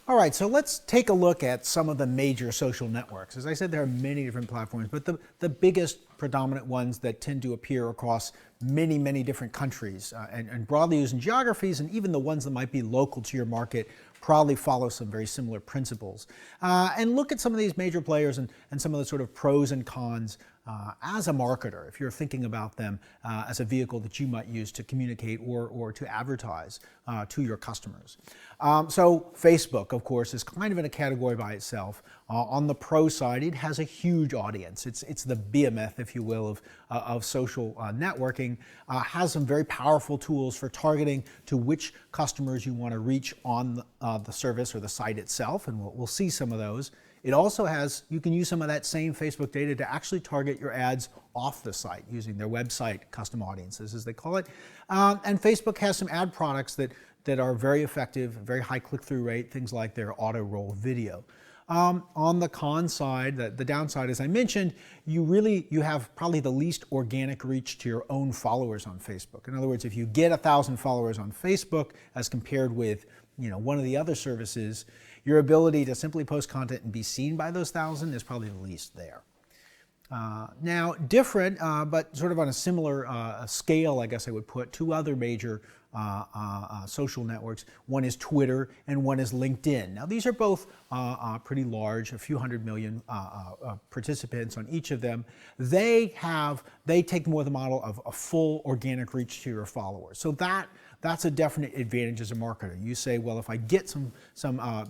All right, so let's take a look at some of the major social networks. As I said, there are many different platforms, but the biggest predominant ones that tend to appear across many, many different countries and broadly used in geographies, and even the ones that might be local to your market probably follow some very similar principles. And look at some of these major players and some of the sort of pros and cons as a marketer, if you're thinking about them as a vehicle that you might use to communicate or to advertise to your customers. So Facebook, of course, is kind of in a category by itself. On the pro side, it has a huge audience. It's the behemoth, if you will, of social networking. Has some very powerful tools for targeting to which customers you want to reach on the service or the site itself, and we'll see some of those. It also has, you can use some of that same Facebook data to actually target your ads off the site using their website custom audiences, as they call it. And Facebook has some ad products that are very effective, very high click-through rate, things like their auto-roll video. On the con side, the downside, as I mentioned, you have probably the least organic reach to your own followers on Facebook. In other words, if you get 1,000 followers on Facebook as compared with one of the other services, your ability to simply post content and be seen by those 1,000 is probably the least there. Now, different, but sort of on a similar scale, I guess I would put two other major social networks. One is Twitter and one is LinkedIn. Now, these are both pretty large, a few hundred million participants on each of them. They take more the model of a full organic reach to your followers. So that's a definite advantage as a marketer. You say, well, if I get some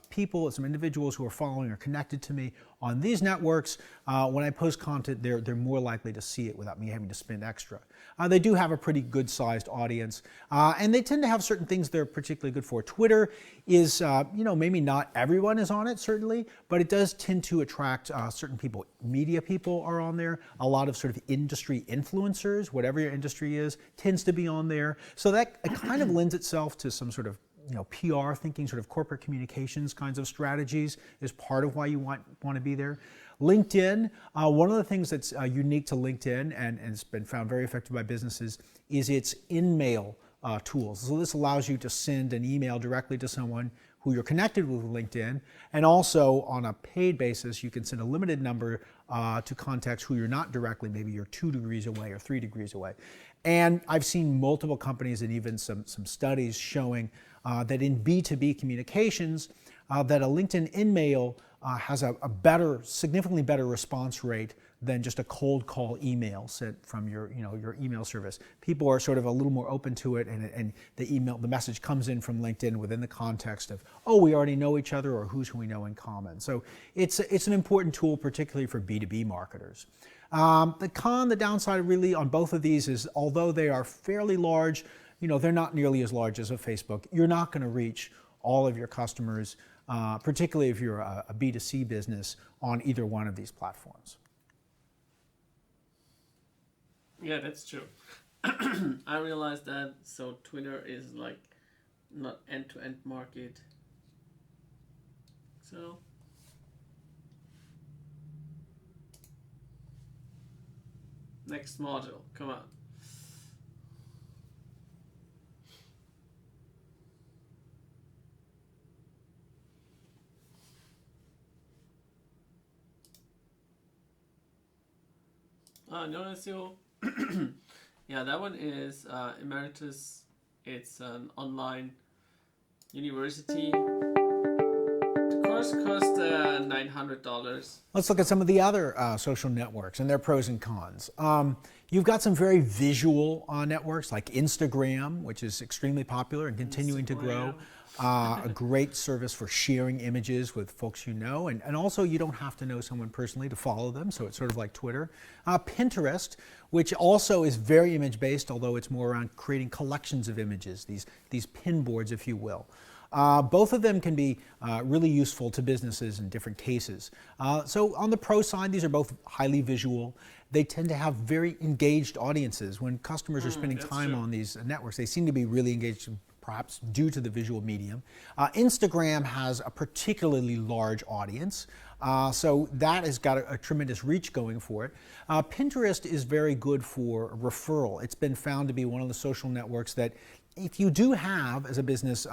people, some individuals who are following or connected to me on these networks, when I post content, they're more likely to see it without me having to spend extra. They do have a pretty good-sized audience, and they tend to have certain things they're particularly good for. Twitter is, maybe not everyone is on it, certainly, but it does tend to attract certain people. Media people are on there. A lot of sort of industry influencers, whatever your industry is, tends to be on there. So that it kind of lends itself to some sort of PR thinking, sort of corporate communications kinds of strategies is part of why you want to be there. LinkedIn, one of the things that's unique to LinkedIn and it's been found very effective by businesses is its in-mail tools. So this allows you to send an email directly to someone who you're connected with LinkedIn, and also on a paid basis, you can send a limited number to contacts who you're not directly, maybe you're 2 degrees away or 3 degrees away. And I've seen multiple companies and even some studies showing that in B2B communications, that a LinkedIn in-mail has a significantly better response rate than just a cold call email sent from your email service. People are sort of a little more open to it, and the message comes in from LinkedIn within the context of, oh, we already know each other, or who we know in common. So it's an important tool, particularly for B2B marketers. The downside really on both of these is, although they are fairly large, they're not nearly as large as a Facebook. You're not going to reach all of your customers, particularly if you're a B2C business, on either one of these platforms. Yeah, that's true. I realized that. So Twitter is like not end-to-end market. So next module, come on. Notice you. Yeah, that one is Emeritus. It's an online university. The course cost $900. Let's look at some of the other social networks and their pros and cons. You've got some very visual networks like Instagram, which is extremely popular and continuing to grow. A great service for sharing images with folks you know, and also you don't have to know someone personally to follow them, so it's sort of like Twitter. Pinterest, which also is very image-based, although it's more around creating collections of images, these pin boards, if you will. Both of them can be really useful to businesses in different cases. So on the pro side, these are both highly visual. They tend to have very engaged audiences. When customers are spending time on these networks, they seem to be really engaged, perhaps due to the visual medium. Instagram has a particularly large audience, so that has got a tremendous reach going for it. Pinterest is very good for referral. It's been found to be one of the social networks that if you do have, as a business,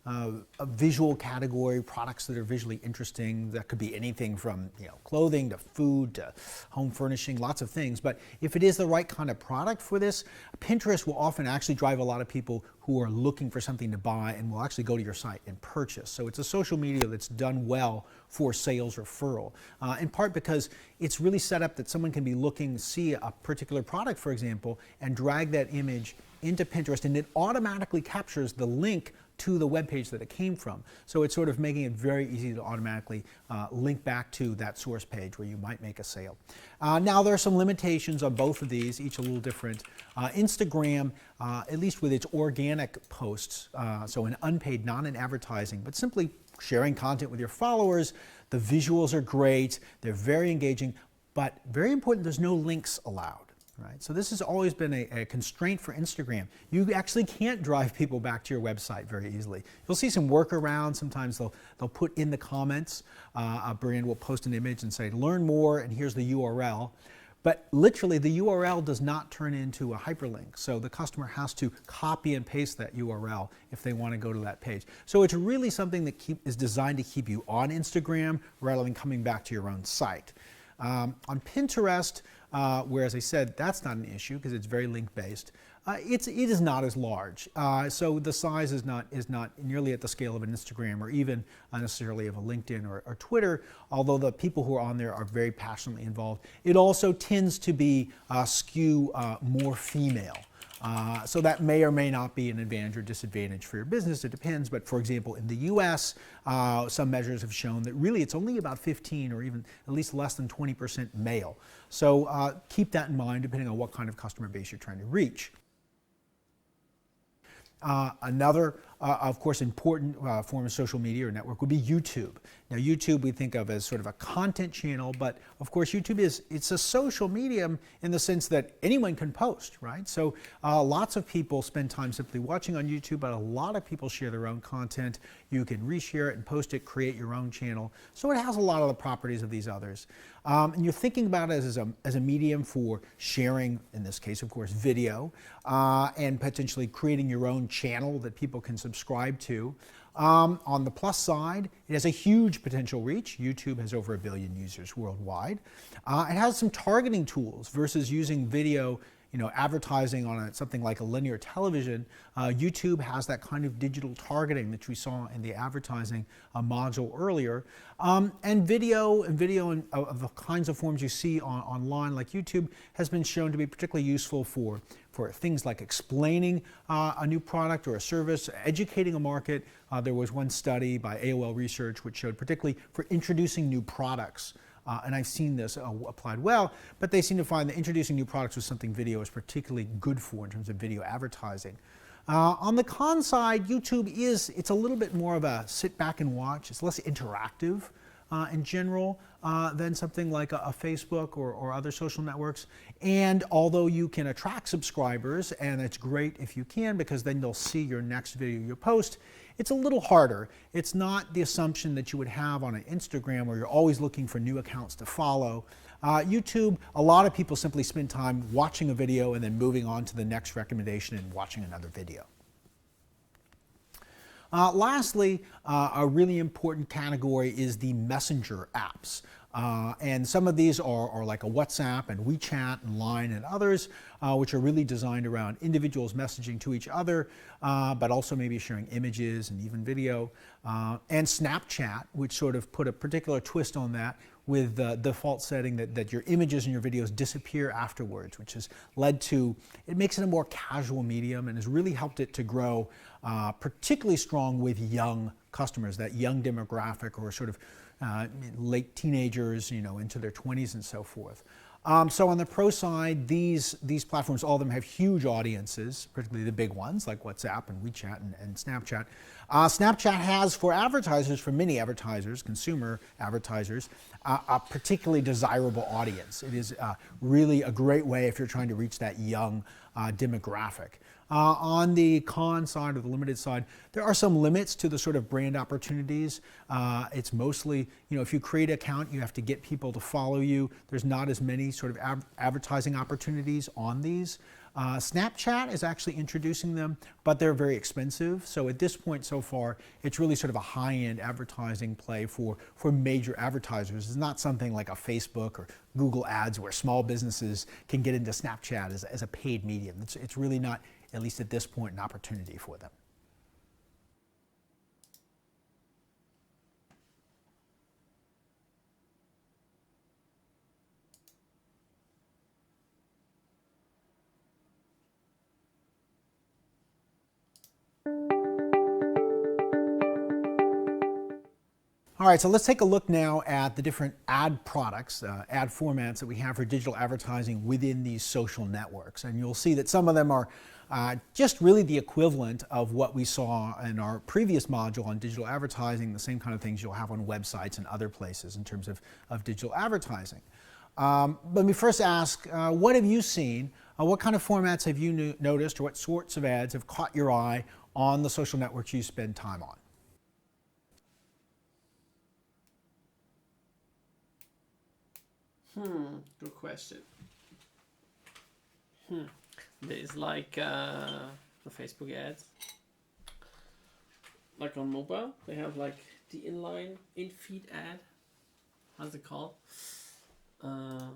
a visual category, products that are visually interesting, that could be anything from clothing to food to home furnishing, lots of things. But if it is the right kind of product for this, Pinterest will often actually drive a lot of people who are looking for something to buy and will actually go to your site and purchase. So it's a social media that's done well for sales referral, in part because it's really set up that someone can be looking to see a particular product, for example, and drag that image into Pinterest, and it automatically captures the link to the web page that it came from. So it's sort of making it very easy to automatically link back to that source page where you might make a sale. Now there are some limitations on both of these, each a little different. Instagram, at least with its organic posts, so an unpaid, not in advertising, but simply sharing content with your followers, the visuals are great, they're very engaging, but very important, there's no links allowed. Right? So this has always been a constraint for Instagram. You actually can't drive people back to your website very easily. You'll see some workarounds. Sometimes they'll put in the comments, a brand will post an image and say, learn more, and here's the URL. But literally, the URL does not turn into a hyperlink. So the customer has to copy and paste that URL if they want to go to that page. So it's really something that is designed to keep you on Instagram rather than coming back to your own site. On Pinterest, where, as I said, that's not an issue because it's very link-based. It is not as large, so the size is not nearly at the scale of an Instagram or even necessarily of a LinkedIn or Twitter. Although the people who are on there are very passionately involved, it also tends to be skew more female. So that may or may not be an advantage or disadvantage for your business. It depends. But for example, in the US, some measures have shown that really it's only about 15 or even at least less than 20% male. So keep that in mind depending on what kind of customer base you're trying to reach. Another, of course, important form of social media or network would be YouTube. Now, YouTube we think of as sort of a content channel, but of course, YouTube it's a social medium in the sense that anyone can post, right? So lots of people spend time simply watching on YouTube, but a lot of people share their own content. You can reshare it and post it, create your own channel. So it has a lot of the properties of these others. And you're thinking about it as a medium for sharing, in this case, of course, video, and potentially creating your own channel that people can subscribe to. On the plus side, it has a huge potential reach. YouTube has over 1 billion users worldwide. It has some targeting tools versus using video, advertising on something like a linear television. YouTube has that kind of digital targeting that we saw in the advertising module earlier. And video of the kinds of forms you see online like YouTube has been shown to be particularly useful for things like explaining a new product or a service, educating a market. There was one study by AOL Research which showed particularly for introducing new products. And I've seen this applied well, but they seem to find that introducing new products was something video is particularly good for in terms of video advertising. On the con side, YouTube it's a little bit more of a sit back and watch. It's less interactive in general than something like a Facebook or other social networks. And although you can attract subscribers, and it's great if you can because then they'll see your next video you post, it's a little harder. It's not the assumption that you would have on an Instagram where you're always looking for new accounts to follow. YouTube, a lot of people simply spend time watching a video and then moving on to the next recommendation and watching another video. Lastly, a really important category is the messenger apps. And some of these are like a WhatsApp and WeChat and Line and others, which are really designed around individuals messaging to each other, but also maybe sharing images and even video. And Snapchat, which sort of put a particular twist on that with the default setting that your images and your videos disappear afterwards, which has led to, it makes it a more casual medium and has really helped it to grow particularly strong with young customers, that young demographic or sort of late teenagers, into their 20s and so forth. So on the pro side, these platforms, all of them have huge audiences, particularly the big ones like WhatsApp and WeChat and Snapchat. Snapchat has, for advertisers, for many advertisers, consumer advertisers, a particularly desirable audience. It is really a great way if you're trying to reach that young demographic. On the con side or the limited side, there are some limits to the sort of brand opportunities. It's mostly, if you create an account, you have to get people to follow you. There's not as many sort of advertising opportunities on these. Snapchat is actually introducing them, but they're very expensive. So at this point so far, it's really sort of a high-end advertising play for major advertisers. It's not something like a Facebook or Google Ads where small businesses can get into Snapchat as a paid medium. It's really not, at least at this point, an opportunity for them. All right, so let's take a look now at the different ad products, ad formats that we have for digital advertising within these social networks. And you'll see that some of them are just really the equivalent of what we saw in our previous module on digital advertising, the same kind of things you'll have on websites and other places in terms of digital advertising. Let me first ask, what have you seen? What kind of formats have you noticed, or what sorts of ads have caught your eye on the social networks you spend time on? Good question. There's like the Facebook ads. Like on mobile, they have like the inline in-feed ad. How's it called? And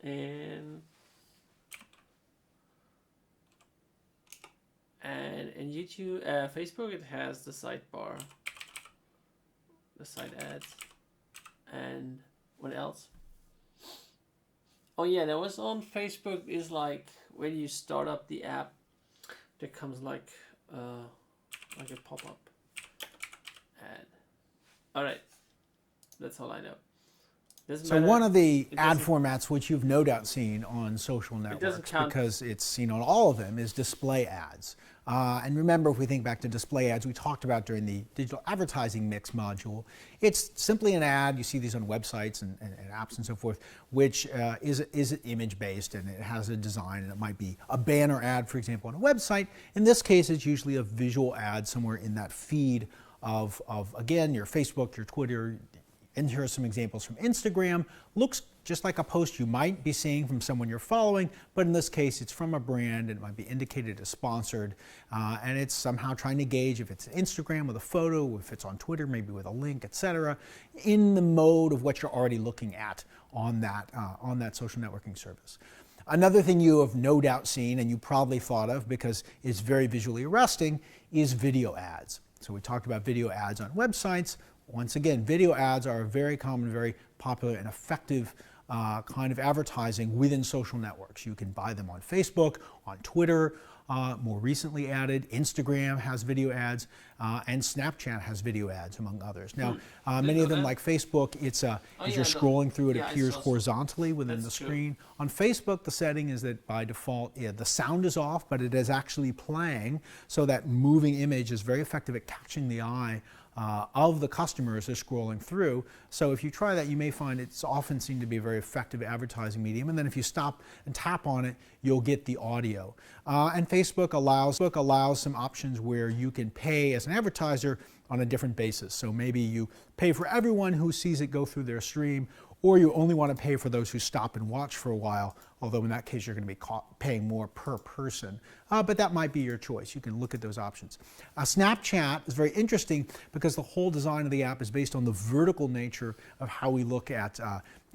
in YouTube, Facebook, it has the sidebar, the side ads. And what else? Oh yeah, there was on Facebook is like when you start up the app, there comes like a pop-up ad. All right, that's all I know. So one of the ad formats which you've no doubt seen on social networks, because it's seen on all of them, is display ads. And remember, if we think back to display ads we talked about during the digital advertising mix module, it's simply an ad. You see these on websites and apps and so forth, which is image-based, and it has a design, and it might be a banner ad, for example, on a website. In this case, it's usually a visual ad somewhere in that feed of again, your Facebook, your Twitter. And here are some examples from Instagram. Looks just like a post you might be seeing from someone you're following, but in this case, it's from a brand, and it might be indicated as sponsored, and it's somehow trying to gauge if it's Instagram with a photo, if it's on Twitter, maybe with a link, etc., in the mode of what you're already looking at on that social networking service. Another thing you have no doubt seen, and you probably thought of because it's very visually arresting, is video ads. So we talked about video ads on websites. Once again, video ads are a very common, very popular and effective kind of advertising within social networks. You can buy them on Facebook, on Twitter, more recently added. Instagram has video ads, and Snapchat has video ads, among others. Now, many of them, like Facebook, it's as you're scrolling through, it appears horizontally within the screen. On Facebook, the setting is that by default, the sound is off, but it is actually playing, so that moving image is very effective at catching the eye of the customers they're scrolling through. So if you try that, you may find it's often seen to be a very effective advertising medium. And then if you stop and tap on it, you'll get the audio. And Facebook allows some options where you can pay as an advertiser on a different basis. So maybe you pay for everyone who sees it go through their stream, or you only want to pay for those who stop and watch for a while, although in that case you're going to be paying more per person. But that might be your choice. You can look at those options. Snapchat is very interesting because the whole design of the app is based on the vertical nature of how we look at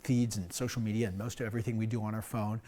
feeds and social media and most of everything we do on our phone.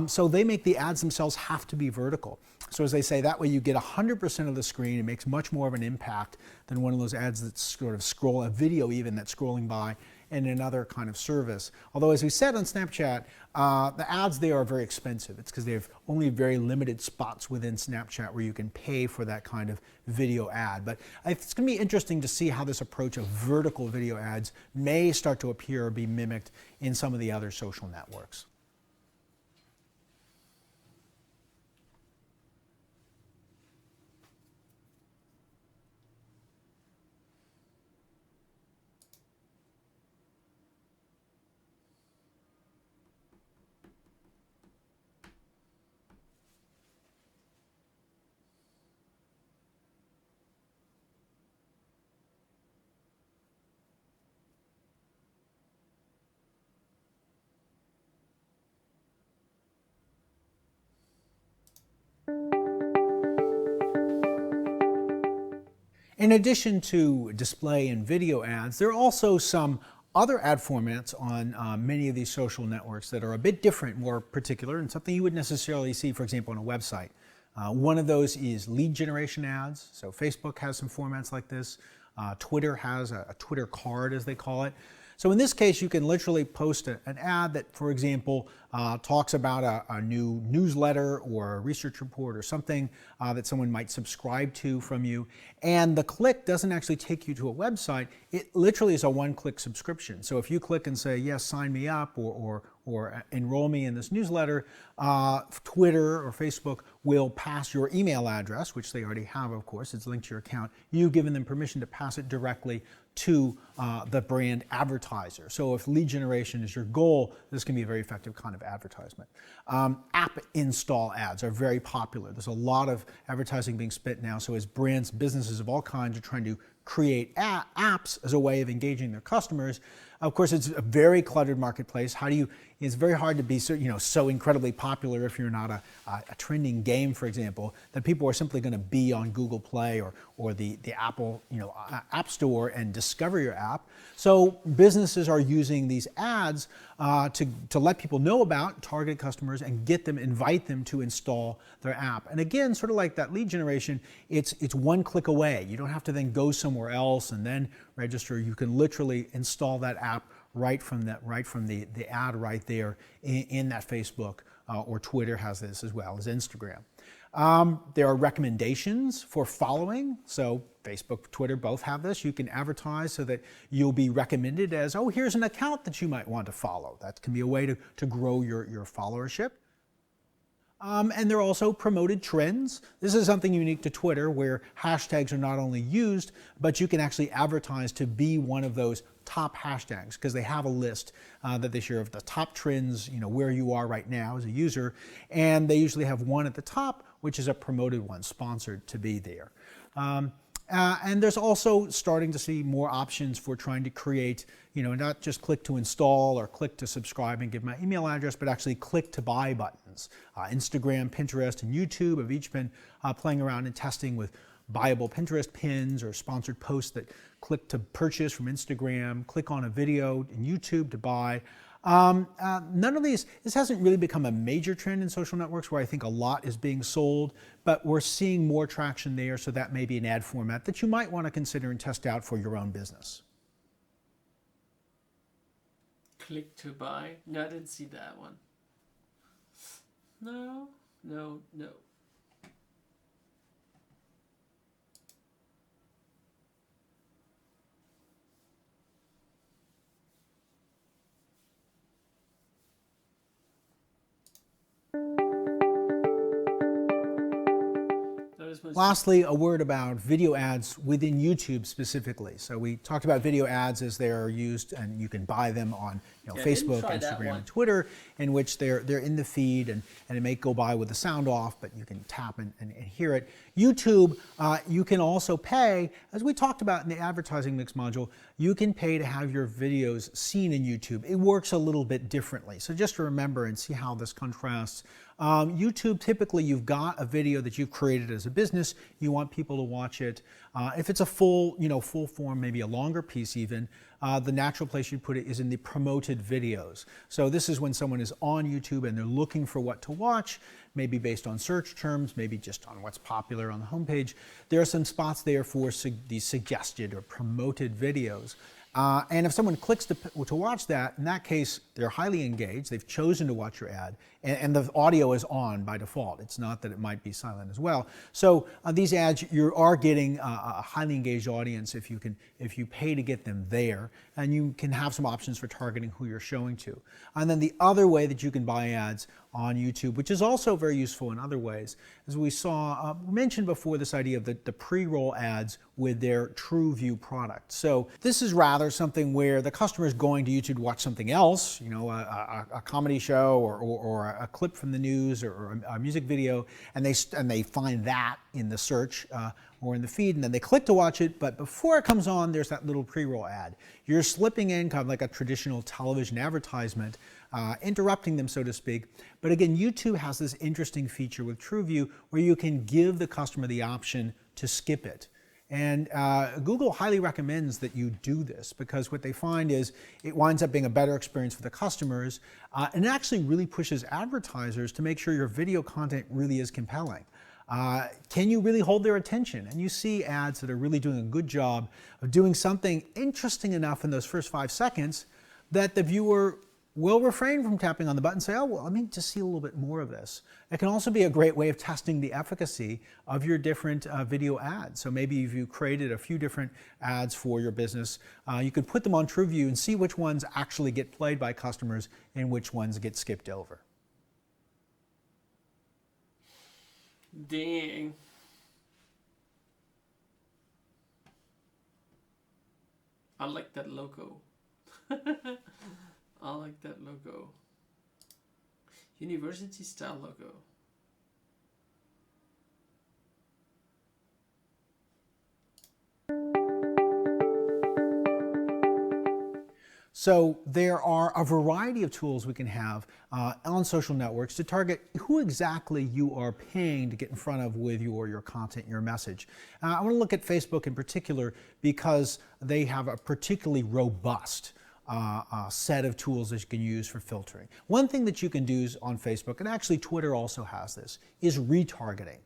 So they make the ads themselves have to be vertical. So as they say, that way you get 100% of the screen. It makes much more of an impact than one of those ads that sort of scroll, a video even that's scrolling by in another kind of service. Although, as we said on Snapchat, the ads there are very expensive. It's because they have only very limited spots within Snapchat where you can pay for that kind of video ad. But it's going to be interesting to see how this approach of vertical video ads may start to appear or be mimicked in some of the other social networks. In addition to display and video ads, there are also some other ad formats on many of these social networks that are a bit different, more particular, and something you would necessarily see, for example, on a website. One of those is lead generation ads. So Facebook has some formats like this. Twitter has a Twitter card, as they call it. So in this case, you can literally post an ad that, for example, talks about a new newsletter or a research report or something that someone might subscribe to from you. And the click doesn't actually take you to a website. It literally is a one-click subscription. So if you click and say, yes, sign me up or enroll me in this newsletter, Twitter or Facebook will pass your email address, which they already have, of course. It's linked to your account. You've given them permission to pass it directly to the brand advertiser. So if lead generation is your goal, this can be a very effective kind of advertisement. App install ads are very popular. There's a lot of advertising being spent now. So as brands, businesses of all kinds are trying to create apps as a way of engaging their customers. Of course, it's a very cluttered marketplace. It's very hard to be so incredibly popular if you're not a trending game, for example, that people are simply going to be on Google Play or the Apple App Store and discover your app. So businesses are using these ads to let people know about targeted customers and invite them to install their app. And again, sort of like that lead generation, it's one click away. You don't have to then go somewhere else and then register. You can literally install that app right from the ad right there in that Facebook or Twitter has this as well as Instagram. There are recommendations for following. So Facebook, Twitter both have this. You can advertise so that you'll be recommended as, oh, here's an account that you might want to follow. That can be a way to grow your followership. And there are also promoted trends. This is something unique to Twitter where hashtags are not only used, but you can actually advertise to be one of those top hashtags because they have a list that they share of the top trends, where you are right now as a user. And they usually have one at the top, which is a promoted one, sponsored to be there. And there's also starting to see more options for trying to create, not just click to install or click to subscribe and give my email address, but actually click to buy buttons. Instagram, Pinterest, and YouTube have each been playing around and testing with buyable Pinterest pins or sponsored posts that click to purchase from Instagram, click on a video in YouTube to buy. None of this hasn't really become a major trend in social networks where I think a lot is being sold, but we're seeing more traction there, so that may be an ad format that you might want to consider and test out for your own business. Click to buy? No, I didn't see that one. No. Lastly, a word about video ads within YouTube specifically. So we talked about video ads as they're used, and you can buy them on Facebook, Instagram, and Twitter, in which they're in the feed, and it may go by with the sound off, but you can tap and hear it. YouTube, you can also pay, as we talked about in the advertising mix module, you can pay to have your videos seen in YouTube. It works a little bit differently. So just to remember and see how this contrasts. YouTube, typically you've got a video that you've created as a business, you want people to watch it. If it's a full form, maybe a longer piece even, the natural place you'd put it is in the promoted videos. So this is when someone is on YouTube and they're looking for what to watch, maybe based on search terms, maybe just on what's popular on the homepage. There are some spots there for these suggested or promoted videos. And if someone clicks to watch that, in that case, they're highly engaged. They've chosen to watch your ad, and the audio is on by default. It's not that it might be silent as well. So these ads, you are getting a highly engaged audience if you pay to get them there, and you can have some options for targeting who you're showing to. And then the other way that you can buy ads on YouTube, which is also very useful in other ways, as we saw mentioned before, this idea of the pre-roll ads with their TrueView product. So this is rather something where the customer is going to YouTube to watch something else, you know, a comedy show or a clip from the news or a music video, and they find that in the search or in the feed, and then they click to watch it, but before it comes on, there's that little pre-roll ad. You're slipping in kind of like a traditional television advertisement, interrupting them, so to speak. But again, YouTube has this interesting feature with TrueView where you can give the customer the option to skip it. And Google highly recommends that you do this because what they find is it winds up being a better experience for the customers, and it actually really pushes advertisers to make sure your video content really is compelling. Can you really hold their attention? And you see ads that are really doing a good job of doing something interesting enough in those first 5 seconds that the viewer will refrain from tapping on the button and say, oh, well, let me just see a little bit more of this. It can also be a great way of testing the efficacy of your different video ads. So maybe if you created a few different ads for your business, you could put them on TrueView and see which ones actually get played by customers and which ones get skipped over. Dang. I like that logo. I like that logo. University style logo. So there are a variety of tools we can have on social networks to target who exactly you are paying to get in front of with your content, your message. I want to look at Facebook in particular because they have a particularly robust set of tools that you can use for filtering. One thing that you can do on Facebook, and actually Twitter also has this, is retargeting.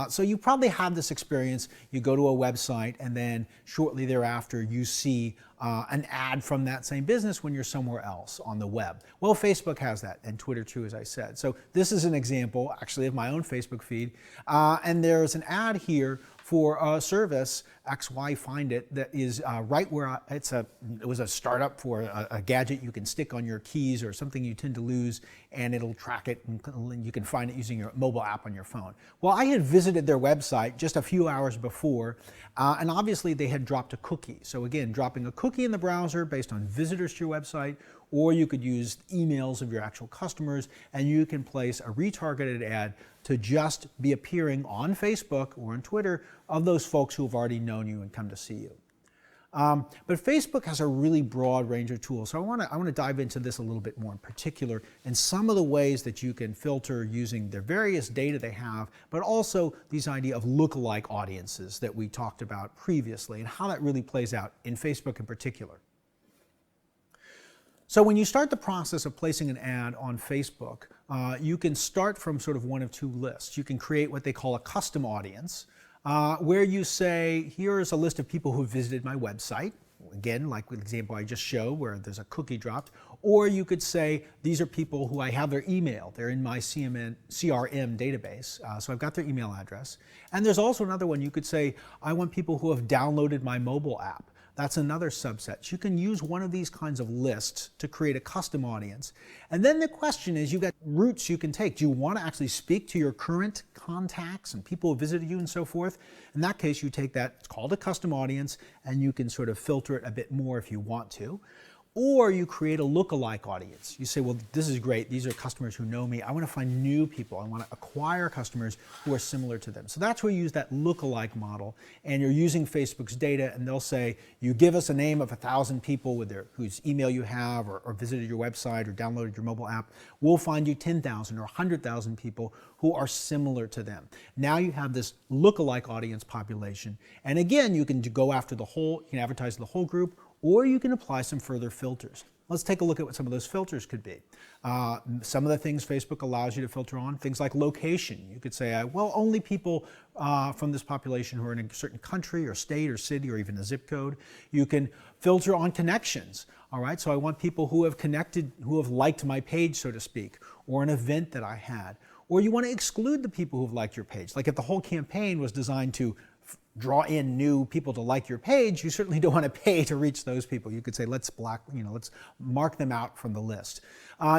So you probably have this experience. You go to a website and then shortly thereafter you see an ad from that same business when you're somewhere else on the web. Well, Facebook has that, and Twitter too, as I said. So this is an example actually of my own Facebook feed, and there's an ad here for a service, XY Find It, that is right where it was a startup for a gadget you can stick on your keys or something you tend to lose, and it'll track it, and you can find it using your mobile app on your phone. Well, I had visited their website just a few hours before, and obviously they had dropped a cookie. So again, dropping a cookie in the browser based on visitors to your website, or you could use emails of your actual customers, and you can place a retargeted ad to just be appearing on Facebook or on Twitter of those folks who have already known you and come to see you. But Facebook has a really broad range of tools, so I want to dive into this a little bit more in particular, and some of the ways that you can filter using the various data they have, but also these idea of lookalike audiences that we talked about previously, and how that really plays out in Facebook in particular. So when you start the process of placing an ad on Facebook, you can start from sort of one of two lists. You can create what they call a custom audience, where you say, here is a list of people who visited my website. Again, like the example I just showed where there's a cookie dropped. Or you could say, these are people who I have their email. They're in my CRM database, so I've got their email address. And there's also another one. You could say, I want people who have downloaded my mobile app. That's another subset. You can use one of these kinds of lists to create a custom audience. And then the question is, you've got routes you can take. Do you want to actually speak to your current contacts and people who visited you and so forth? In that case, you take that, it's called a custom audience, and you can sort of filter it a bit more if you want to. Or you create a lookalike audience. You say, well, this is great. These are customers who know me. I want to find new people. I want to acquire customers who are similar to them. So that's where you use that lookalike model, and you're using Facebook's data, and they'll say, you give us a name of 1,000 people with whose email you have or visited your website or downloaded your mobile app. We'll find you 10,000 or 100,000 people who are similar to them. Now you have this lookalike audience population. And again, you can go after the whole, you can advertise the whole group, or you can apply some further filters. Let's take a look at what some of those filters could be. Some of the things Facebook allows you to filter on, things like location. You could say, well, only people from this population who are in a certain country or state or city or even a zip code. You can filter on connections. All right, so I want people who have connected, who have liked my page, so to speak, or an event that I had. Or you want to exclude the people who have liked your page. Like if the whole campaign was designed to draw in new people to like your page, you certainly don't want to pay to reach those people. You could say, let's mark them out from the list.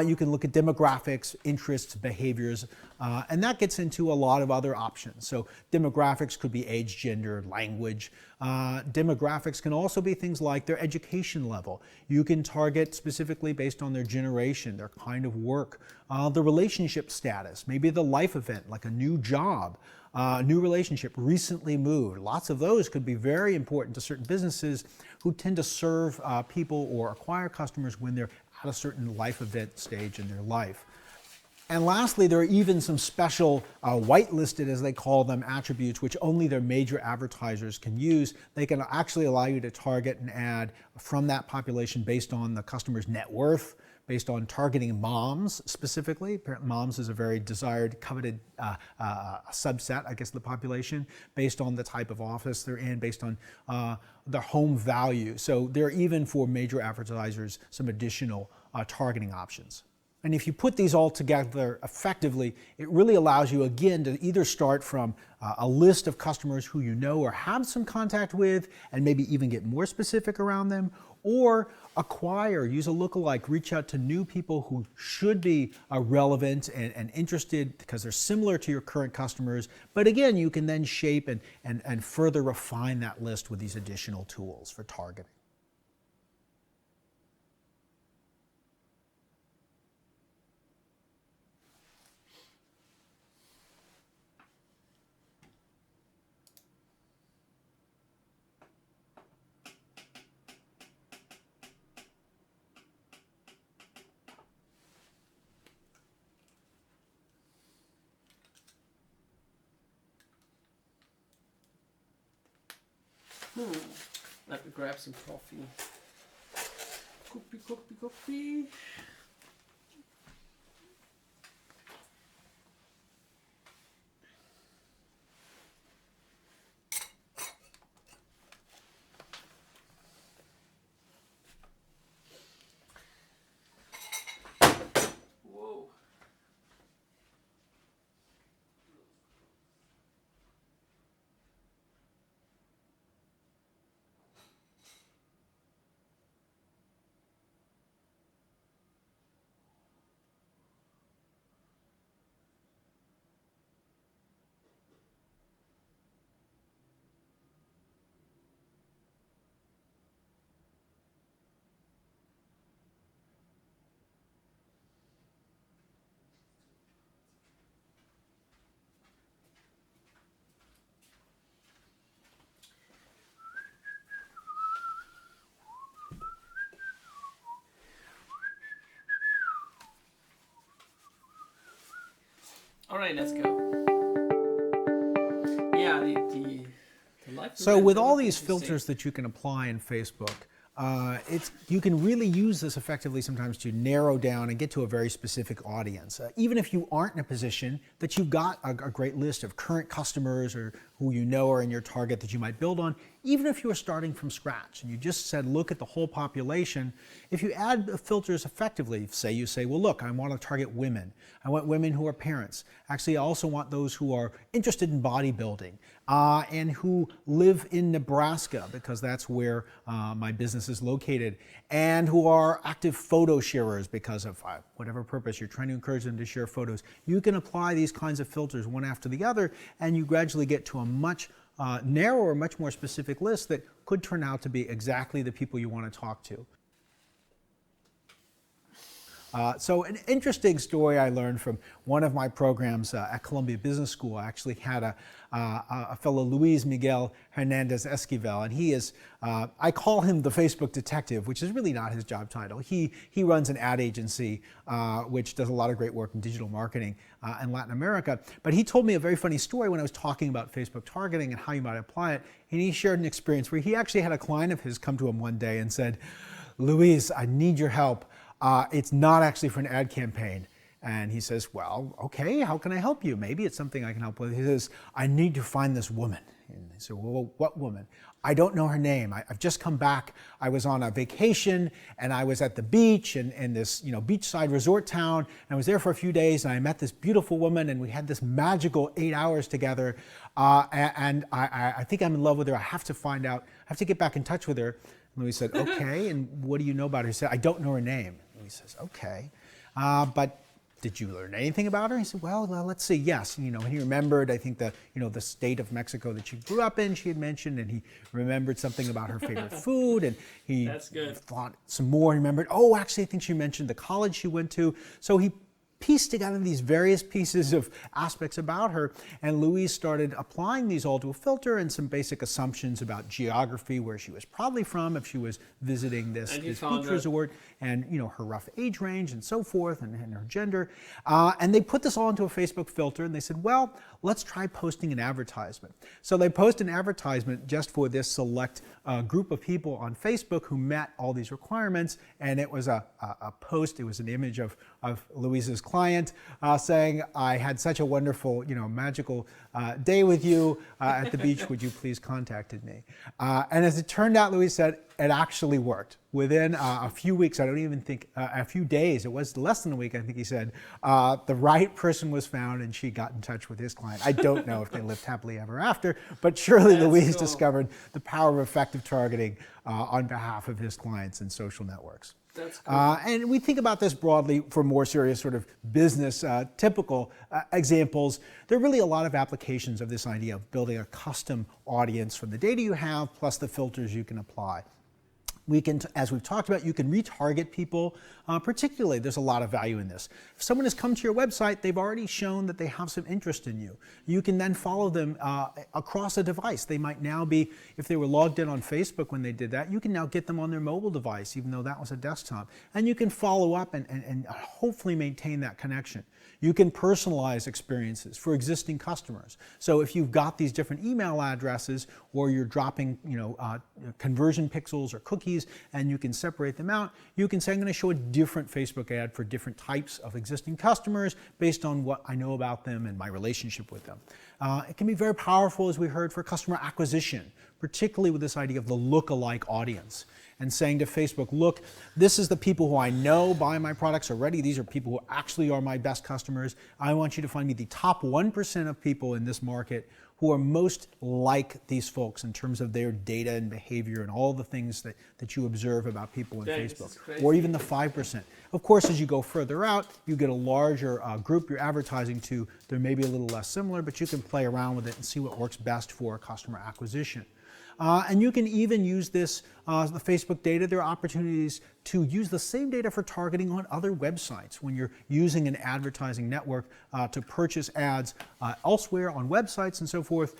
You can look at demographics, interests, behaviors, and that gets into a lot of other options. So demographics could be age, gender, language. Demographics can also be things like their education level. You can target specifically based on their generation, their kind of work, the relationship status, maybe the life event, like a new job, new relationship, recently moved. Lots of those could be very important to certain businesses who tend to serve people or acquire customers when they're at a certain life event stage in their life. And lastly, there are even some special whitelisted, as they call them, attributes which only their major advertisers can use. They can actually allow you to target an ad from that population based on the customer's net worth, based on targeting moms specifically. Moms is a very desired, coveted subset, I guess, of the population, based on the type of office they're in, based on their home value. So there are even for major advertisers some additional targeting options. And if you put these all together effectively, it really allows you, again, to either start from a list of customers who you know or have some contact with, and maybe even get more specific around them, or acquire, use a lookalike, reach out to new people who should be relevant and interested because they're similar to your current customers. But again, you can then shape and further refine that list with these additional tools for targeting. Let me grab some coffee. Coffee. Whoa. All right, let's go. Yeah, the life. So with all these filters that you can apply in Facebook, you can really use this effectively sometimes to narrow down and get to a very specific audience. Even if you aren't in a position that you've got a great list of current customers or who you know are in your target that you might build on, even if you were starting from scratch and you just said, look at the whole population, if you add filters effectively, you say, well, look, I want to target women. I want women who are parents. Actually, I also want those who are interested in bodybuilding and who live in Nebraska, because that's where my business is located, and who are active photo sharers because of whatever purpose you're trying to encourage them to share photos. You can apply these kinds of filters one after the other, and you gradually get to a much narrower, much more specific list that could turn out to be exactly the people you want to talk to. So an interesting story I learned from one of my programs at Columbia Business School. I actually had a fellow, Luis Miguel Hernandez Esquivel, and he is, I call him the Facebook detective, which is really not his job title. He runs an ad agency which does a lot of great work in digital marketing in Latin America. But he told me a very funny story when I was talking about Facebook targeting and how you might apply it. And he shared an experience where he actually had a client of his come to him one day and said, Luis, I need your help. It's not actually for an ad campaign. And he says, well, okay, how can I help you? Maybe it's something I can help with. He says, I need to find this woman. And he said, well, what woman? I don't know her name. I've just come back. I was on a vacation and I was at the beach in this beachside resort town. And I was there for a few days and I met this beautiful woman and we had this magical 8 hours together. And I think I'm in love with her. I have to find out. I have to get back in touch with her. And Louis said, okay. And what do you know about her? He said, I don't know her name. Louis says, okay. But did you learn anything about her? He said, well, let's see. Yes, and he remembered, I think, the state of Mexico that she grew up in, she had mentioned, and he remembered something about her favorite food, and he thought some more, and remembered, oh, actually, I think she mentioned the college she went to. So he pieced together these various pieces of aspects about her, and Louise started applying these all to a filter and some basic assumptions about geography, where she was probably from if she was visiting this beach resort, and her rough age range and so forth, and her gender. And they put this all into a Facebook filter, and they said, well, let's try posting an advertisement. So they post an advertisement just for this select group of people on Facebook who met all these requirements, and it was a post. It was an image of Louise's client saying, I had such a wonderful, magical day with you at the beach. Would you please contact me? And as it turned out, Louise said, it actually worked. Within a few weeks, I don't even think, a few days, it was less than a week, I think he said, the right person was found and she got in touch with his client. I don't know if they lived happily ever after, but surely Louise discovered the power of effective targeting on behalf of his clients in social networks. That's cool. And we think about this broadly for more serious sort of business typical examples. There are really a lot of applications of this idea of building a custom audience from the data you have plus the filters you can apply. We can, as we've talked about, you can retarget people. Particularly, there's a lot of value in this. If someone has come to your website, they've already shown that they have some interest in you. You can then follow them across a device. They might now be, if they were logged in on Facebook when they did that, you can now get them on their mobile device, even though that was a desktop. And you can follow up and hopefully maintain that connection. You can personalize experiences for existing customers. So if you've got these different email addresses or you're dropping conversion pixels or cookies and you can separate them out, you can say, I'm going to show a different Facebook ad for different types of existing customers based on what I know about them and my relationship with them. It can be very powerful, as we heard, for customer acquisition, particularly with this idea of the look-alike audience. And saying to Facebook, look, this is the people who I know buy my products already. These are people who actually are my best customers. I want you to find me the top 1% of people in this market who are most like these folks in terms of their data and behavior and all the things that you observe about people on Facebook, or even the 5%. Of course, as you go further out, you get a larger group you're advertising to. They're maybe a little less similar, but you can play around with it and see what works best for customer acquisition. And you can even use this, the Facebook data. There are opportunities to use the same data for targeting on other websites. When you're using an advertising network to purchase ads elsewhere on websites and so forth,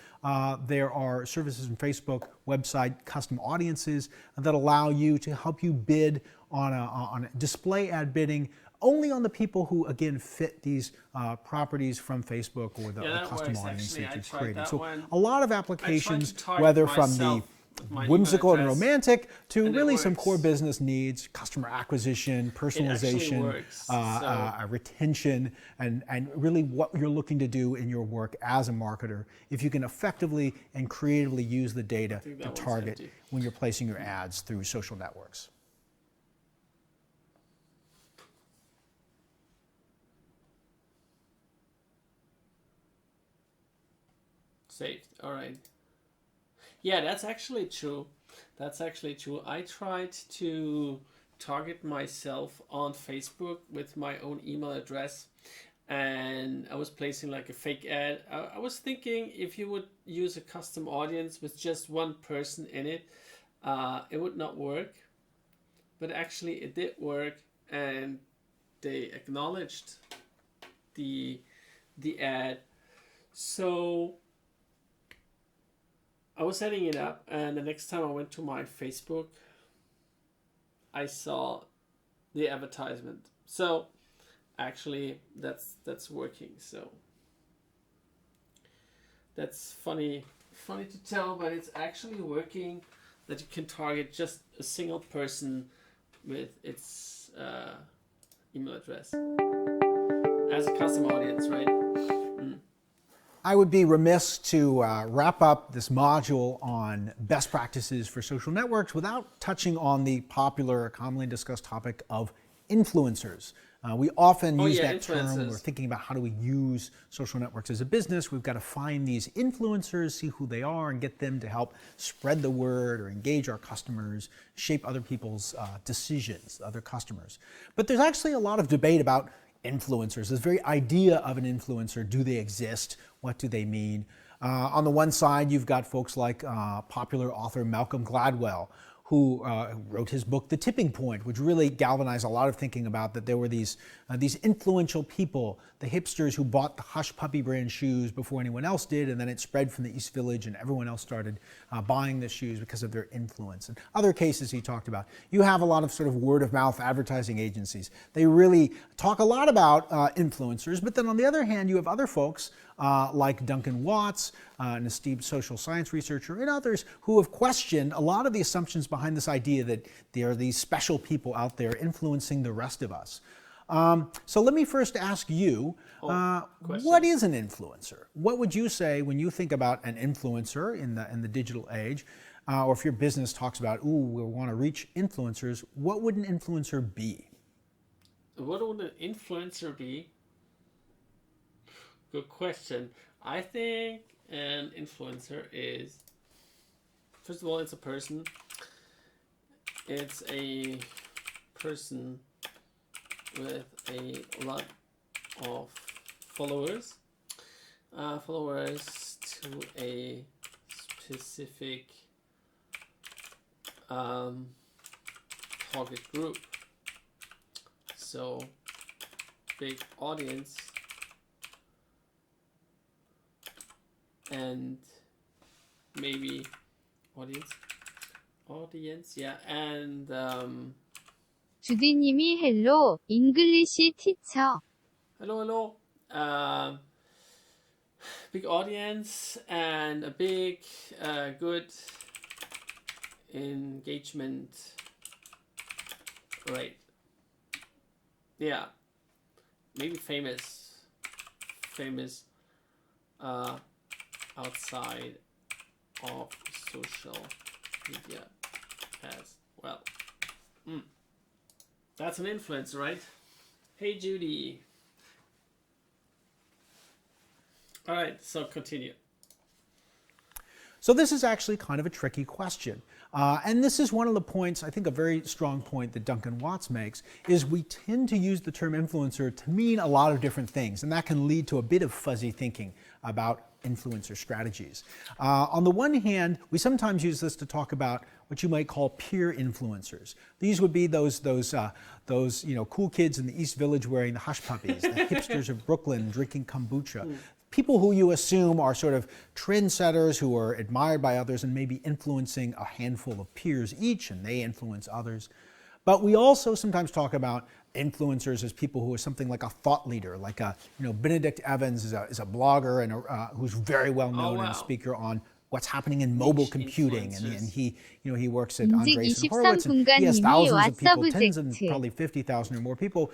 there are services in Facebook website custom audiences that allow you to help you bid on a display ad bidding only on the people who, again, fit these properties from Facebook or the custom audience that you've created. So a lot of applications, whether from the whimsical and romantic to really some core business needs, customer acquisition, personalization, retention, and really what you're looking to do in your work as a marketer. If you can effectively and creatively use the data to target when you're placing your ads through social networks. Saved. All right. Yeah, that's actually true. That's actually true. I tried to target myself on Facebook with my own email address, and I was placing like a fake ad. I was thinking if you would use a custom audience with just one person in it, it would not work. But actually it did work, and they acknowledged the ad. So I was setting it up, and the next time I went to my Facebook, I saw the advertisement. So actually that's working. So that's funny to tell, but it's actually working, that you can target just a single person with its email address as a custom audience, right? I would be remiss to wrap up this module on best practices for social networks without touching on the popular, commonly discussed topic of influencers. We often use that term when we're thinking about how do we use social networks as a business. We've got to find these influencers, see who they are, and get them to help spread the word or engage our customers, shape other people's decisions, other customers. But there's actually a lot of debate about influencers. This very idea of an influencer, do they exist? What do they mean? On the one side, you've got folks like popular author Malcolm Gladwell, who wrote his book, The Tipping Point, which really galvanized a lot of thinking about that there were these influential people, the hipsters who bought the Hush Puppy brand shoes before anyone else did, and then it spread from the East Village and everyone else started buying the shoes because of their influence. And other cases he talked about. You have a lot of sort of word of mouth advertising agencies. They really talk a lot about influencers, but then on the other hand, you have other folks like Duncan Watts, an esteemed social science researcher, and others who have questioned a lot of the assumptions behind this idea that there are these special people out there influencing the rest of us. So let me first ask you, what is an influencer? What would you say when you think about an influencer in the digital age? Or if your business talks about, ooh, we want to reach influencers, what would an influencer be? What would an influencer be? Good question. I think an influencer is, first of all, it's a person. It's a person with a lot of followers. Followers to a specific target group. So, big audience. And maybe audience, yeah, and 주디님이 hello, English teacher. hello. Big audience and a big, good engagement rate. Yeah, maybe famous, outside of social media as well. That's an influencer, right? Hey, Judy. All right, so continue. So this is actually kind of a tricky question. And this is one of the points, I think a very strong point that Duncan Watts makes, is we tend to use the term influencer to mean a lot of different things, and that can lead to a bit of fuzzy thinking about influencer strategies. On the one hand, we sometimes use this to talk about what you might call peer influencers. These would be those cool kids in the East Village wearing the Hush Puppies, the hipsters of Brooklyn drinking kombucha. People who you assume are sort of trendsetters who are admired by others and maybe influencing a handful of peers each, and they influence others. But we also sometimes talk about influencers as people who are something like a thought leader, like Benedict Evans is a blogger and who's very well known and a speaker on what's happening in mobile computing, and he works at Andreessen Horowitz, and he has thousands of people, tens and probably 50,000 or more people,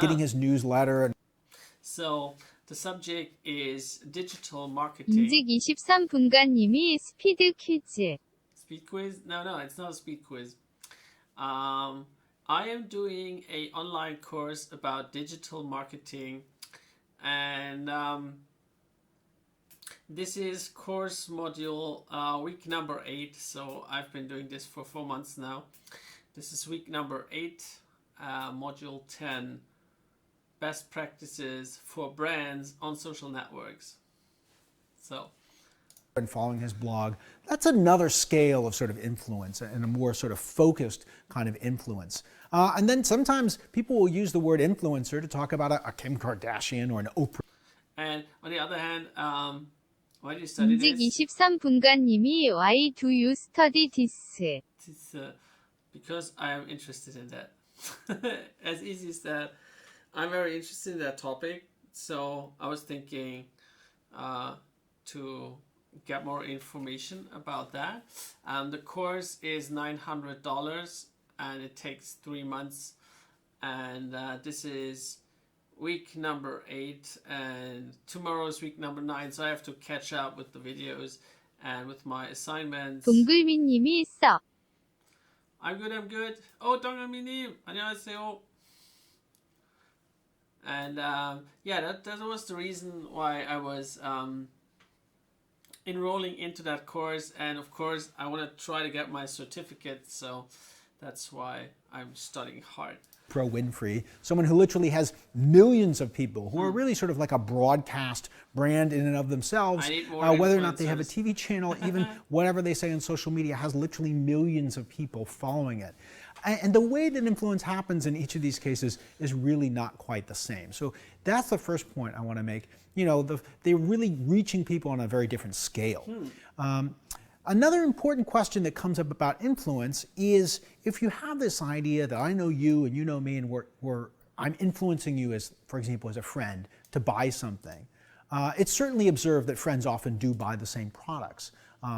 getting his newsletter. So the subject is digital marketing. 인직 23분간님이 스피드 퀴즈. Speed quiz? No, it's not a speed quiz. I am doing an online course about digital marketing, and this is course module week number 8. So I've been doing this for 4 months now. This is week number 8, module 10. Best practices for brands on social networks. So, and following his blog, that's another scale of sort of influence and a more sort of focused kind of influence. And then sometimes people will use the word influencer to talk about a Kim Kardashian or an Oprah. And on the other hand, why do you study 인직 this? 23분간님이 why do you study this? It's because I am interested in that. As easy as that. I'm very interested in that topic, so I was thinking to get more information about that. The course is $900 and it takes 3 months, and this is week number 8, and tomorrow is week number 9, so I have to catch up with the videos and with my assignments. 동글미님이 써. I'm good, I'm good. Oh, 동글미님, 안녕하세요. And yeah, that was the reason why I was enrolling into that course, and of course I want to try to get my certificate, so that's why I'm studying hard. Pro Winfrey, someone who literally has millions of people who are really sort of like a broadcast brand in and of themselves. I need more whether or not they have a influencers. TV channel, even whatever they say on social media, has literally millions of people following it. And the way that influence happens in each of these cases is really not quite the same. So that's the first point I want to make. You know, they're really reaching people on a very different scale. Another important question that comes up about influence is if you have this idea that I know you and you know me and I'm influencing you as, for example, as a friend to buy something. It's certainly observed that friends often do buy the same products.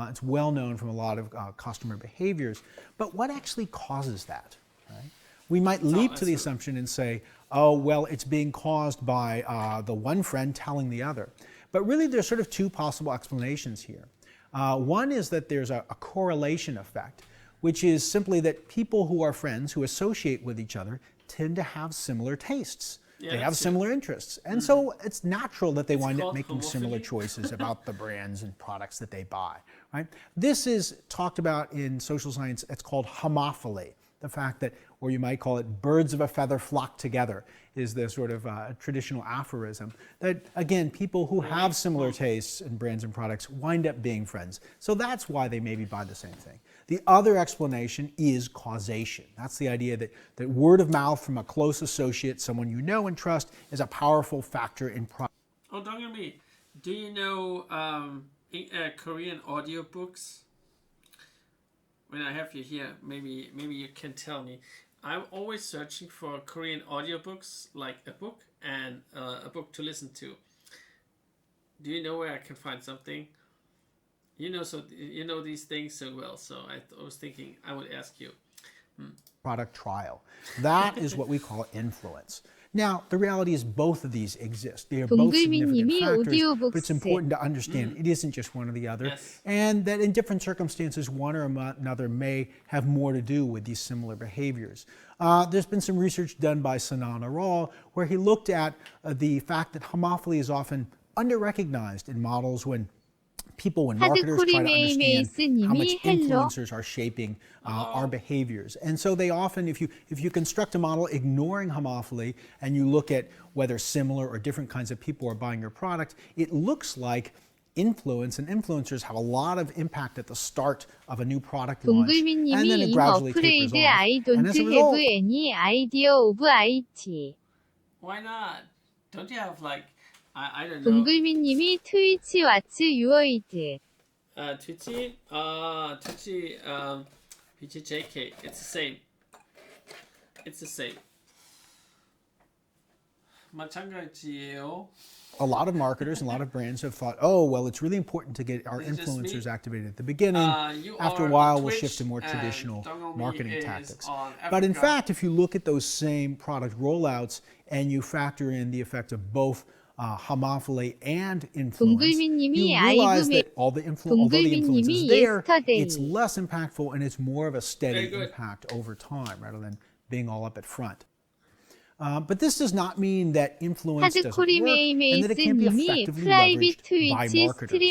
It's well known from a lot of customer behaviors. But what actually causes that? Right? We might leap to the assumption and say, oh, well, it's being caused by the one friend telling the other. But really, there's sort of two possible explanations here. One is that there's a correlation effect, which is simply that people who are friends, who associate with each other, tend to have similar tastes. Yeah, they have similar interests. And so it's natural that they wind up making similar choices about the brands and products that they buy. Right? This is talked about in social science. It's called homophily. The fact that, or you might call it birds of a feather flock together, is the sort of traditional aphorism. That, again, people who have similar tastes in brands and products wind up being friends. So that's why they maybe buy the same thing. The other explanation is causation. That's the idea that word of mouth from a close associate, someone you know and trust, is a powerful factor in product. Oh, don't get me. Do you know Korean audiobooks? When I have you here, maybe you can tell me. I'm always searching for Korean audiobooks, like a book and a book to listen to. Do you know where I can find something? You know these things so well, so I was thinking I would ask you. Product trial. That is what we call influence. Now, the reality is both of these exist. They are both significant factors, but it's important to understand it isn't just one or the other, and that in different circumstances, one or another may have more to do with these similar behaviors. There's been some research done by Sanan Aral where he looked at the fact that homophily is often under-recognized in models when marketers try to understand how much influencers are shaping our behaviors. And so they often, if you construct a model ignoring homophily and you look at whether similar or different kinds of people are buying your product, it looks like influence and influencers have a lot of impact at the start of a new product launch, and then it gradually tapers off. I don't And as a have result, any idea of IT. Why not? Don't you have like I don't know. 동글미님이 트위치 왓츠 유어이드. Twitchy, BJJAYK. It's the same. It's the same. 마찬가지예요. a lot of marketers and a lot of brands have thought, oh, well, it's really important to get our influencers activated at the beginning. After a while, we'll shift to more traditional marketing tactics. But in fact, if you look at those same product rollouts and you factor in the effect of both homophily and influence, you realize that although the influence is there, it's less impactful and it's more of a steady impact over time rather than being all up at front. But this does not mean that influence doesn't work and that it can't be effectively leveraged by marketers.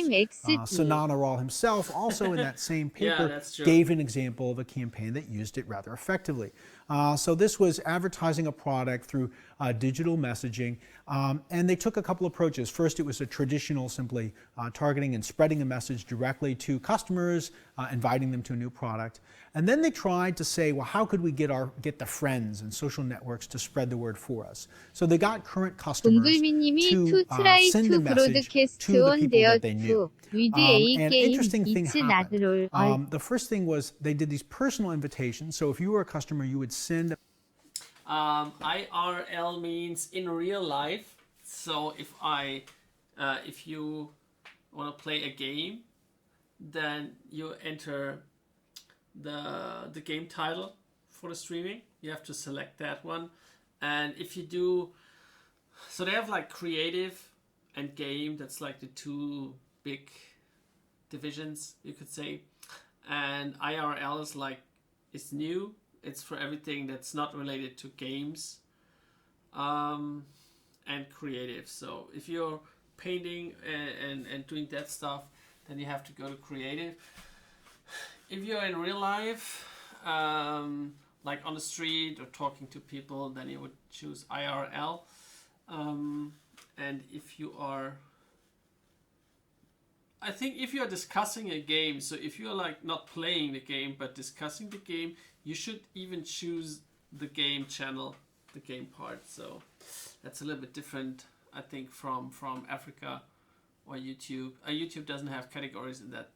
Sanan Aral himself also in that same paper gave an example of a campaign that used it rather effectively. So this was advertising a product through digital messaging, and they took a couple approaches. First, it was a traditional simply targeting and spreading a message directly to customers, inviting them to a new product. And then they tried to say, well, how could we get the friends and social networks to spread the word for us? So they got current customers to send a message to the people that they knew. And interesting thing happened. The first thing was they did these personal invitations. So if you were a customer, you would send. IRL means in real life. So if you want to play a game, then you enter the game title for the streaming. You have to select that one, and if you do So they have like creative and game. That's like the two big divisions, you could say. And IRL is like, it's new. It's for everything that's not related to games and creative. So if you're painting and doing that stuff, then you have to go to creative. If you're in real life, like on the street or talking to people, then you would choose IRL. And if you are, I think if you're discussing a game, so if you're like not playing the game but discussing the game, you should even choose the game channel, the game part. So that's a little bit different, I think, from Africa or YouTube. YouTube doesn't have categories in that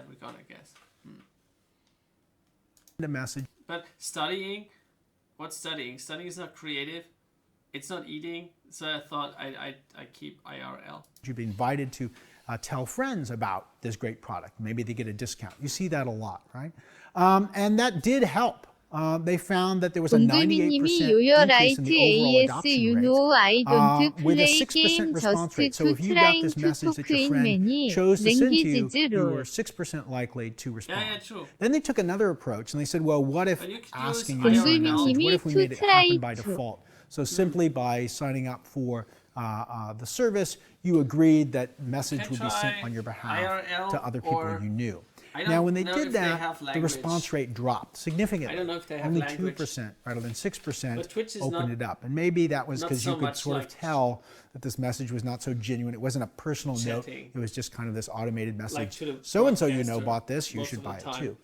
regard, I guess. The message. But studying, what's studying? Studying is not creative. It's not eating. So I thought I keep IRL. You'd be invited to tell friends about this great product. Maybe they get a discount. You see that a lot, right? And that did help. They found that there was a 98% 동글비님이 increase in the overall 요열아이트 adoption you rate know I don't with a play 6% game response just rate. So to if you got trying this to message talk that your in friend many chose to send to you, you languages were 6% likely to respond. Yeah, true. Then they took another approach and they said, well, what if But you could asking use you for a IRL. message, what if we made it happen by to try default? So simply by signing up for the service, you agreed that message would be sent on your behalf IRL to other people or you knew. I don't Now, when they know did if they that, have the language. response rate dropped significantly. I don't know if they have Only language. 2% rather than 6% But Twitch is opened not- it up. And maybe that was not because so you could much sort of like tell that this message was not so genuine. It wasn't a personal note. Chatting. It was just kind of this automated message. to the So-and-so you know broadcaster bought this, you most should of the buy it time. too.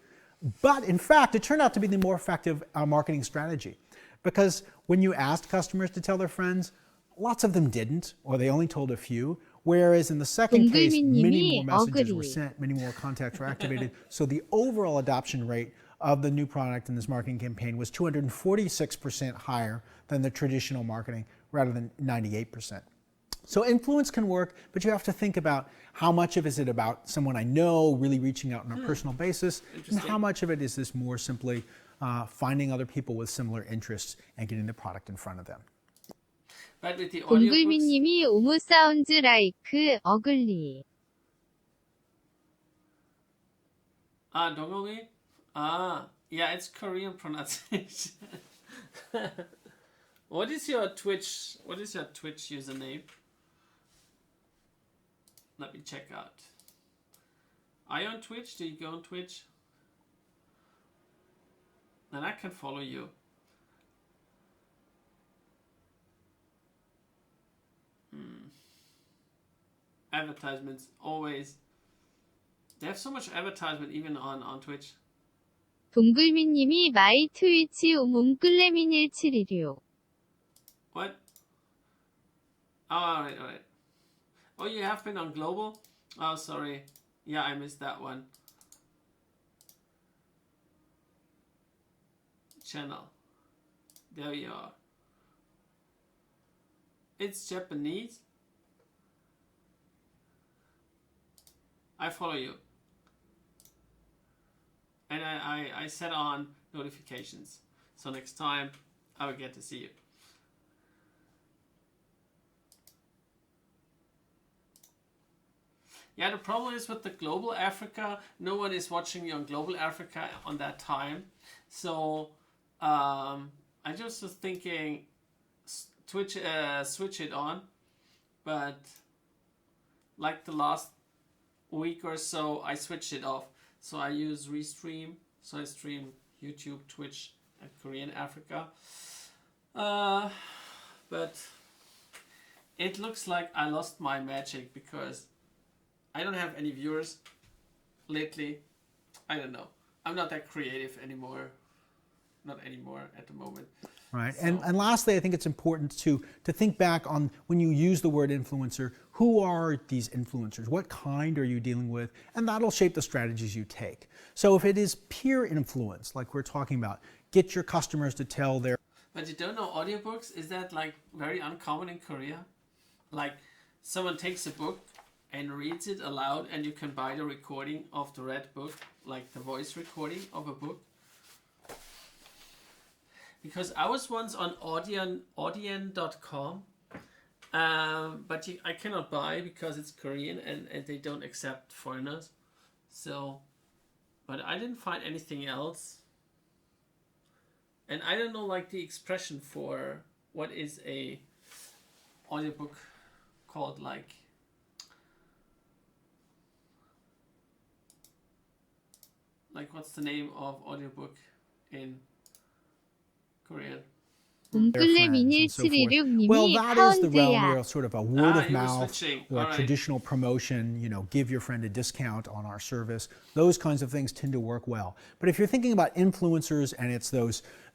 But in fact, it turned out to be the more effective marketing strategy. Because when you asked customers to tell their friends, lots of them didn't, or they only told a few. Whereas in the second case, many more messages were agree. sent, many more contacts were activated. So the overall adoption rate of the new product in this marketing campaign was 246% higher than the traditional marketing, rather than 98%. So influence can work, but you have to think about how much of it is it about someone I know really reaching out on a personal basis, and how much of it is this more simply finding other people with similar interests and getting the product in front of them. But with the audiobooks, 동글비님이 오무 사운드 라이크 어글리 Dongolmi? Yeah, it's Korean pronunciation. What is your Twitch username? Let me check out. Are you on Twitch? Do you go on Twitch? Then I can follow you. Advertisements, always. They have so much advertisement even on Twitch. 동글비님이 마이 트위치 우문클레민 1716 What? Oh, alright. Oh, you have been on Global? Oh, sorry. Yeah, I missed that one. Channel. There you are. It's Japanese. I follow you. And I set on notifications. So next time I will get to see you. Yeah, the problem is with the Global Africa, no one is watching me on Global Africa on that time. So I just was thinking Twitch, switch it on. But like the last week or so, I switched it off. So I use Restream. So I stream YouTube, Twitch, and Korean Africa. But it looks like I lost my magic because I don't have any viewers lately. I don't know. I'm not that creative anymore. Not anymore at the moment. Right. So. And lastly, I think it's important to think back on when you use the word influencer, who are these influencers? What kind are you dealing with? And that'll shape the strategies you take. So if it is peer influence, like we're talking about, get your customers to tell their... But you don't know audiobooks? Is that like very uncommon in Korea? Like someone takes a book and reads it aloud and you can buy the recording of the read book, like the voice recording of a book. because I was once on Audion.com, but I cannot buy because it's Korean and they don't accept foreigners. So, but I didn't find anything else. And I don't know like the expression for what is a audiobook called, like what's the name of audiobook in Korean? their friends and so forth. Well, 웅글레 that is the realm 파운드야. where sort of a word of you were mouth switching. or All right. traditional promotion, give your friend a discount on our service. Those kinds of things tend to work well. But if you're thinking about influencers and it's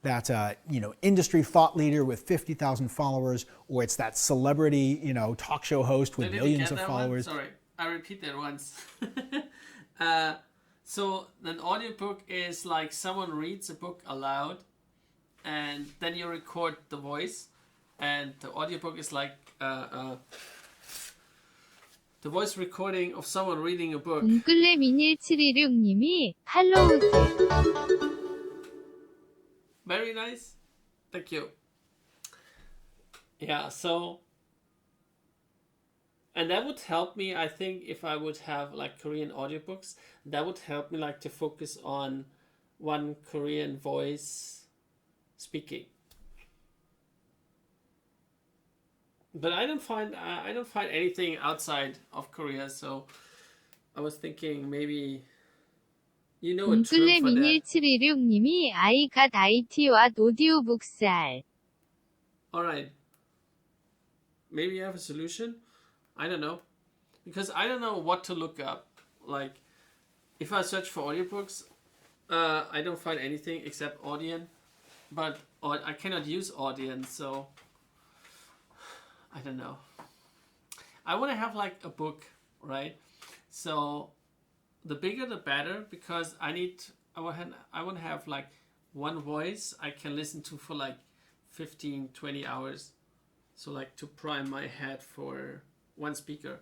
that industry thought leader with 50,000 followers, or it's that celebrity, talk show host with Did you millions get of that followers. one? Sorry, I repeat that once. So an audiobook is like someone reads a book aloud, and then you record the voice, and the audiobook is like the voice recording of someone reading a book. 웅글레 1716님이 할로우드. Very nice. Thank you. Yeah, so, and that would help me, I think, if I would have like Korean audiobooks, that would help me like to focus on one Korean voice speaking. But I don't find anything outside of Korea, so I was thinking maybe a 웅글레 term for that. 1716님이 I got IT와 오디오북스 알. All right. Maybe you have a solution? I don't know. Because I don't know what to look up. Like, if I search for audiobooks, I don't find anything except Audion. But I cannot use Audion, so I don't know. I want to have like a book, right? So the bigger the better, because I want to have like one voice I can listen to for like 15, 20 hours. So like to prime my head for one speaker.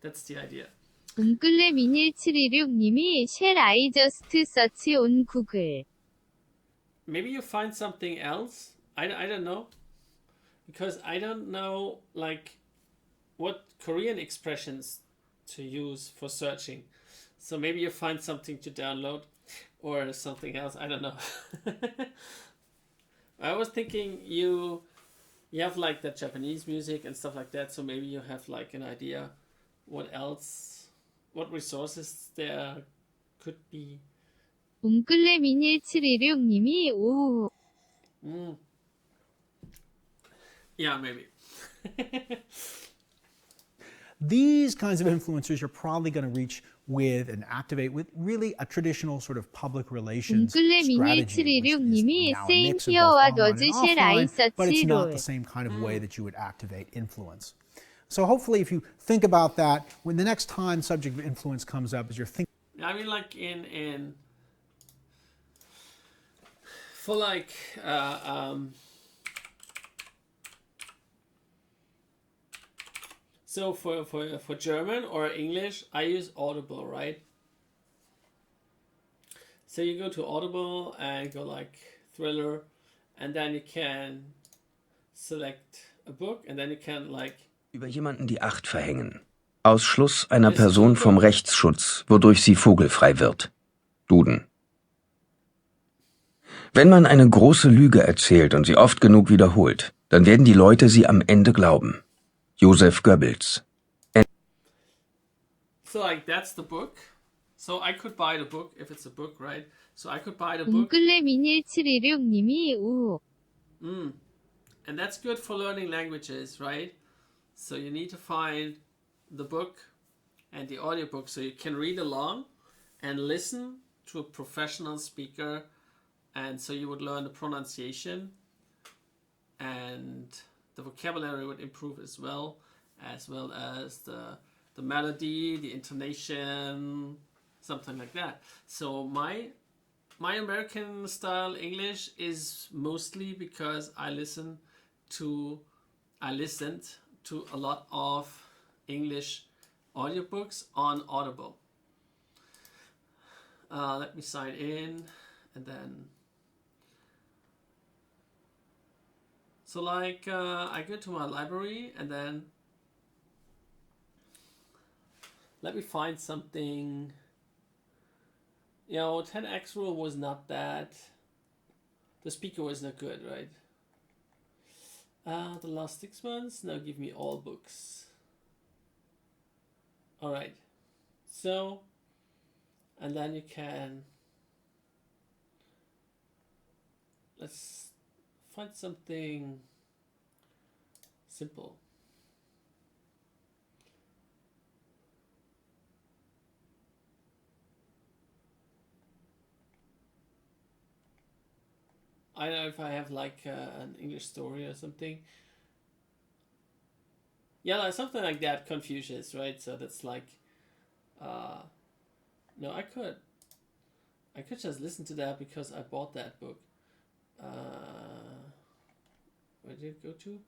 That's the idea. 웅글레 1716님이 shall I just search on Google. Maybe you find something else. I don't know. Because I don't know like what Korean expressions to use for searching. So maybe you find something to download or something else. I don't know. I was thinking you have like the Japanese music and stuff like that. So maybe you have like an idea what resources there could be. 웅글레 1716님이 오우. Yeah, maybe. These kinds of influencers you're probably going to reach with and activate with really a traditional sort of public relations 웅글레 strategy, which is 1716님이 now a saying mix of here both what online does and shall I offline, but it's search not role. the same kind of way that you would activate influence. So hopefully if you think about that, when the next time subject of influence comes up, as you're thinking, I mean, like in for like so for German or English, I use Audible, right? So you go to Audible and go like thriller, and then you can select a book, and then you can like Über jemanden die 8 verhängen. Ausschluss einer Person vom Rechtsschutz, wodurch sie vogelfrei wird. Duden. Wenn man eine große Lüge erzählt und sie oft genug wiederholt, dann werden die Leute sie am Ende glauben. Joseph Goebbels. So like that's the book. So I could buy the book if it's a book, right? So I could buy the book. 웅글레 1716님이 오우. And that's good for learning languages, right? So you need to find the book and the audiobook so you can read along and listen to a professional speaker, and so you would learn the pronunciation and the vocabulary would improve as well as the melody, the intonation, something like that. So my American style English is mostly because I listened to a lot of English audiobooks on Audible. Let me sign in, and then. So like I go to my library, and then let me find something. 10x rule was not that. The speaker was not good, right? The last 6 months. Now give me all books. All right. So, and then you can. Let's find something simple. I don't know if I have like an English story or something. Yeah, like something like that. Confucius, right? So that's like, no, I could just listen to that because I bought that book. Where did it go to?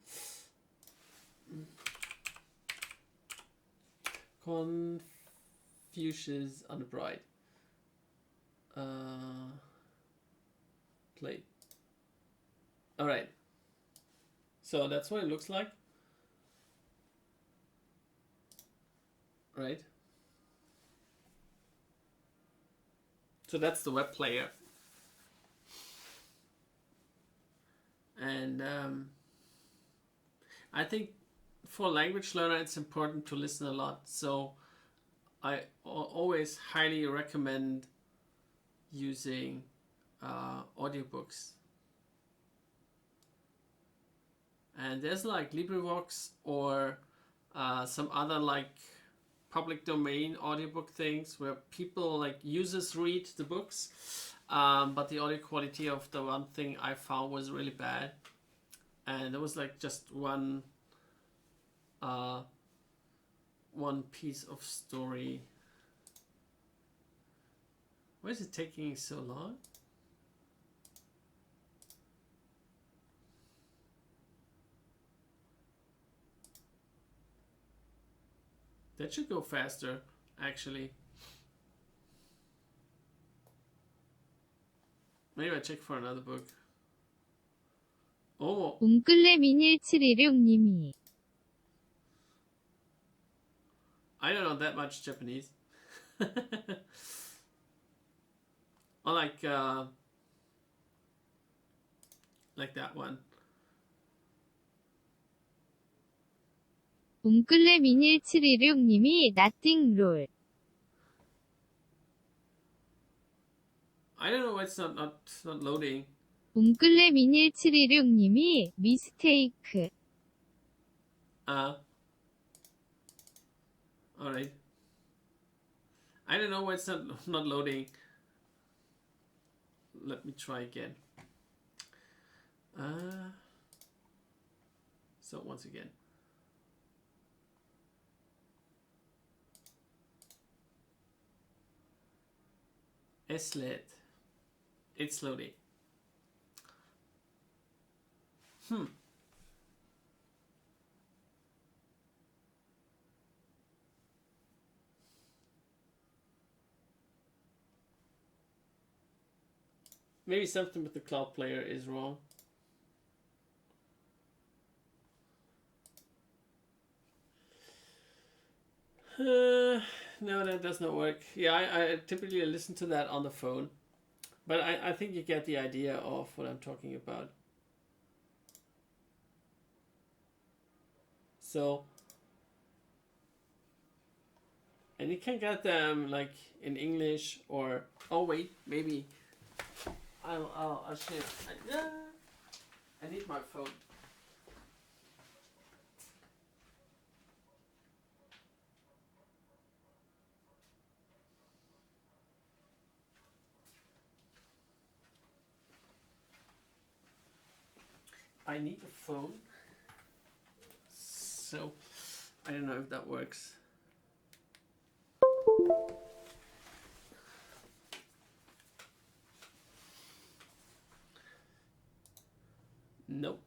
Confucius on the Bride. Play. All right. So that's what it looks like. Right. So that's the web player. And I think for a language learner, it's important to listen a lot. So I always highly recommend using audiobooks. And there's like LibriVox or some other like public domain audiobook things where people like users read the books, but the audio quality of the one thing I found was really bad, and there was like just one piece of story. Why is it taking so long? That should go faster, actually. Maybe I check for another book. Oh, 웅클레0176님이 I don't know that much Japanese. Or like that one. 웅클레0176님이 nothing 롤 I don't know why it's not loading. 웅클레0176님이 미스테이크 Alright. I don't know why it's not loading. Let me try again. So once again. Eslet. It's loading. Maybe something with the cloud player is wrong. No, that does not work. Yeah, I typically listen to that on the phone. But I think you get the idea of what I'm talking about. So, and you can get them like in English or, oh wait, maybe I'll share. I need my phone. I need a phone. So, I don't know if that works. Nope.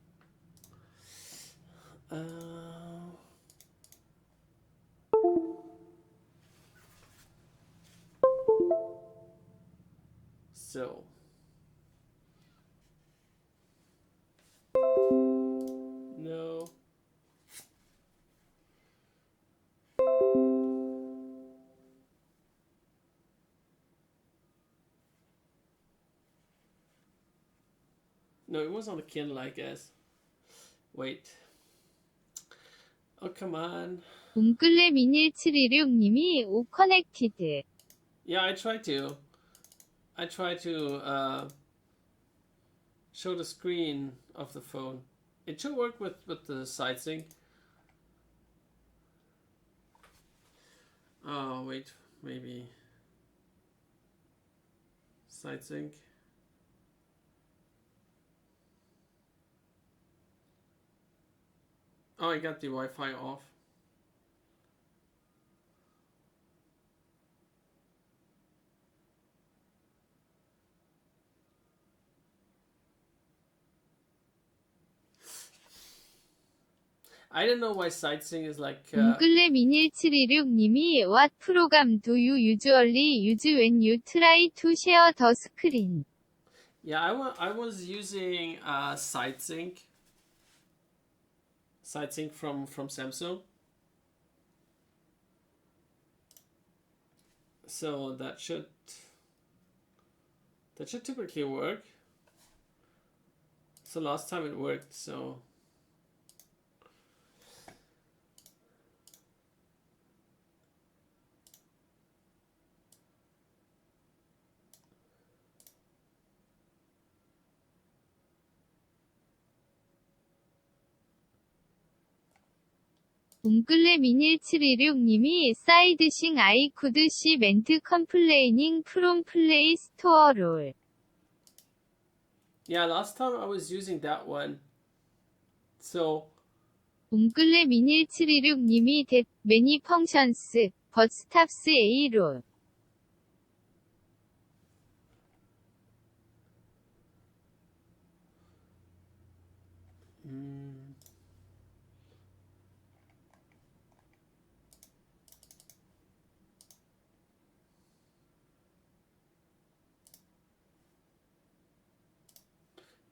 So. No. No, it was on the Kindle, I guess. Wait. Oh, come on. 웅클레0176님이 오커넥티드. Yeah, I tried to. Show the screen of the phone. It should work with the side sync. Oh, wait. Maybe. Side sync. Oh, I got the Wi-Fi off. I don't know why sightseeing is like. 웅클레0176님이 What program do you usually use when you try to share the screen? Yeah, I was using sightsync. Sightsync from Samsung. So that should typically work. So last time it worked, so. 웅클레0176님이 사이드싱 I could see ment complaining from Play Store 롤. Yeah, last time I was using that one. So. 웅클레0176님이 that many functions, but stops A 롤.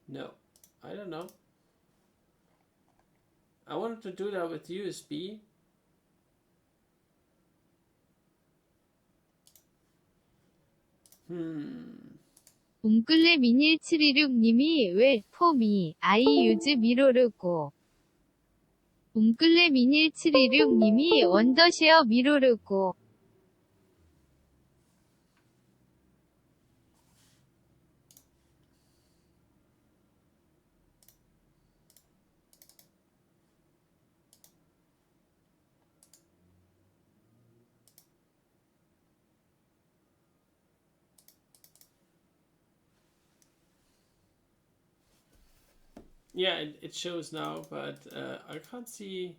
No, I don't know. I wanted to do that with USB. 웅클레0176님이 왜 폼이 I use 미로르고. 웅클레0176님이 원더쉐어 미로르고. Yeah, it shows now, but I can't see.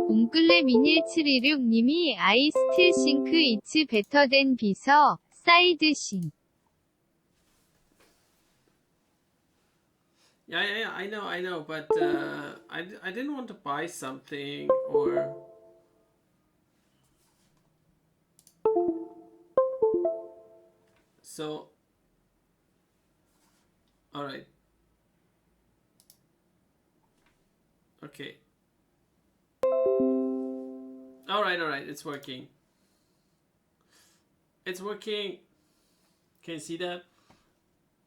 웅클레0176님이 I still think it's better than 비서, 사이드싱. Yeah, I know, but I didn't want to buy something or. So. All right. Okay. All right. It's working. It's working. Can you see that?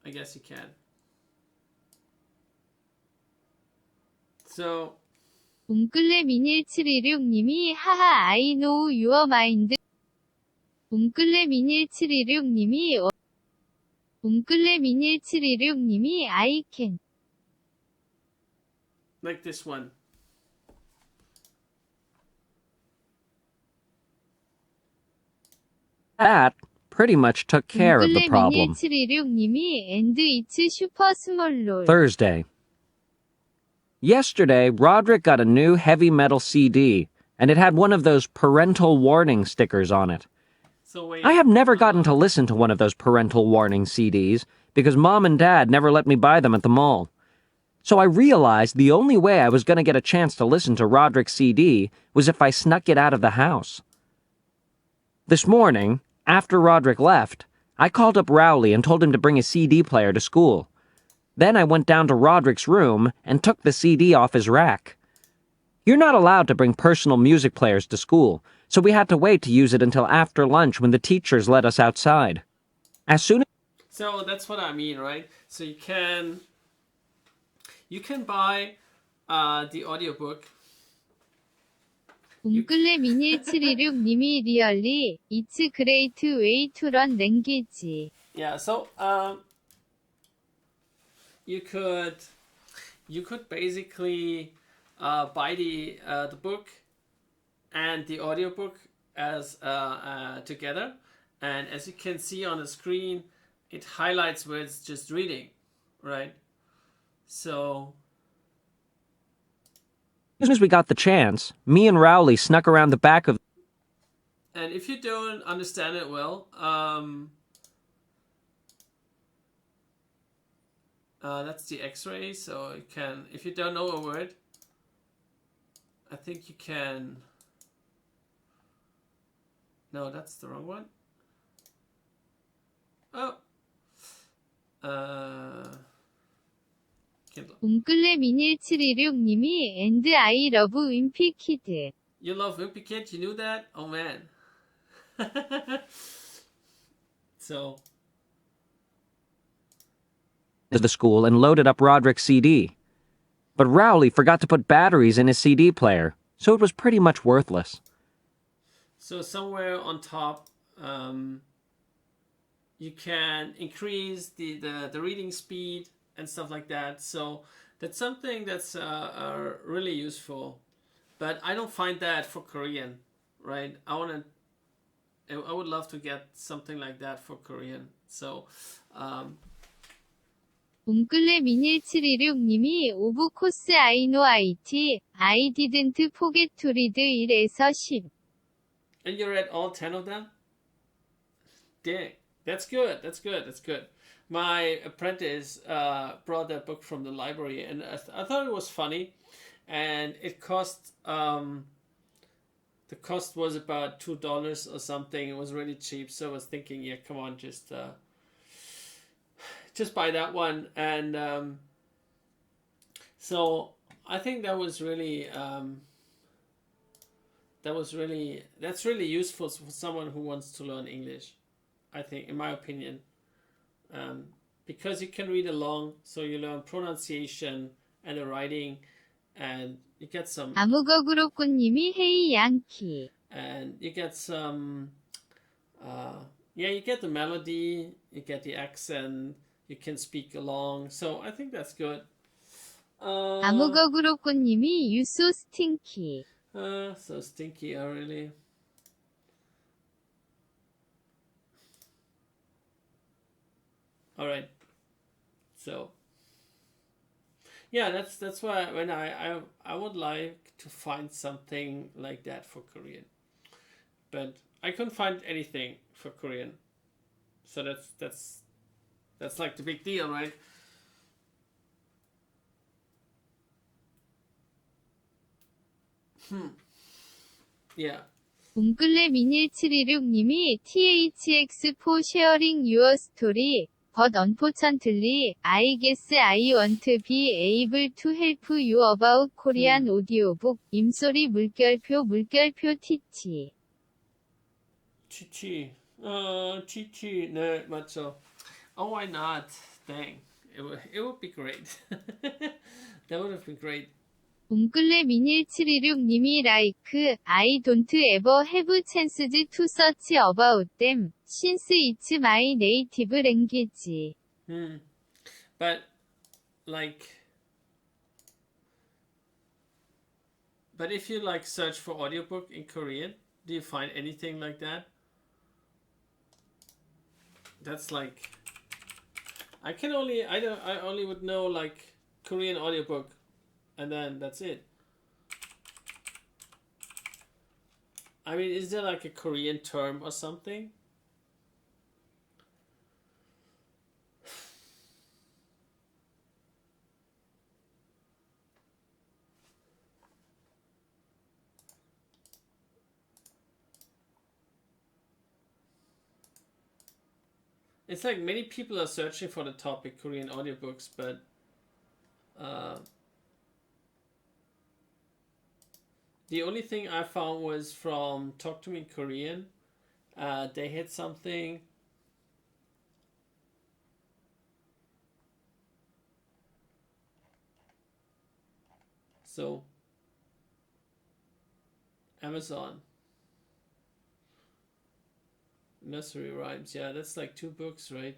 I guess you can. So. 웅클레0176님이 하하 I know your mind. 웅클레0176님이 I can. Like this one. That pretty much took care of the problem. 웅클레0176님이 and it's super small 롤. Thursday. Yesterday, Roderick got a new heavy metal CD, and it had one of those parental warning stickers on it. So wait. I have never gotten to listen to one of those parental warning CDs because Mom and Dad never let me buy them at the mall. So I realized the only way I was going to get a chance to listen to Roderick's CD was if I snuck it out of the house. This morning, after Roderick left, I called up Rowley and told him to bring a CD player to school. Then I went down to Roderick's room and took the CD off his rack. You're not allowed to bring personal music players to school, so we had to wait to use it until after lunch when the teachers let us outside. As soon as So that's what I mean, right? So you can buy the audiobook. 웅클레011726님이 really, it's great way to learn language. Yeah, so you could basically buy the book and the audiobook as together, and as you can see on the screen, it highlights where it's just reading, right? So as soon as we got the chance, me and Rowley snuck around the back of. and if you don't understand it well, that's the X-ray. So you can, if you don't know a word, I think you can. No, that's the wrong one. Oh. Kindle. 웅클레011726님이 and I love Wimpy Kid. You love Wimpy Kid? You knew that? Oh man. So. The school and loaded up Roderick's CD. But Rowley forgot to put batteries in his CD player, so it was pretty much worthless. So somewhere on top, you can increase the reading speed and stuff like that. So that's something that's really useful. But I don't find that for Korean, right? I would love to get something like that for Korean. So. 웅클레011726님이 of course I know IT, I didn't forget to read 1에서 10. And you read all 10 of them? Dang, that's good. That's good. That's good. My apprentice brought that book from the library, and I thought it was funny, and it cost. The cost was about $2 or something. It was really cheap, so I was thinking, yeah, come on, just buy that one. And so I think that was really. That's really useful for someone who wants to learn English, I think, in my opinion, because you can read along, so you learn pronunciation and the writing, and you get some. 아무거그로꾸님이 Hey Yankee. And you get some. You get the melody, you get the accent, you can speak along, so I think that's good. 아무거그로꾸님이 You so stinky. So stinky, really. All right. So. Yeah, that's why when I would like to find something like that for Korean, but I couldn't find anything for Korean. So that's like the big deal, right? Yeah. 웅클레011726님이 THX for sharing your story, but unfortunately, I guess I won't be able to help you about Korean audiobook. 임소리 물결표 티치. Chichi. Chichi. 네, 맞죠. Oh, why not? Dang. It would be great. That would have been great. 웅클레011726님이 like, I don't ever have chance to search about them, since it's my native language. But if you like search for audiobook in Korean, do you find anything like that? That's like, I only would know like Korean audiobook, and then that's it. I mean, is there like a Korean term or something? It's like many people are searching for the topic Korean audiobooks, but the only thing I found was from Talk to Me in Korean. They had something. So, Amazon. Nursery Rhymes. Yeah, that's like 2 books, right?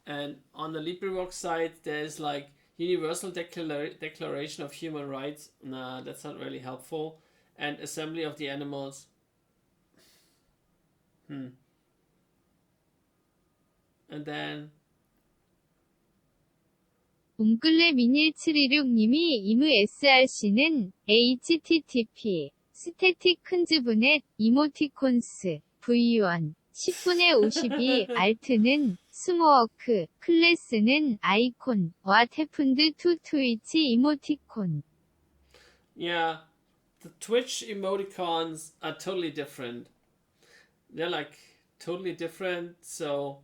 And on the LibriVox site, there's like Universal Declaration of Human Rights. Nah, that's not really helpful. And Assembly of the Animals. And then 웅클레011726님이 이무 SRC는 http 스태틱 큰즈분의 이모티콘스 v1 10분의 52 알트는 스모어크 클래스는 아이콘 what happened to 트위치 이모티콘. yeah, the Twitch emoticons are totally different. They're like totally different. So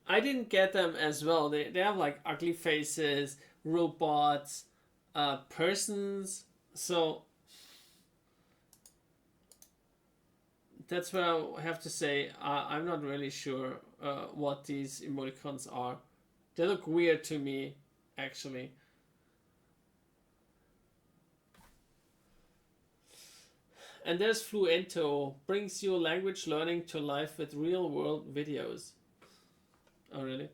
I didn't get them as well. They have like ugly faces, robots, persons. So that's what I have to say. I'm not really sure what these emoticons are. They look weird to me, actually. And there's Fluento, brings you language learning to life with real world videos. Oh, really?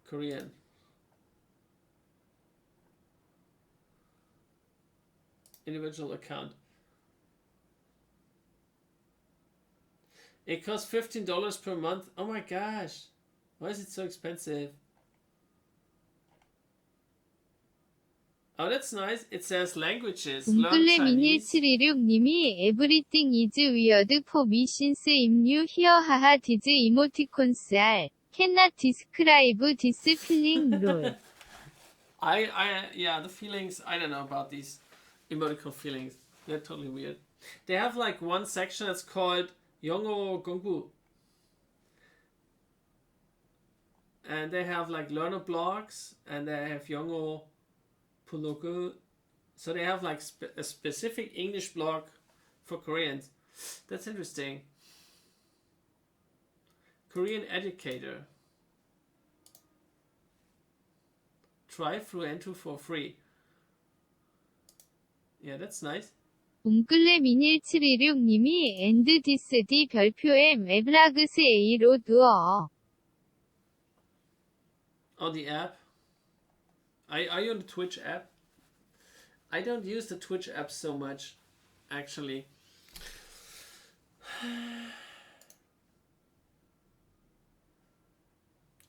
Korean. Individual account. It costs $15 per month. Oh my gosh. Why is it so expensive? Oh, that's nice. It says languages. Learn Chinese. 웅클레011726님이 everything is weird for me since I'm new here haha these emoticons are cannot describe this feeling lol. Yeah, the feelings, I don't know about these emoticon feelings. They're totally weird. They have like one section that's called 영어 공부. And they have like learner blogs, and they have 영어 블로그. So they have like a specific English blog for Koreans. That's interesting. Korean educator. Try Fluento for free. Yeah, that's nice. 웅클레011726님이 and this D 별표에 웹락스 A로 두어. On the app. Are you on the Twitch app? I don't use the Twitch app so much, actually.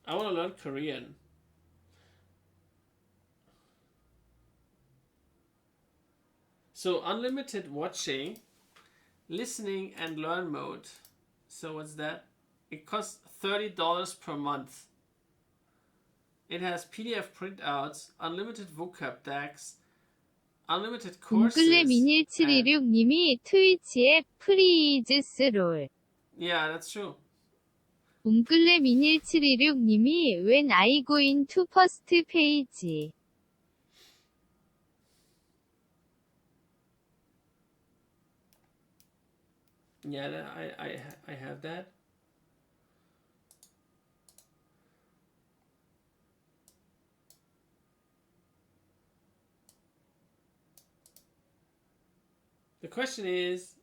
I want to learn Korean. So unlimited watching, listening and learn mode. So what's that? It costs $30 per month. It has PDF printouts, unlimited vocab decks, unlimited courses. 웅클레011726님이 트위치에 프리즈스 롤. Yeah, that's true. 웅클레011726님이 when I go into first page. Yeah, I have that. The question is,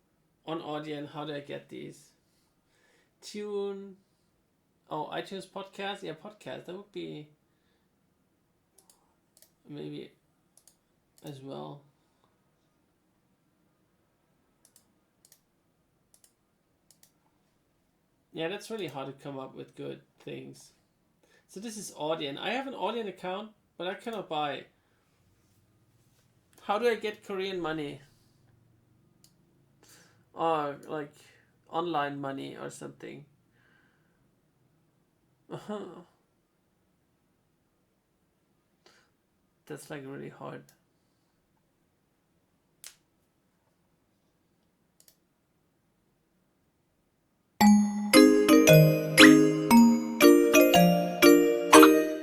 on Audion, how do I get these? Tune. Oh, iTunes podcast? Yeah, podcast. That would be maybe as well. Yeah, that's really hard to come up with good things. So this is Audion. I have an Audion account, but I cannot buy. How do I get Korean money? Or like online money or something. That's like really hard.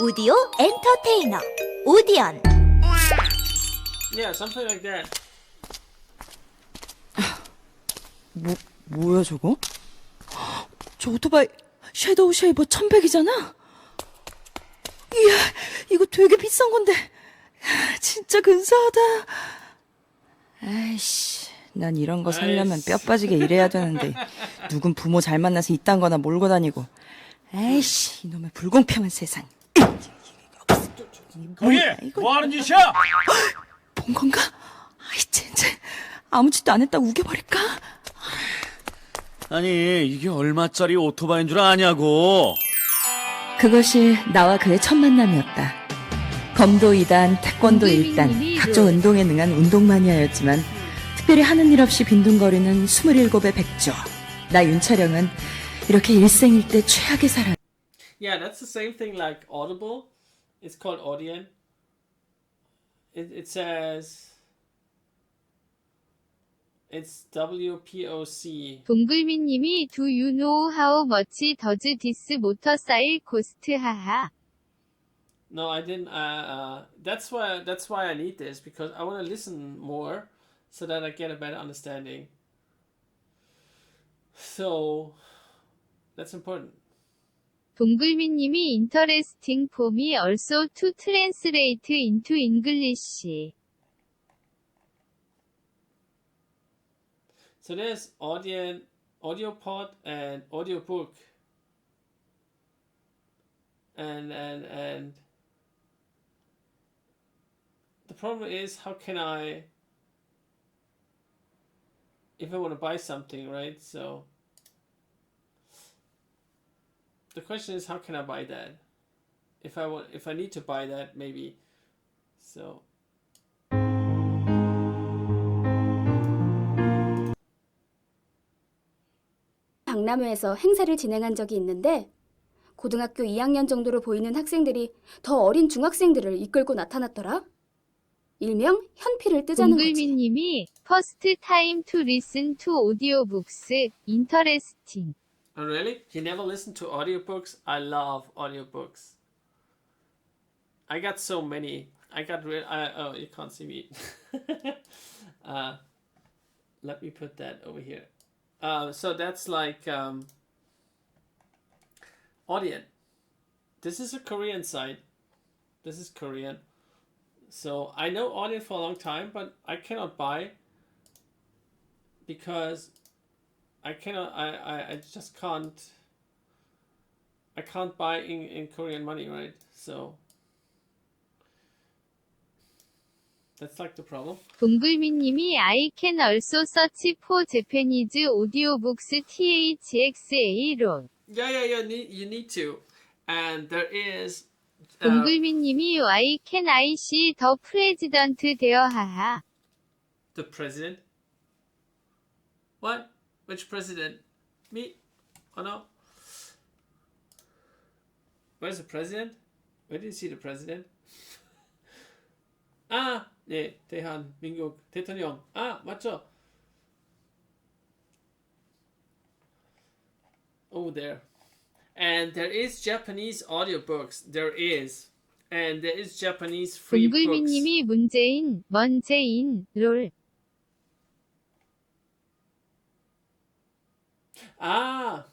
오디오 엔터테이너 오디언. Yeah, something like that. 뭐야 저거? 저 오토바이 섀도우 쉐이버 1100이잖아? 이야, 이거 되게 비싼 건데 진짜 근사하다. 아이씨, 난 이런 거 살려면 뼈 빠지게 일해야 되는데 누군 부모 잘 만나서 이딴 거나 몰고 다니고. 아이씨, 이놈의 불공평한 세상. 거기 뭐 하는 짓이야? 본 건가? 아이 젠장, 아무 짓도 안 했다고 우겨버릴까? 아니 이게 얼마짜리 오토바이인 줄 아냐고. 그것이 나와 그의 첫 만남이었다. 검도 2단, 태권도 1단, 각종 운동에 능한 운동 마니아였지만 특별히 하는 일 없이 빈둥거리는 27의 백조. 나 윤차령은 이렇게 일생일대 최악의 사람. Yeah, that's the same thing like Audible. It's called Audien. It says it's WPOC. 동글미님이 Do you know how much does this motorcycle cost? 하하. No, I didn't. That's why I need this, because I want to listen more, so that I get a better understanding. So that's important. 동글미님이 interesting for me also to translate into English. So there's Audien, AudioPod, and audiobook, and the problem is, how can I, if I want to buy something, right? So the question is, how can I buy that? If I need to buy that, maybe. So 박람회에서 행사를 진행한 적이 있는데 고등학교 2학년 정도로 보이는 학생들이 더 어린 중학생들을 이끌고 나타났더라. 일명 현피를 뜨자는 거지. 동글미님이 First time to listen to audiobooks. Interesting. Oh, really? You never listen to audiobooks? I love audiobooks. I got so many. I got oh, you can't see me. Let me put that over here. So that's like Audien. This is a Korean site. This is Korean. So I know Audien for a long time, but I cannot buy because I cannot. I just can't. I can't buy in Korean money, right? So that's like the problem. 동글미님이 I can also search for Japanese audiobooks THXA로. Yeah. You need to, and there is. 동글미님이 Why can I see the president there? 하하. The president. What? Which president? Me? Oh no. Where's the president? Where did you see the president? 아, 네, 대한민국 대통령. 아, 맞죠? Over there. And there is Japanese audiobooks. There is. And there is Japanese free books. 동글미님이 문재인, 먼재인, 롤. 아,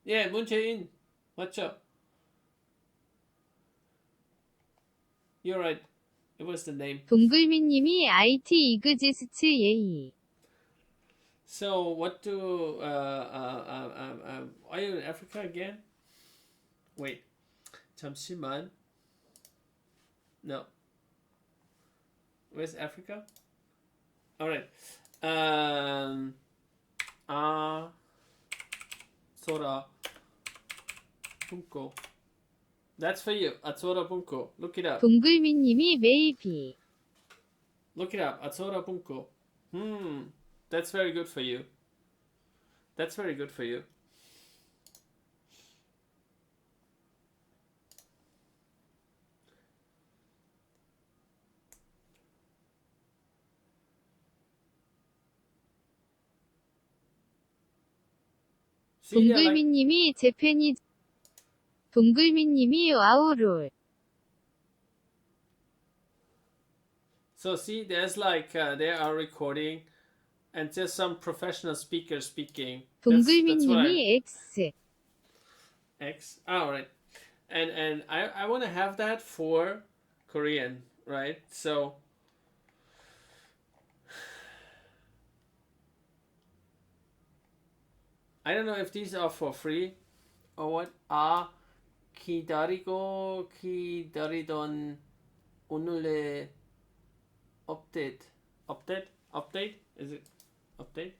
예, 문재인. 맞죠? You're right. It was the name. 동글미님이 IT 이그지스트 예의. So what do are you in Africa again? Wait, 잠시만. No. Where's Africa? All right. Sora Bunko. That's for you. Atsora Bunko. Look it up. 동글미님이 maybe. Look it up. Atsora Bunko. That's very good for you. That's very good for you. See, 동글미님이 재패니즈. 동글미님이 와우롤. So see, there's like they are recording, and there's some professional speaker speaking. That's what 동글미님이 X. X. All right, and I want to have that for Korean, right? So I don't know if these are for free or what. 기다리고 기다리던 오늘의 update. Is it update?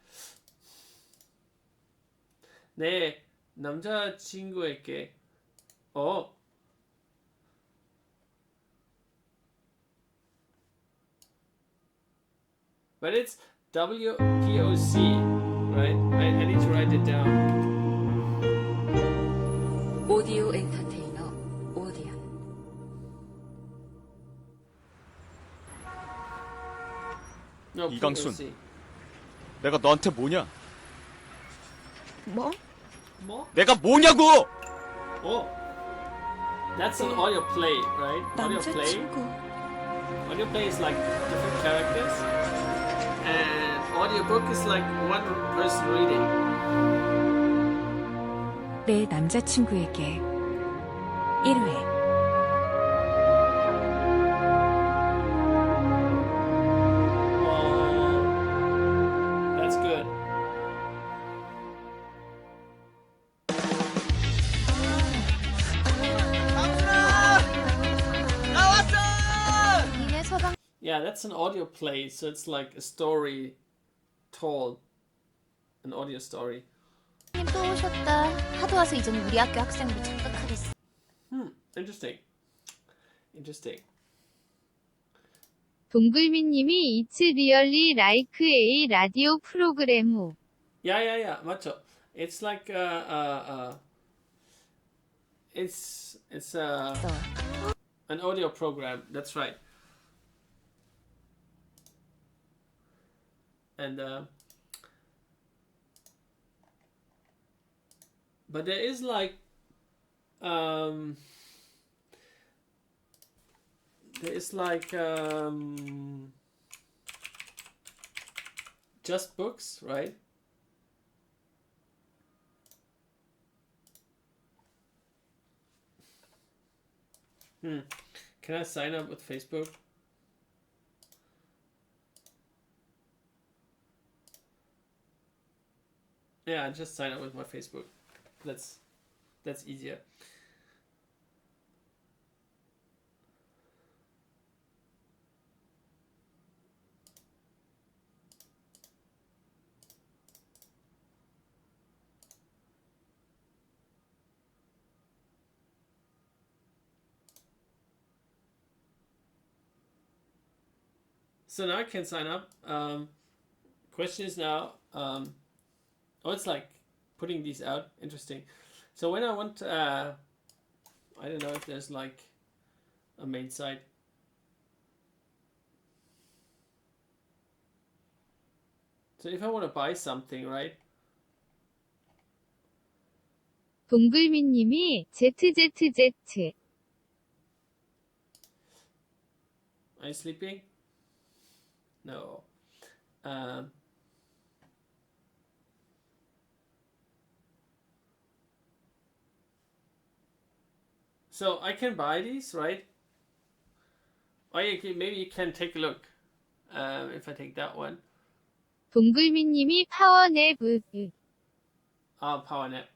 내 남자친구에게 But it's WPOC, right? I need to write it down. 오디오 엔터테이너 오디언. No, 이강순. POC. 내가 너한테 뭐냐? 뭐? 내가 뭐냐고! Oh, that's an audio play, right? Audio play. 남자친구. Audio play is like different characters, and audiobook is like one person reading. 내 남자친구에게 1회. That's good. Yeah, that's an audio play, so it's like a story told, an audio story. 또 오셨다. 하도 와서 이제는 우리 학교 학생으로 착각하겠어. Interesting. Interesting. 동글미님이 It's really like a 라디오 프로그램 후. Yeah. 맞죠. It's like it's an audio program. That's right. And but there is like just books, right? Can I sign up with Facebook? Yeah, just sign up with my Facebook. That's easier. So now I can sign up. Question is now, it's like putting these out. Interesting. So when I want, I don't know if there's like a main site. So if I want to buy something, right? 동글미님이 ZZZ. Are you sleeping? No. So I can buy these, right? Or maybe you can take a look. If I take that one. 동글미님이 파워냅. Power nap.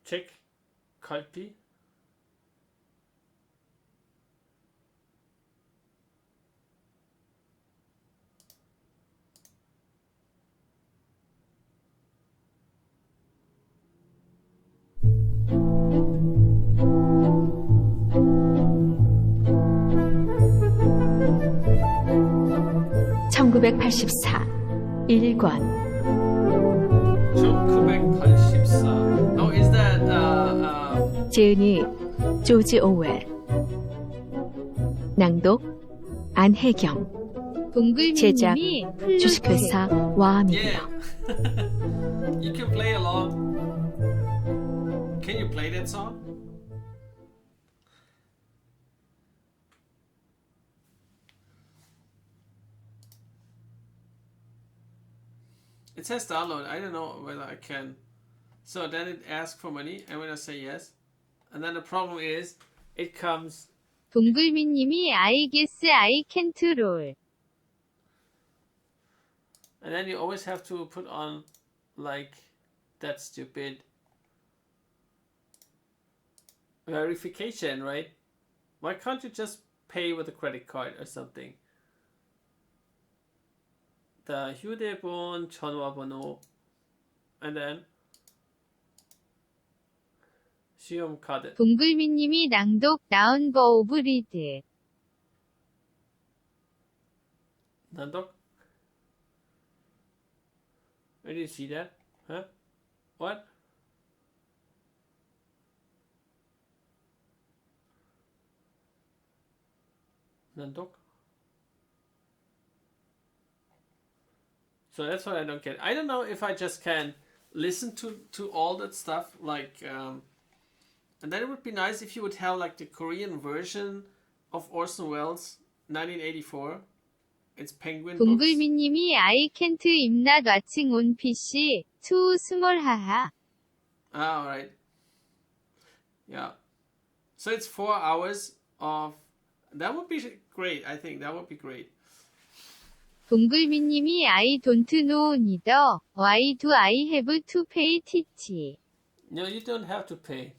Check kalpi. (1984) 1권 1984. Oh, is that 제은이 조지 오웰 낭독 안혜경 제작 동글미님이 플루트. 주식회사 와함이고요. Yeah. You can play along. Can you play that song? It says download. I don't know whether I can. So then it asks for money, and when I say yes, and then the problem is, it comes. 동글미님이 I guess I can't roll. And then you always have to put on, like, that stupid verification, right? Why can't you just pay with a credit card or something? The 휴대폰 전화번호, and then 시험 카드. 동글미님이 낭독 나온 거 오브 리드. 난독? Where did you see that? Huh? What? 난독? So that's what I don't get. I don't know if I just can listen to all that stuff, like, and then it would be nice if you would have like the Korean version of Orson Welles' 1984. It's Penguin Books. 동글미님이 I can't I'm not watching on PC. Too small 하하. Ah, alright. Yeah. So it's 4 hours of... That would be great, I think. That would be great. 동글미님이 I don't know neither. Why do I have to pay teach? No, you don't have to pay.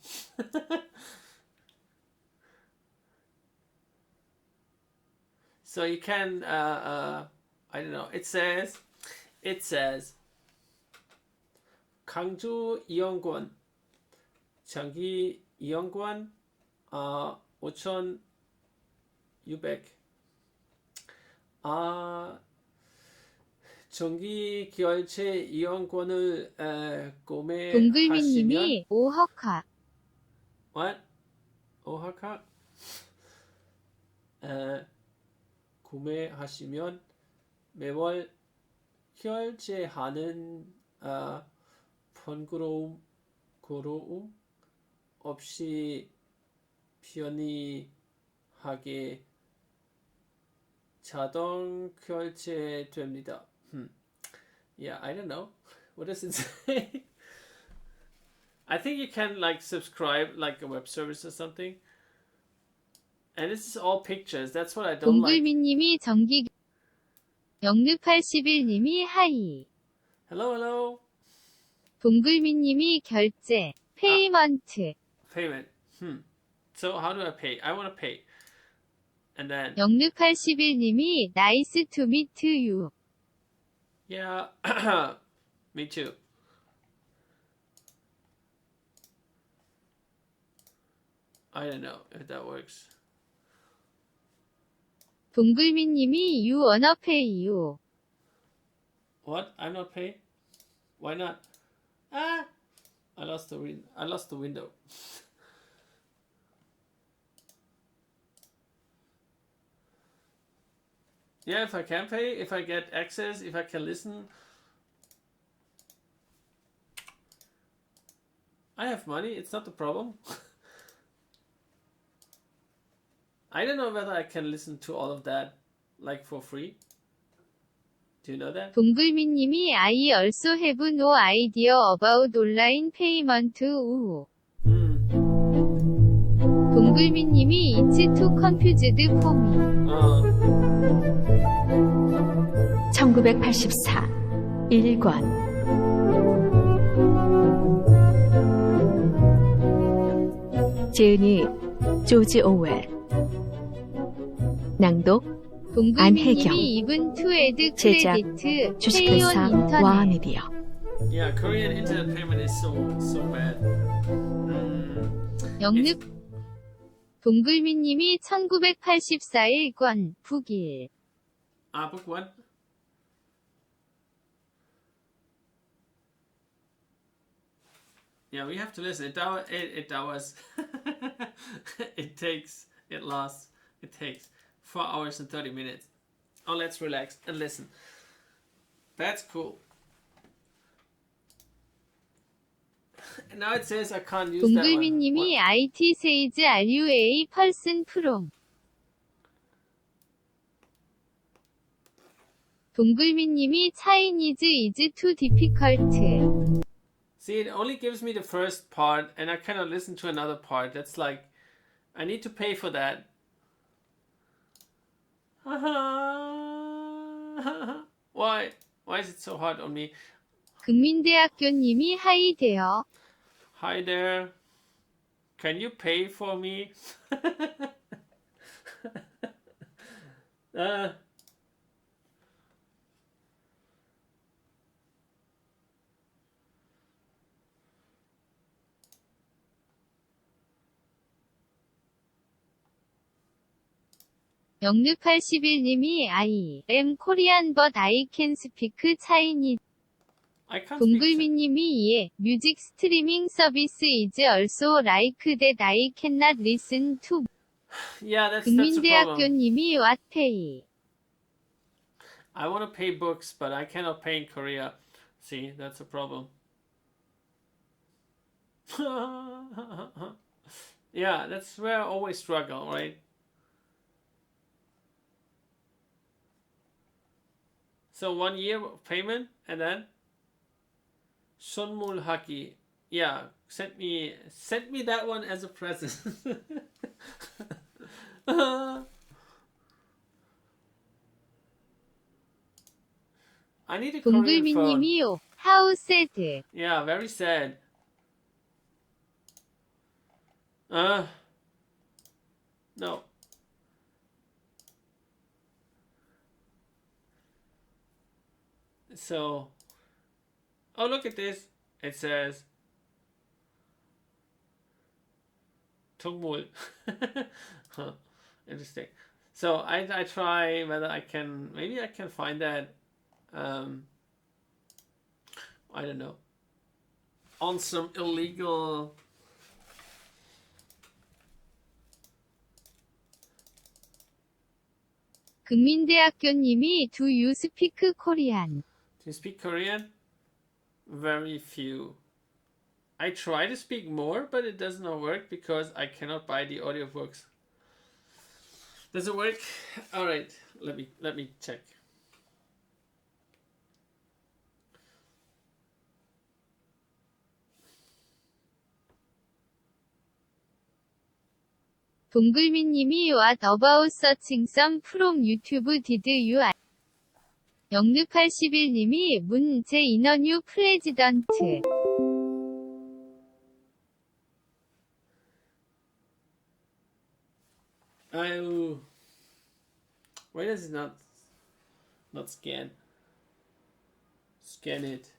So you can, I don't know. It says, 강주 이용권, 장기 이용권, 5,600. 정기 결제 이용권을 구매하시면 동글미님이 오허카. What? 오하카? 구매하시면 매월 결제하는 번거로움 없이 편리하게 자동 결제됩니다. Yeah, I don't know. What does it say? I think you can like subscribe like a web service or something. And this is all pictures. That's what I don't like. 동글미님이 정기 영르 81님이 하이. Hello, hello. 동글미님이 결제 페이먼트. Payment. So how do I pay? I want to pay. And then 영르 81님이 nice to meet you. yeah, me too. I don't know if that works. 동글미님이 you wanna pay you. What? I'm not paying? Why not? Ah! I lost the window. Yeah, if I can pay, if I get access, if I can listen. I have money, it's not the problem. I don't know whether I can listen to all of that, like for free. Do you know that? 동글미님이 I also have no idea about online payment. 우후. 동글미님이 it's too confused for me. 1984 1권 지은이 조지 오웰 낭독 안혜경 동글미님이 even to add 제작 credit pay 주식회사 on internet. 와함이디어 Yeah, Korean internet payment is so bad. 영릅 동글미님이 1984일권 북일. Book one. Yeah, we have to listen. It was. It takes 4 hours and 30 minutes. Oh, let's relax and listen. That's cool. And now it says I can't use that one. 동글미님이 IT sales are you a person from? 동글미님이 Chinese is too difficult. See, it only gives me the first part, and I cannot listen to another part. That's like, I need to pay for that. Why? Why is it so hard on me? 국민대학교님이 하이 돼요. Hi there. Can you pay for me? 영르81님이 I am Korean but I can speak Chinese. I can't speak. 동글미님이 이해. 뮤직 스트리밍 서비스 is also like that I cannot listen to. Yeah, that's the problem. 국민대학교님이 what pay. I want to pay books, but I cannot pay in Korea. See, that's a problem. Yeah, that's where I always struggle, right? So 1 year of payment, and then 선물 하기. Yeah, send me that one as a present. I need a Korean phone. 동글미님이요. How sad. Yeah, very sad. No. So, oh, look at this. It says 통물. Huh, interesting. So I try whether I can, maybe I can find that, I don't know, on some illegal. 국민대학교님이 Do you speak Korean? Do you speak Korean? Very few. I try to speak more, but it does not work because I cannot buy the audiobooks. Does it work? All right, let me check. 동글미님이 What about searching some from YouTube did you? 영르81님이 문제 인어 뉴 프레지던트. Why does it not scan? Scan it.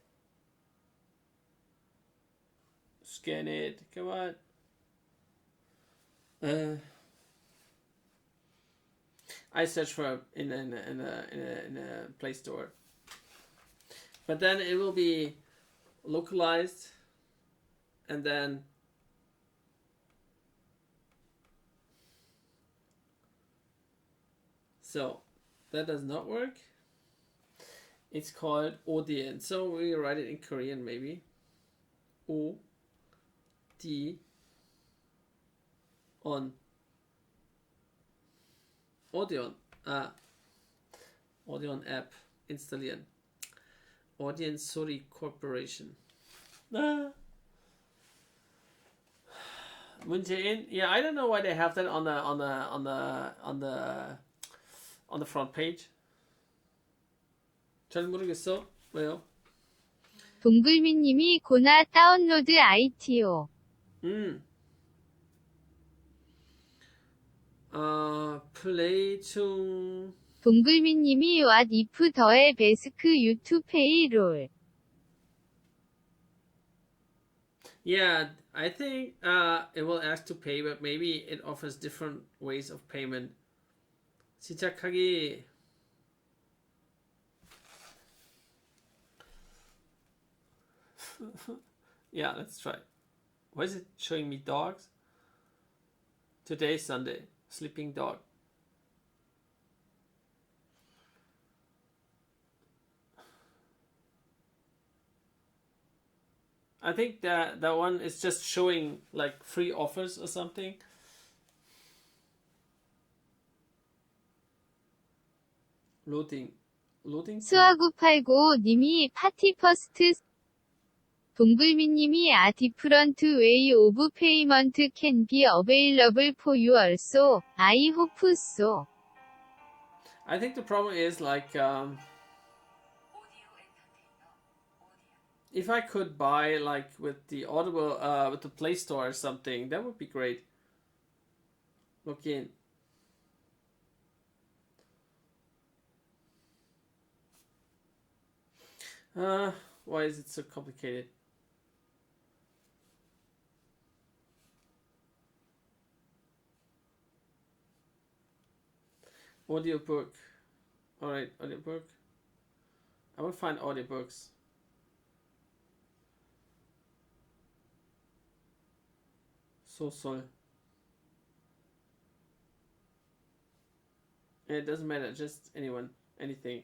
Scan it. Come on. I search for in a Play Store, but then it will be localized, and then so that does not work. It's called Odin. So we write it in Korean maybe. O D on Audion. Audion app installieren. Audience Sorry Corporation. 문재인. Yeah, I don't know why they have that on the front page. 잘 모르겠어. 왜요? 동글미님이 고나 다운로드 ITO. 플레이 중. 동글미님이 What if 더의 베스크 유튜페이 롤. Yeah, I think it will ask to pay, but maybe it offers different ways of payment. 시작하기. Yeah, let's try. Why is it showing me dogs? Today's Sunday. Sleeping dog. I think that one is just showing like free offers or something. Loading. 수아989 님이 파티 퍼스트 동글미 님이 a different way of payment can be available for you also. I hope so. I think the problem is like if I could buy like with the Audible with the Play Store or something, that would be great. Look in. Why is it so complicated? Audiobook. Alright, audiobook. I will find audiobooks. So. It doesn't matter, just anyone, anything.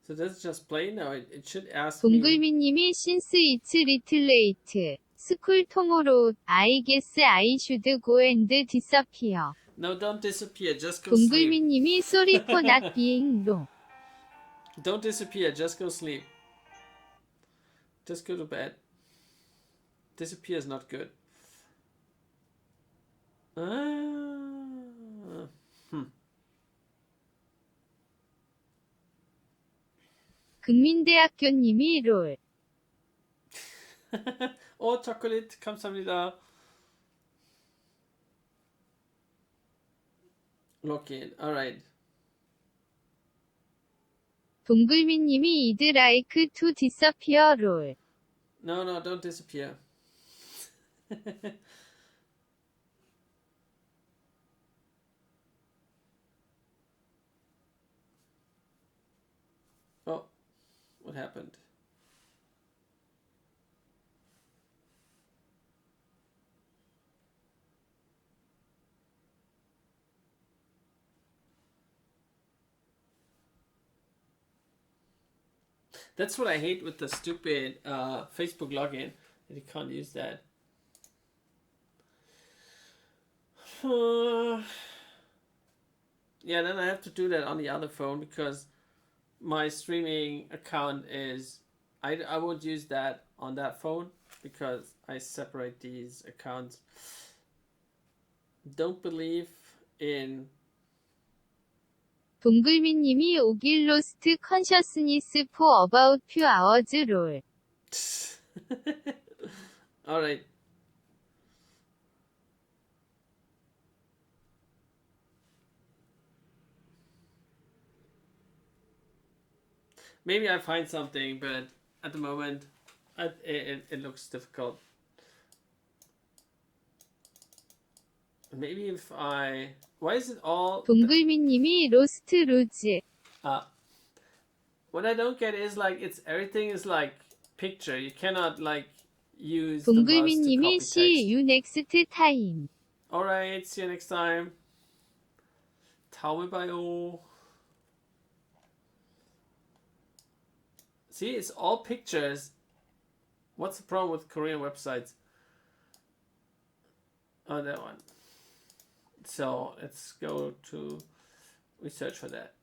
So does it just play? No, it should ask me. 동글미 님이 since it's little late. School tomorrow. I guess I should go and disappear. No, don't disappear, just go 동글미 sleep. 님이 sorry for not being low. Don't disappear, just go sleep. Just go to bed. Disappear is not good. 국민대학교 님이 롤. Oh, chocolate, 감사합니다. Login, alright. 동글미 님이 I'd like to disappear 롤. No, don't disappear. Oh, what happened? That's what I hate with the stupid Facebook login, that you can't use that. Yeah, then I have to do that on the other phone because my streaming account is... I won't use that on that phone because I separate these accounts. Don't believe in... 동글미 님이 오길 lost consciousness for about few hours 롤. Alright. Maybe I find something, but at the moment, it looks difficult. Maybe if I... Why is it all... 동글미 님이 lost lose. What I don't get is like, everything is like picture. You cannot like use the mouse 동글미 to 님이 copy see text. you next time. Alright, see you next time. 다음에 봐요. See, it's all pictures. What's the problem with Korean websites? Oh, that one. So let's go to research for that.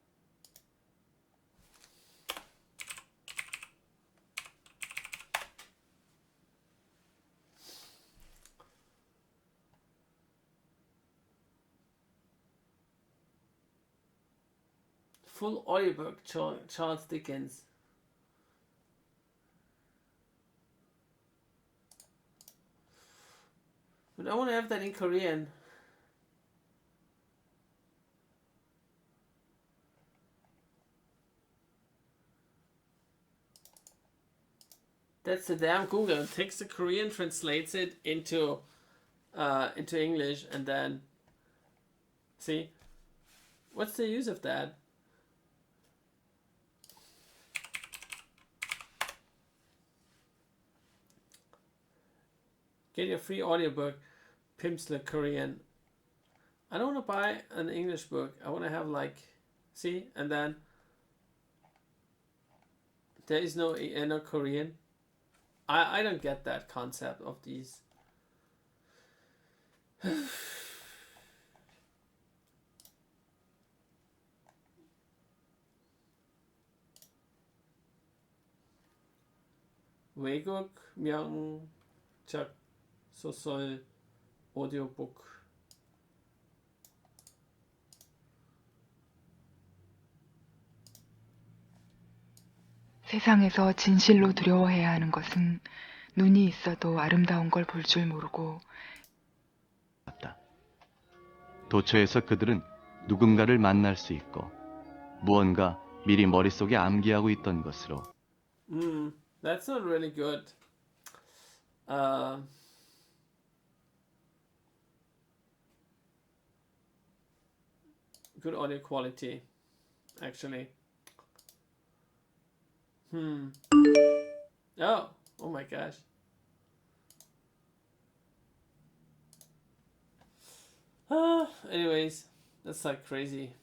Full audiobook, Charles Dickens. But I want to have that in Korean. That's the damn Google. It takes the Korean, translates it into English, and then see, what's the use of that? Get your free audiobook. Pimsleur Korean. I don't want to buy an English book. I want to have like, see, and then there is no Korean. I don't get that concept of these. 외국 명작 소설 오디오북. 세상에서 진실로 두려워해야 하는 것은 눈이 있어도 아름다운 걸 볼 줄 모르고 도처에서 그들은 누군가를 만날 수 있고 무언가 미리 머릿속에 암기하고 있던 것으로. That's not really good. Good audio quality, actually. Oh my gosh. Anyways, that's like crazy.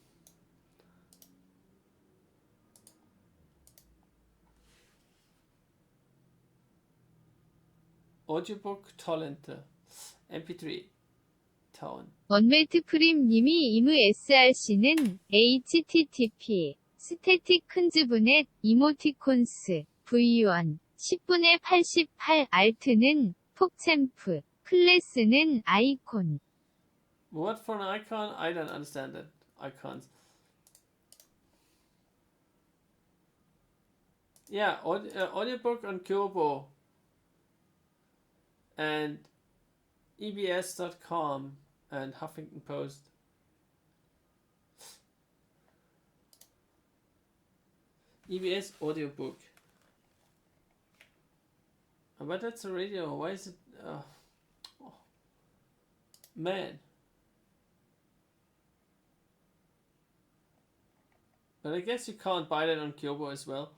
Audiobook torrent, MP3 tone. 원웨이트프림님이 이무 SRC는 http 스태틱 큰즈분의 이모티콘스 v1 10분의 88 알트는 폭챔프 클래스는 아이콘. What for an icon? I don't understand that. Icons. Yeah, audiobook on Kobo and ebs.com and Huffington Post. EBS audiobook. But that's a radio. Why is it? Man. But I guess you can't buy that on Kobo as well.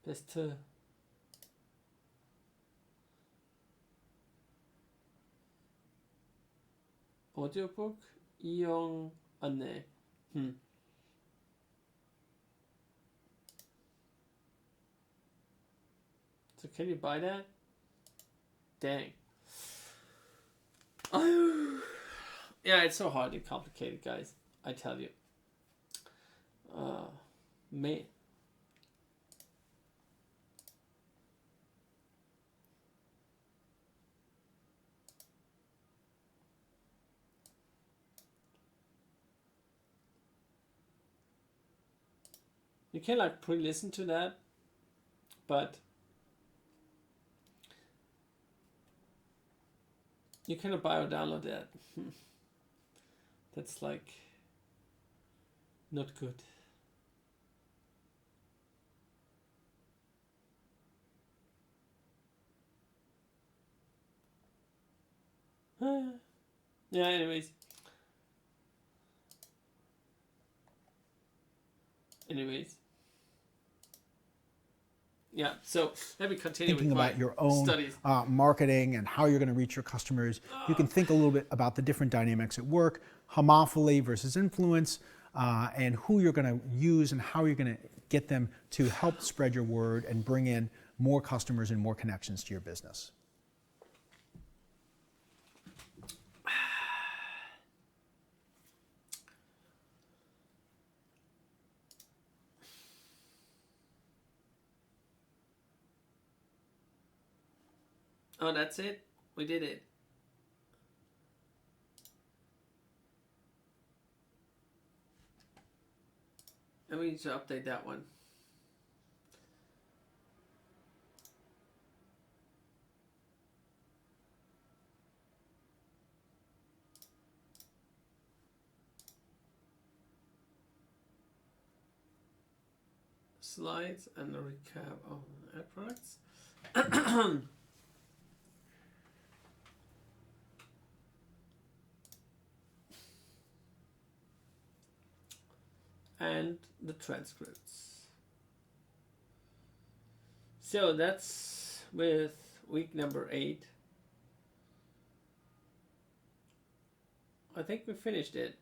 Best audiobook 이용 안내. So can you buy that? Dang. Yeah, it's so hard and complicated, guys. I tell you. Man. You can like pre-listen to that, but you cannot buy or download that. That's like not good. Yeah, anyways. Yeah, so let me continue Thinking with my about your own studies. Marketing and how you're going to reach your customers, you can think a little bit about the different dynamics at work, homophily versus influence, and who you're going to use and how you're going to get them to help spread your word and bring in more customers and more connections to your business. Oh, that's it? We did it. And we need to update that one. Slides and a recap of ad products. And the transcripts. So that's with week number 8. I think we finished it.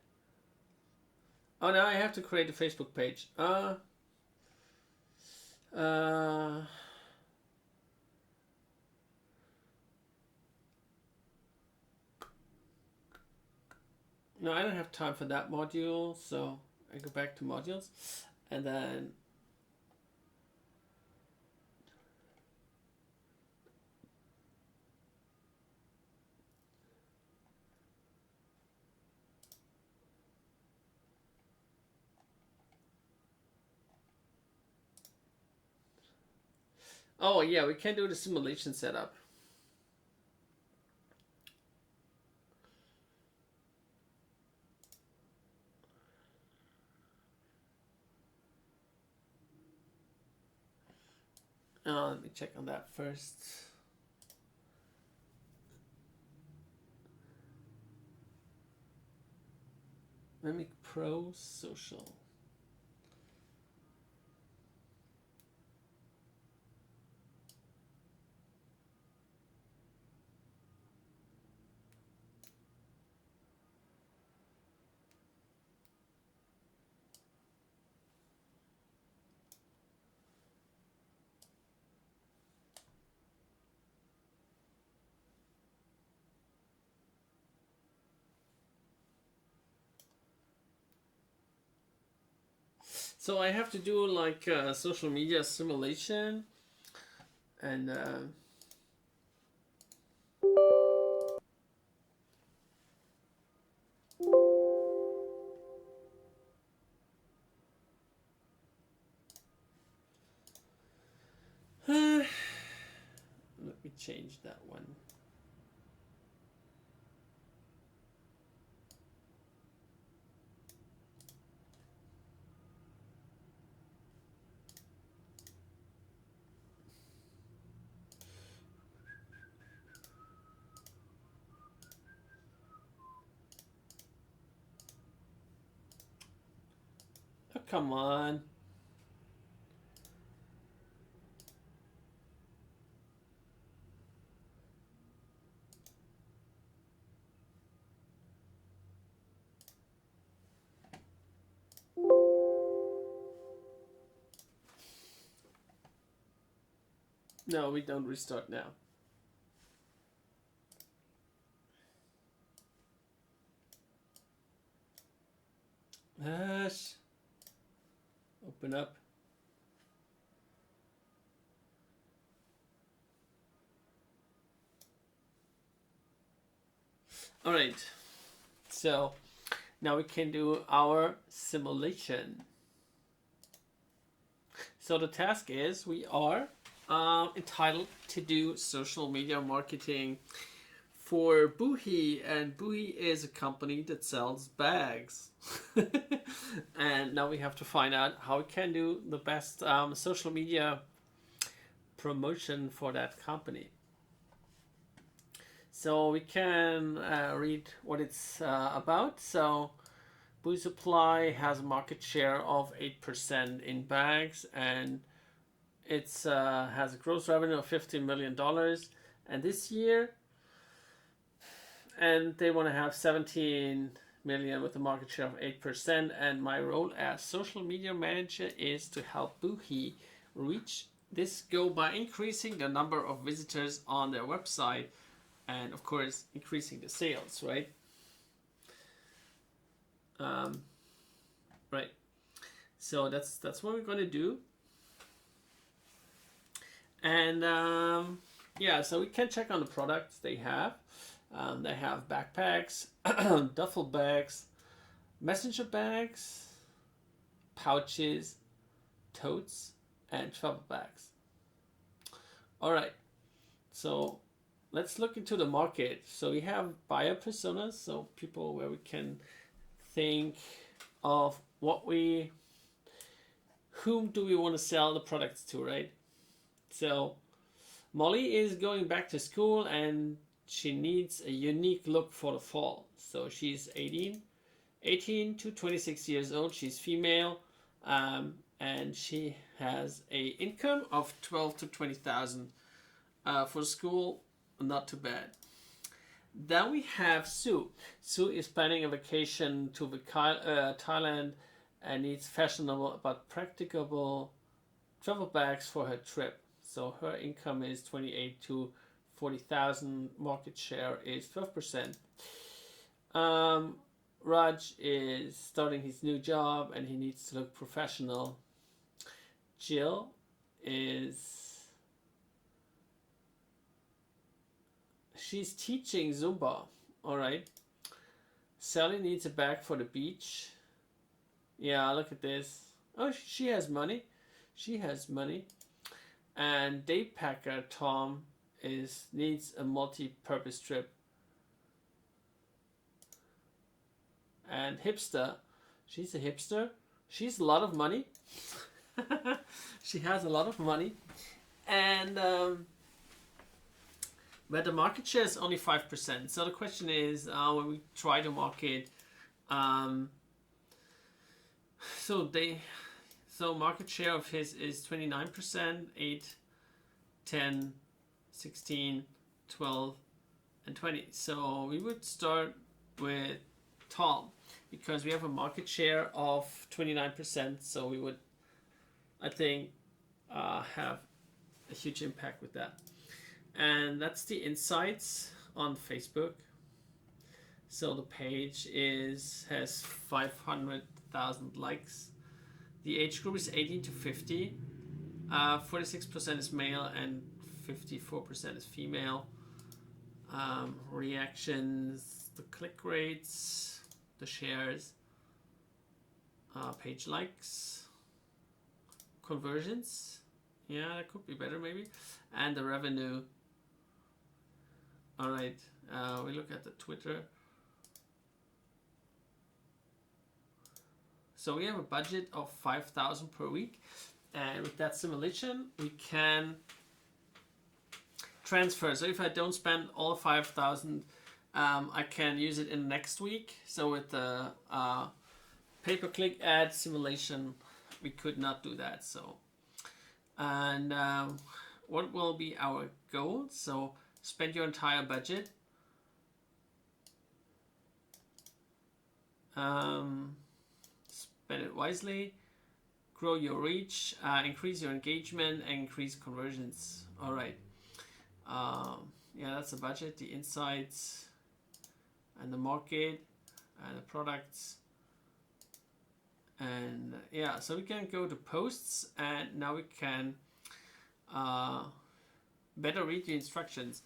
Oh, now I have to create a Facebook page. No, I don't have time for that module, so I go back to modules, and then oh yeah, we can do the simulation setup. Let me check on that first. Mimic Pro Social. So I have to do like social media simulation, and let me change that one. Oh, come on. No, we don't restart now. Hush. Open up. All right. So now we can do our simulation. So the task is we are entitled to do social media marketing for Boohee, and Boohee is a company that sells bags. And now we have to find out how we can do the best social media promotion for that company. So we can read what it's about. So Boohee Supply has a market share of 8% in bags, and it's has a gross revenue of $15 million. And this year, and they want to have 17 million with a market share of 8%. And my role as social media manager is to help Boohee reach this goal by increasing the number of visitors on their website, and of course increasing the sales, right? Right. So that's what we're gonna do. And yeah, so we can check on the products they have. They have backpacks, duffel bags, messenger bags, pouches, totes, and travel bags. All right, so let's look into the market. So we have buyer personas, so people where we can think of whom do we want to sell the products to, right? So Molly is going back to school and she needs a unique look for the fall. So she's 18 to 26 years old. She's female, and she has a income of 12 to 20,000 For school, not too bad. Then we have Sue. Sue is planning a vacation to Thailand and needs fashionable but practicable travel bags for her trip. So her income is 28 to 40,000. Market share is 12%. Raj is starting his new job and he needs to look professional. Jill she's teaching Zumba. All right. Sally needs a bag for the beach. Yeah, look at this. Oh, she has money. She has money. And day packer Tom needs a multi-purpose trip. And hipster, she's a hipster. She's a lot of money. She has a lot of money. And but the market share is only 5%. So the question is, when we try to market, so market share of his is 29%, 8, 10, 16, 12, and 20. So we would start with Tom because we have a market share of 29%. So we would, I think, have a huge impact with that. And that's the insights on Facebook. So the page has 500,000 likes. The age group is 18 to 50. 46% is male and 54% is female. Reactions, the click rates, the shares, page likes, conversions. Yeah, that could be better maybe. And the revenue. All right, we look at the Twitter. So we have a budget of 5,000 per week. And with that simulation, we can transfer. So if I don't spend all 5,000, I can use it in next week. So with the pay-per-click ad simulation, we could not do that. So, and what will be our goal? So spend your entire budget. Spend it wisely. Grow your reach, increase your engagement, and increase conversions. All right. Yeah, that's the budget, the insights, and the market, and the products. And yeah, so we can go to posts, and now we can better read the instructions.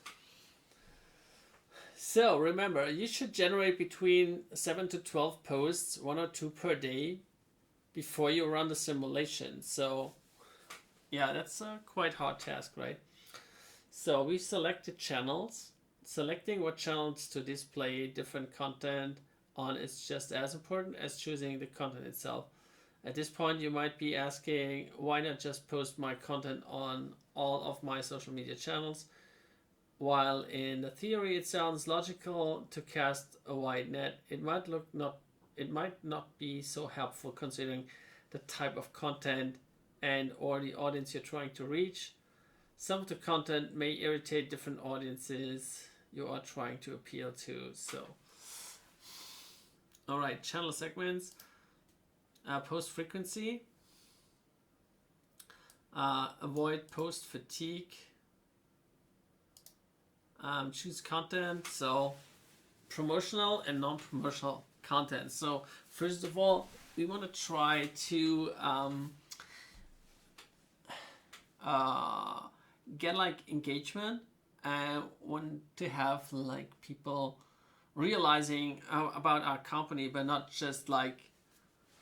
So remember, you should generate between 7 to 12 posts, 1 or 2 per day, before you run the simulation. So yeah, that's a quite hard task, right? So we selected channels. Selecting what channels to display different content on is just as important as choosing the content itself. At this point, you might be asking, why not just post my content on all of my social media channels? While in the theory it sounds logical to cast a wide net, it might not be so helpful considering the type of content and or the audience you're trying to reach. Some of the content may irritate different audiences you are trying to appeal to. So, all right, channel segments, post frequency, avoid post fatigue, choose content, so promotional and non-promotional content. So first of all, we want to try to get like engagement and want to have like people realizing about our company, but not just like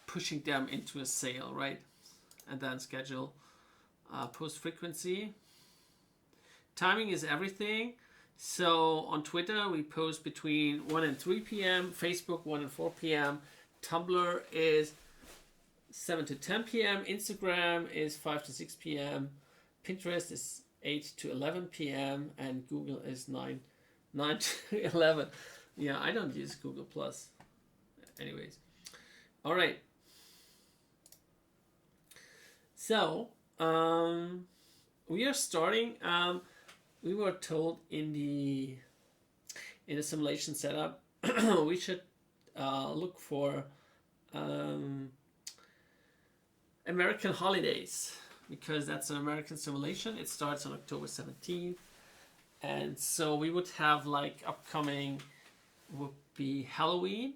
pushing them into a sale, right? And then schedule post frequency. Timing is everything. So on Twitter, we post between 1 and 3 p.m. Facebook, 1 and 4 p.m. Tumblr is 7 to 10 p.m. Instagram is 5 to 6 p.m. Pinterest is 8 to 11 p.m. and Google is 9 to 11. Yeah, I don't use Google Plus. Anyways, all right. So we are starting. we were told in the simulation setup we should look for American holidays, because that's an American simulation. It starts on October 17th, and so we would have like upcoming would be Halloween,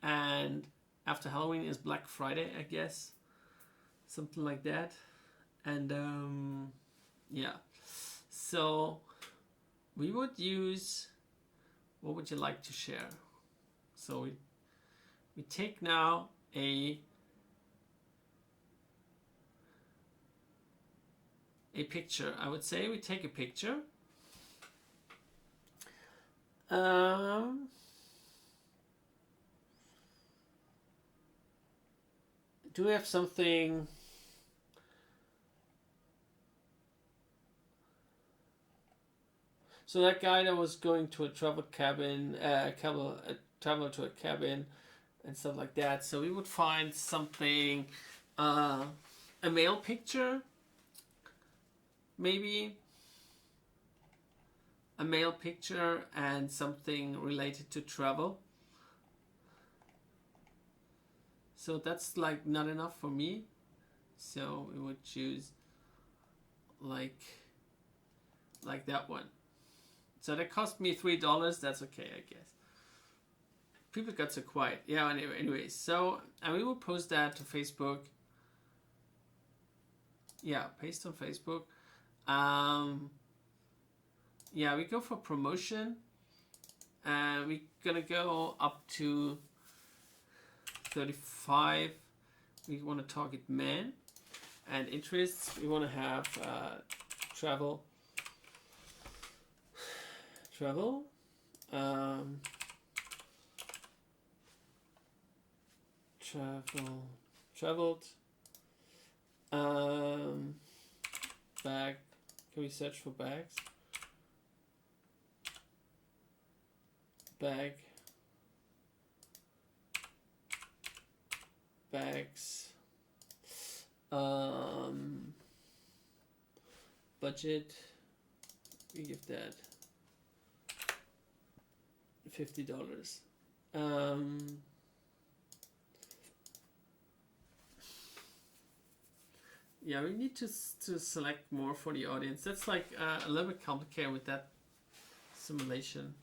and after Halloween is Black Friday, I guess, something like that. And yeah, so we would use, what would you like to share? So we take now a picture. I would say we take a picture. Do we have something? So that guy that was going to a travel cabin, travel to a cabin, and stuff like that. So we would find something, a male picture, maybe a male picture, and something related to travel. So that's like not enough for me. So we would choose like that one. So that cost me $3. That's okay, I guess. People got so quiet. Yeah, anyways. So, and we will post that to Facebook. Yeah, paste on Facebook. Yeah, we go for promotion. And we're gonna go up to 35. We want to target men. And interests, we want to have travel. Traveled. Bag. Can we search for bags? Bags. Budget. We give that $50. Yeah, we need to select more for the audience. That's like a little bit complicated with that simulation.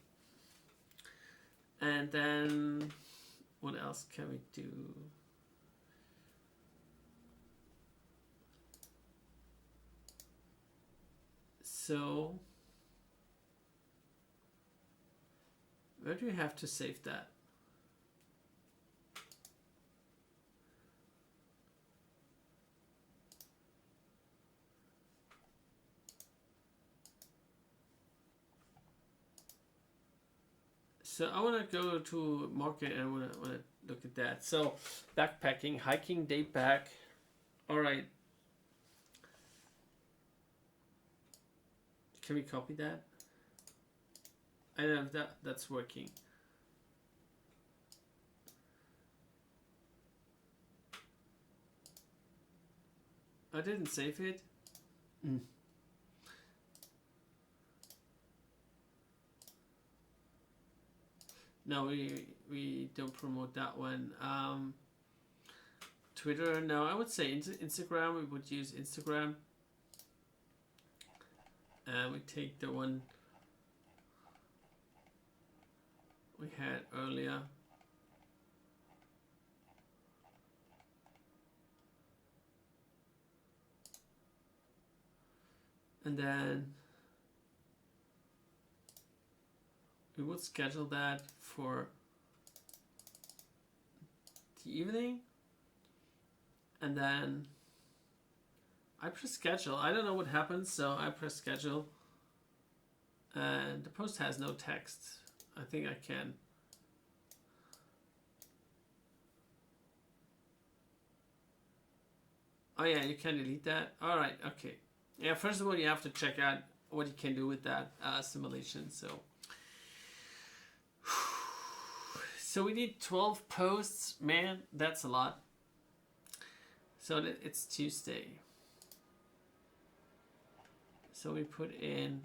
And then what else can we do? So where do you have to save that? So I want to go to market and I want to look at that. So backpacking, hiking, day pack. All right. Can we copy that? I don't know if that's working. I didn't save it. No, we don't promote that one. Twitter, no, I would say Instagram. We would use Instagram. And we take the one we had earlier. And then we would schedule that for the evening. And then I press schedule. I don't know what happens, so I press schedule. And the post has no text. I think I can. Oh yeah, you can delete that. All right, okay. Yeah, first of all, you have to check out what you can do with that simulation. So we need 12 posts. Man, that's a lot. So it's Tuesday. So we put in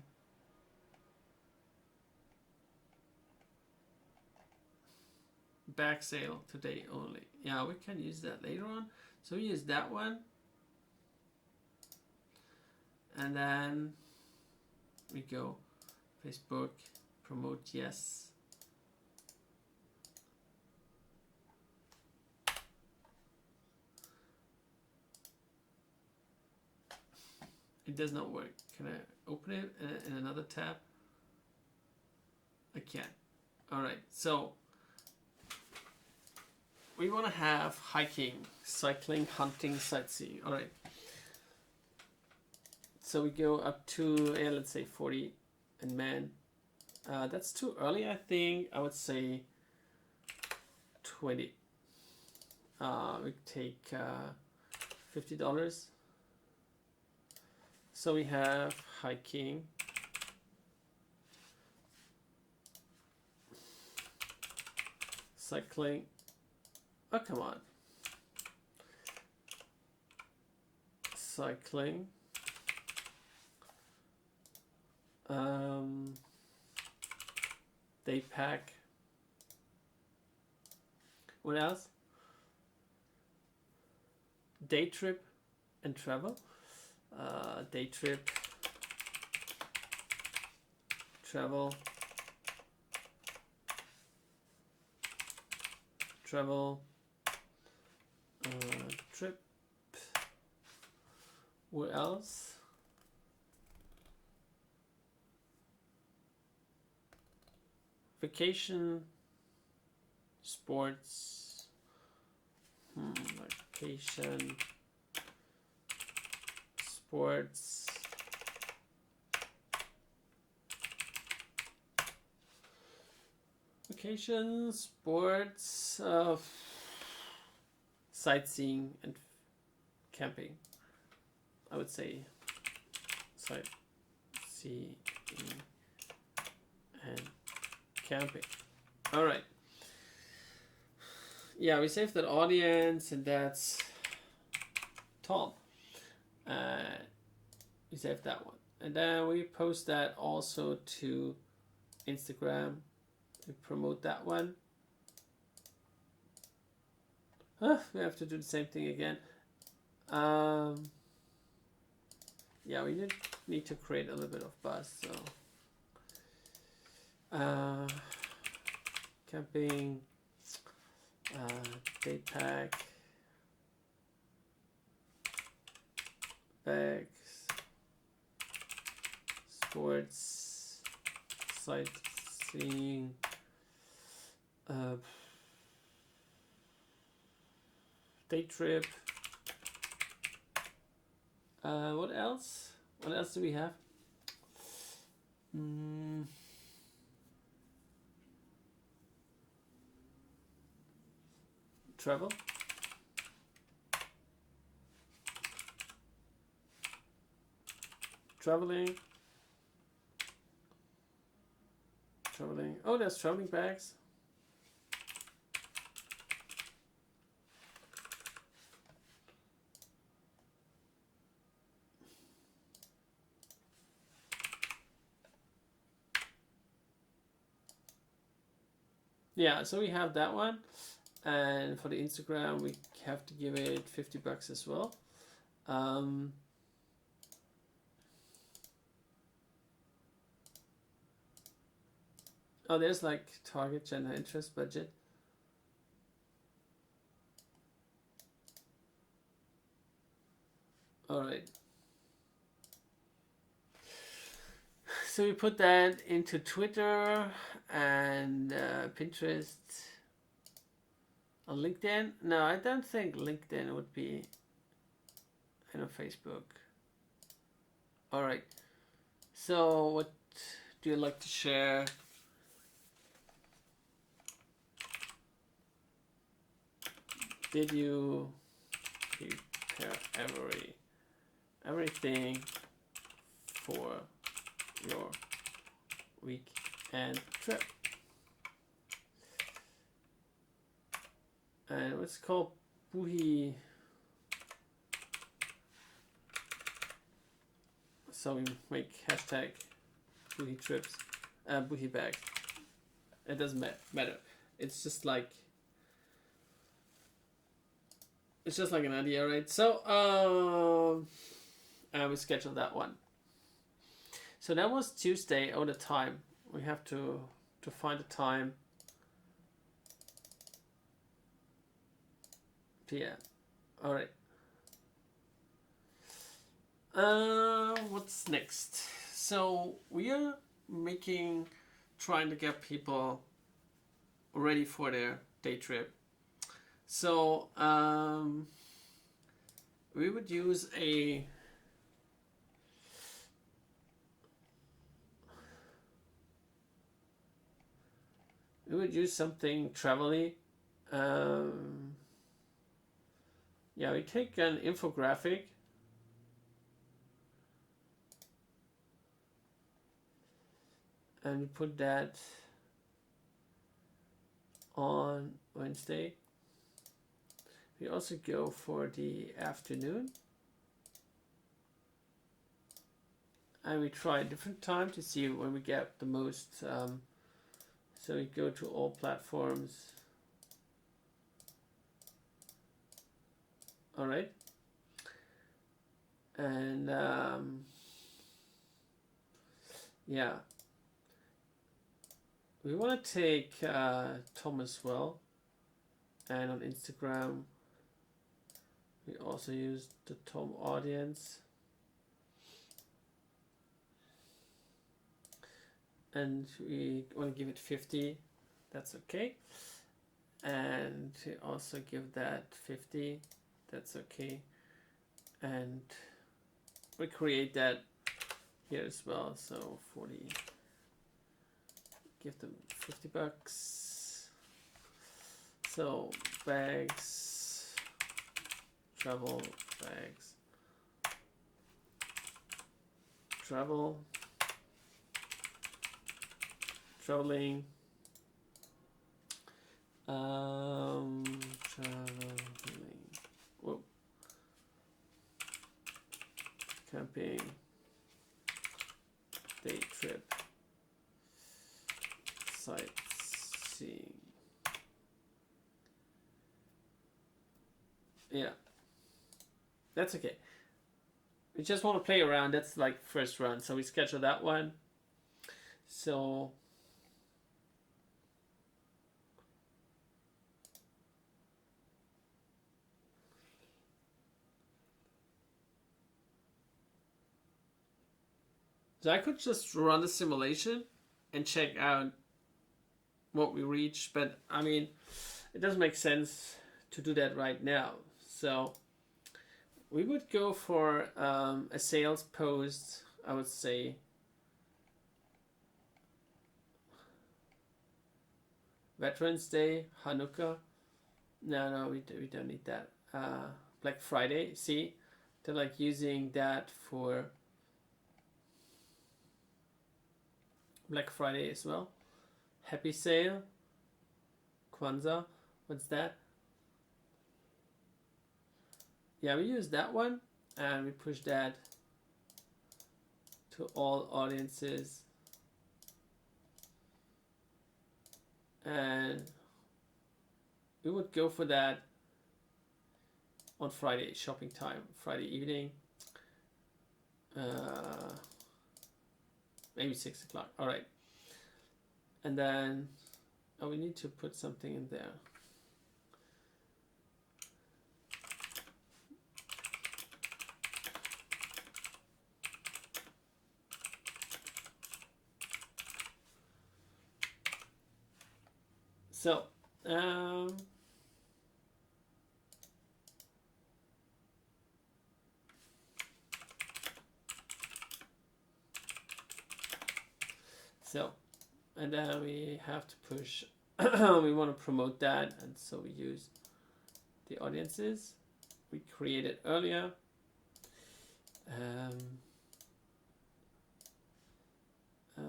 back sale today only. Yeah, we can use that later on. So we use that one. And then we go Facebook, promote yes. It does not work. Can I open it in another tab? I can't. All right, so we want to have hiking, cycling, hunting, sightseeing. All right. So we go up to, let's say 40 and man. That's too early, I think. I would say 20. We take $50. So we have hiking, cycling. Oh, come on. Cycling. Day pack. What else? Day trip and travel. Day trip, travel, travel, trip. What else? Vacation, sports, vacation, sports, vacation, sports, sightseeing and camping. I would say sightseeing and camping. All right. Yeah, we saved that audience, and that's Tom. We saved that one, and then we post that also to Instagram. We promote that one. We have to do the same thing again. Yeah, we need to create a little bit of buzz. So camping, day pack, bags, sports, sightseeing, day trip. What else? What else do we have? Travel. Traveling. Traveling. Oh, there's traveling bags. Yeah, so we have that one. And for the Instagram, we have to give it $50 as well. Oh, there's like target general interest budget. All right. So we put that into Twitter and Pinterest. On LinkedIn? No, I don't think LinkedIn would be, and on Facebook. All right. So what do you like to share? Did you prepare everything for your weekend trip? And what's called Buhi. So we make hashtag Buhi trips, Buhi bag. It doesn't matter. It's just like it's just like an idea, right? So we scheduled that one. So that was Tuesday. Oh, the time. We have to find the time. Yeah. All right. What's next? So we are trying to get people ready for their day trip. So we would use something travel-y. Yeah, we take an infographic. And we put that on Wednesday. We also go for the afternoon. And we try a different time to see when we get the most. So we go to all platforms. All right. And yeah. We want to take Tom as well. And on Instagram, we also use the Tom audience. And we want to give it 50. That's okay. And we also give that 50. That's okay. And we create that here as well. So 40. Give them $50. So bags, travel bags, traveling. Traveling. Whoa. Camping. Day trip. Sightseeing. Yeah. That's okay. We just want to play around. That's like first run. So we schedule that one. So I could just run the simulation and check out what we reach, but I mean, it doesn't make sense to do that right now. So we would go for a sales post, I would say. Veterans Day, Hanukkah. No, we don't need that. Black Friday, see? They're like using that for Black Friday as well. Happy Sale, Kwanzaa, what's that? Yeah, we use that one and we push that to all audiences. And we would go for that on Friday, shopping time, Friday evening. Maybe 6 o'clock. All right. And then, we need to put something in there. So, and then we have to push, we want to promote that, and so we use the audiences we created earlier.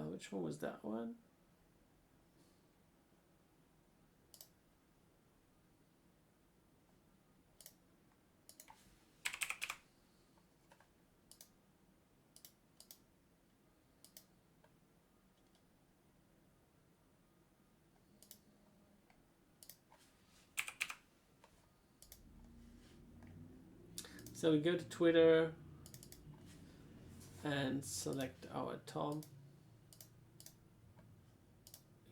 Which one was that one? So we go to Twitter and select our Tom.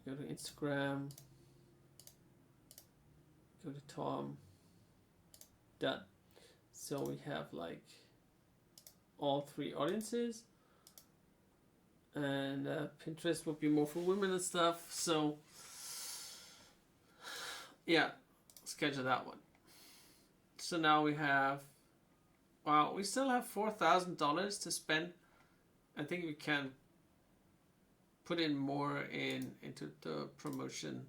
Go to Instagram. Go to Tom. Done. So we have like all three audiences, and Pinterest would be more for women and stuff. So yeah, schedule that one. So now we have, wow, we still have $4,000 to spend. I think we can put in more into the promotion.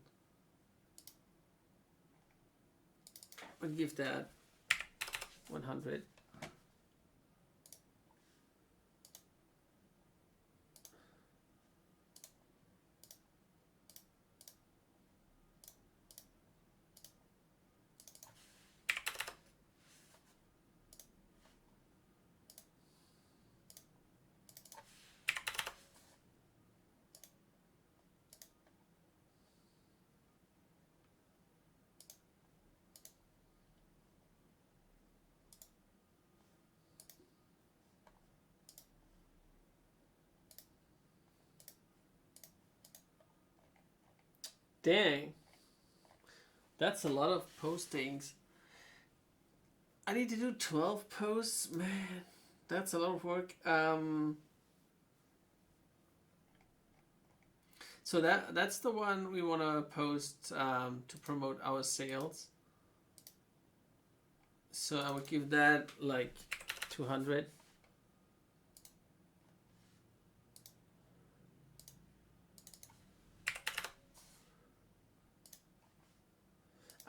I'll give that 100. Dang, that's a lot of postings. I need to do 12 posts, man. That's a lot of work. So that's the one we want to post to promote our sales. So I would give that like 200.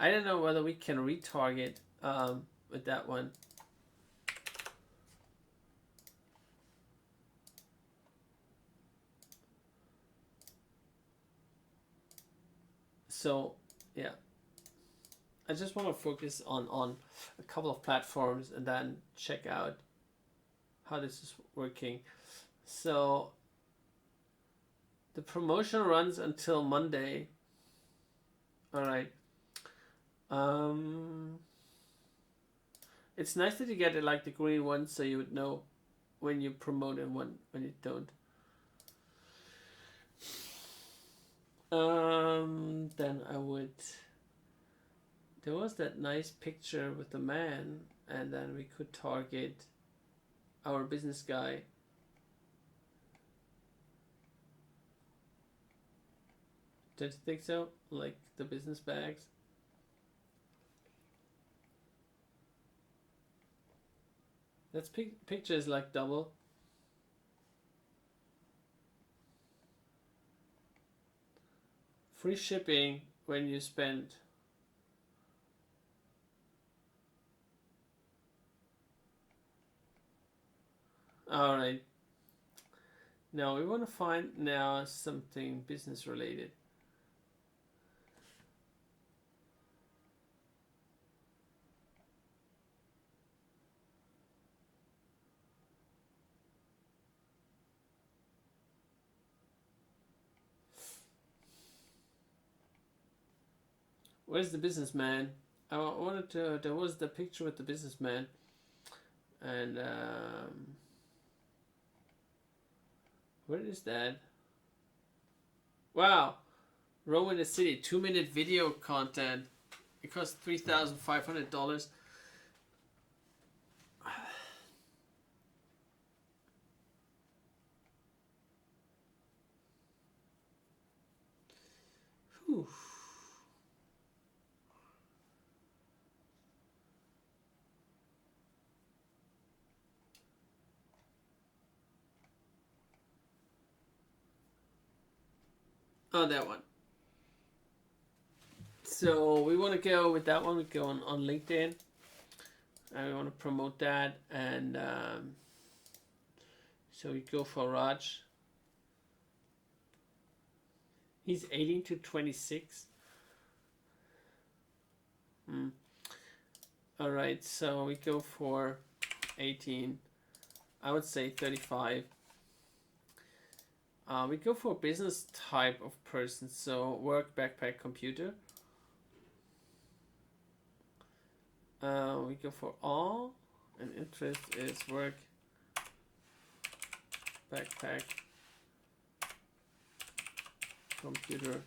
I don't know whether we can retarget with that one. So yeah, I just want to focus on a couple of platforms and then check out how this is working. So the promotion runs until Monday. All right. It's nice that you get it like the green one, so you would know when you promote and when you don't. Then I would. There was that nice picture with the man, and then we could target our business guy. Don't you think so? Like the business bags. That picture is like double. Free shipping when you spend. All right. Now we want to find now something business related. Where's the businessman? I wanted to. There was the picture with the businessman, and where is that? Wow, Rome in the City 2-minute video content. It costs $3,500. Whew. Oh, that one. So we want to go with that one. We go on LinkedIn, and we want to promote that. And so we go for Raj. He's 18 to 26. All right, so we go for 18. I would say 35. We go for business type of person, so work, backpack, computer. We go for all, And interest is work, backpack, computer,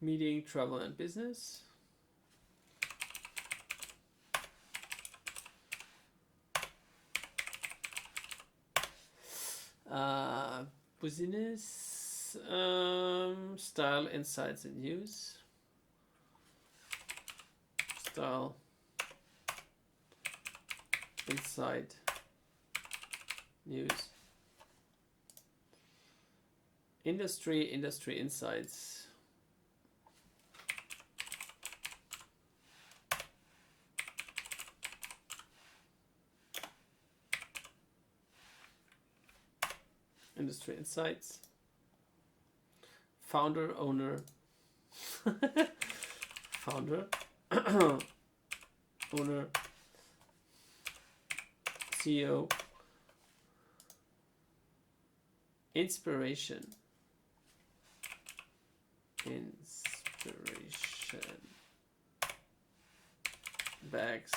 meeting, travel, and business. Business, style, insights, and news. Style, insight, news. Industry, industry insights. Industry insights. Founder, owner. Founder. Owner. CEO. Inspiration. Inspiration. Bags.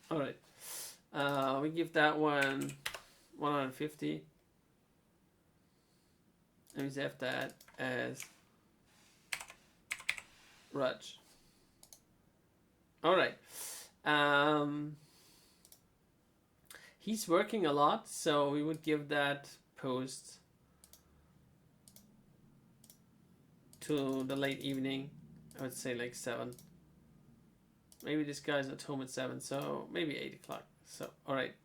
All right. We give that one 150. And we save that as Raj. All right. He's working a lot, so we would give that post to the late evening. I would say like 7. Maybe this guy's at home at 7, so maybe 8 o'clock. So, all right.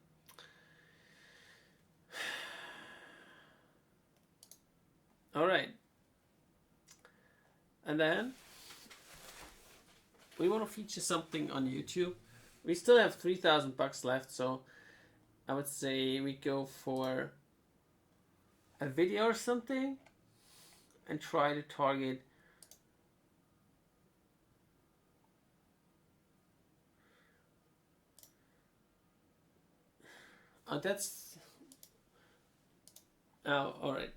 All right. And then we want to feature something on YouTube. We still have $3,000 left, so I would say we go for a video or something and try to target that's all right.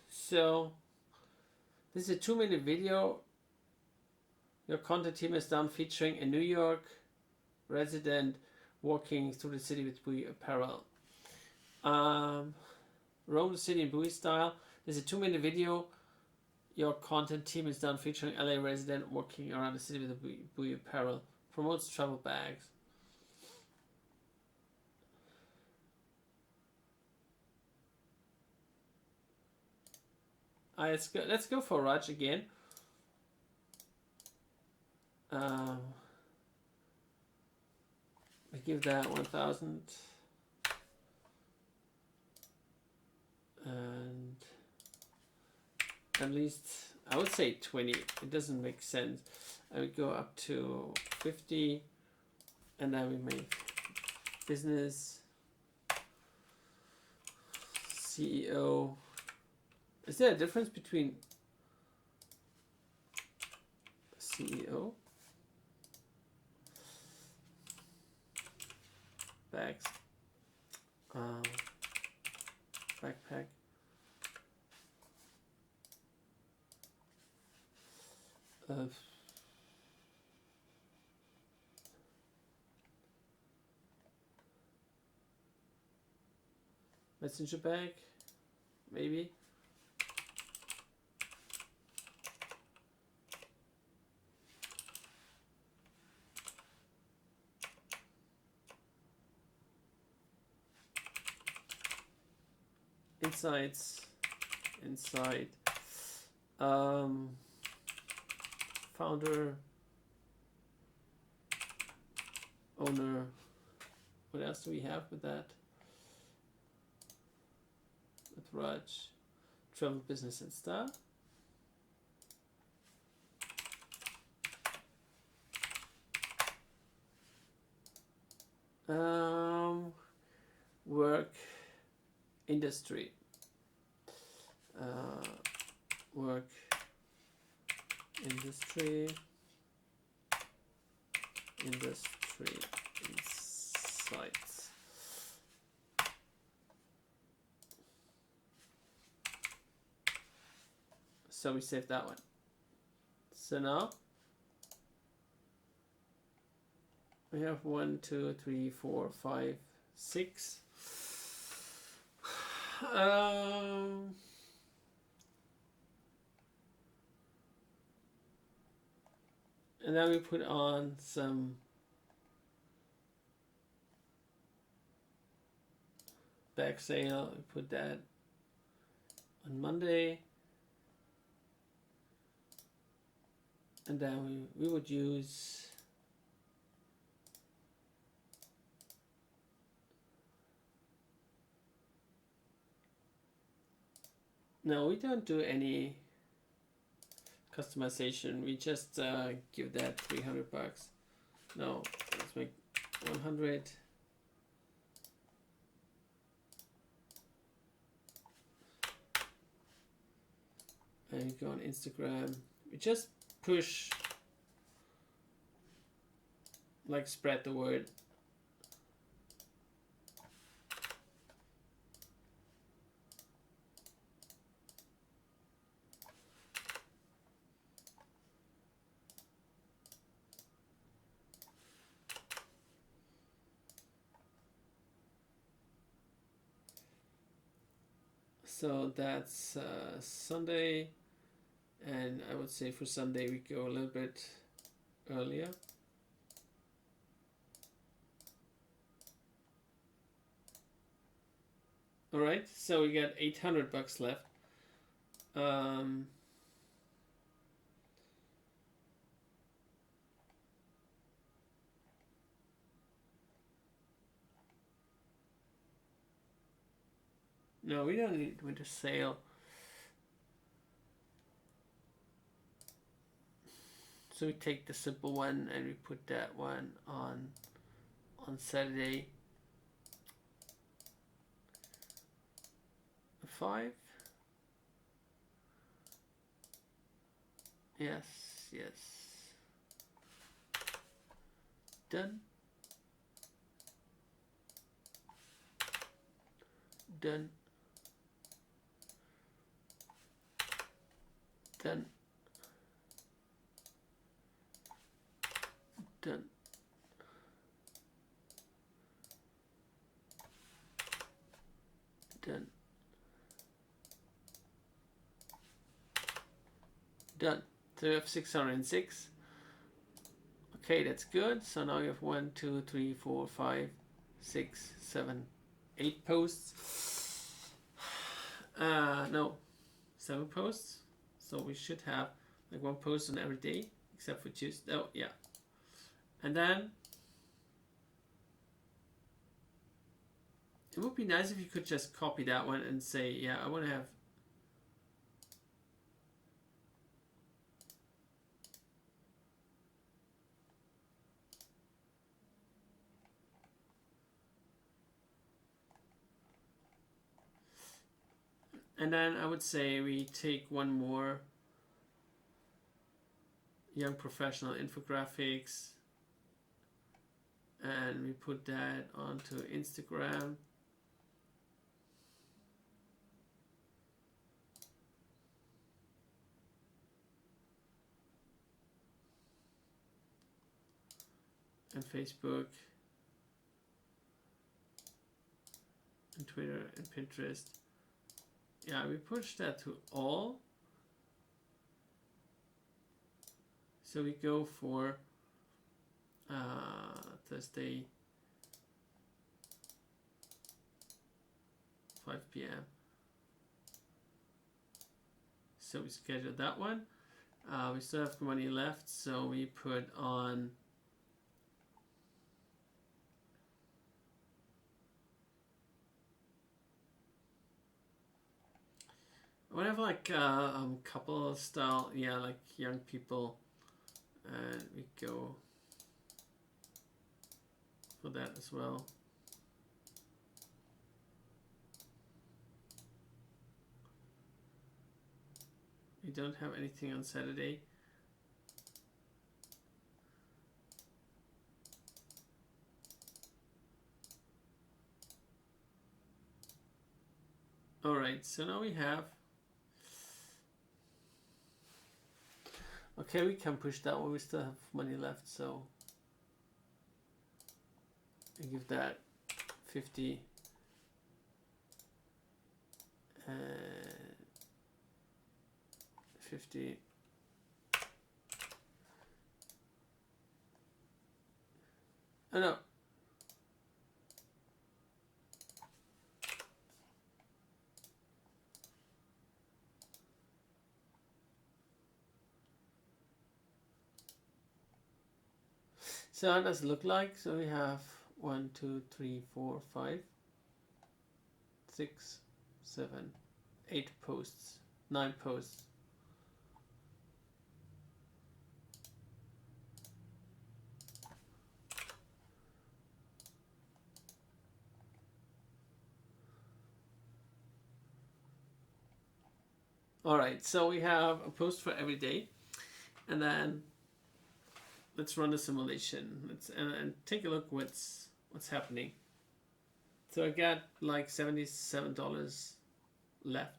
So this is a 2-minute video your content team has done featuring a New York resident walking through the city with Bowie apparel. Roam the city in Bowie style. This is a 2-minute video your content team has done featuring LA resident walking around the city with a Bowie apparel. Promotes travel bags. Let's go for Raj again. I give that 1,000 and at least I would say 20. It doesn't make sense. I would go up to 50 and then we make business CEO. Is there a difference between CEO, bags, backpack, messenger bag, maybe? Inside, founder, owner. What else do we have with that? With Raj, travel, business, and stuff. Work, industry. Work, industry, insights. So we save that one. So now we have 1, 2, 3, 4, 5, 6. And then we put on some back sale. We put that on Monday. And then we would use no, we don't do any customization. We just give that $300. No, let's make 100. And you go on Instagram. We just push, like, spread the word. So that's Sunday, and I would say for Sunday we go a little bit earlier. All right, so we got $800 left. No, we don't need winter sale. So we take the simple one and we put that one on Saturday. 5. Yes, yes. Done. Done. Done. Done. Done. Done. So we have 606. Okay, that's good. So now you have 1, 2, 3, 4, 5, 6, 7, 8 posts. No, 7 posts. So we should have like 1 post on every day, except for Tuesday. Oh, yeah. And then it would be nice if you could just copy that one and say, yeah, I want to have and then I would say we take one more young professional infographics and we put that onto Instagram. And Facebook and Twitter and Pinterest. Yeah, we push that to all. So we go for Thursday 5 p.m. So we schedule that one. We still have money left, so we put on whatever, like couple style, yeah, like young people, and we go for that as well. We don't have anything on Saturday. All right, so now we have. Okay, we can push that one. We still have money left, so I give that 50 and 50. Oh no. So how does it look like? So we have 1, 2, 3, 4, 5, 6, 7, 8 posts, 9 posts. All right, so we have a post for every day, and then let's run the simulation. Let's and take a look what's happening. So I got like $77 left.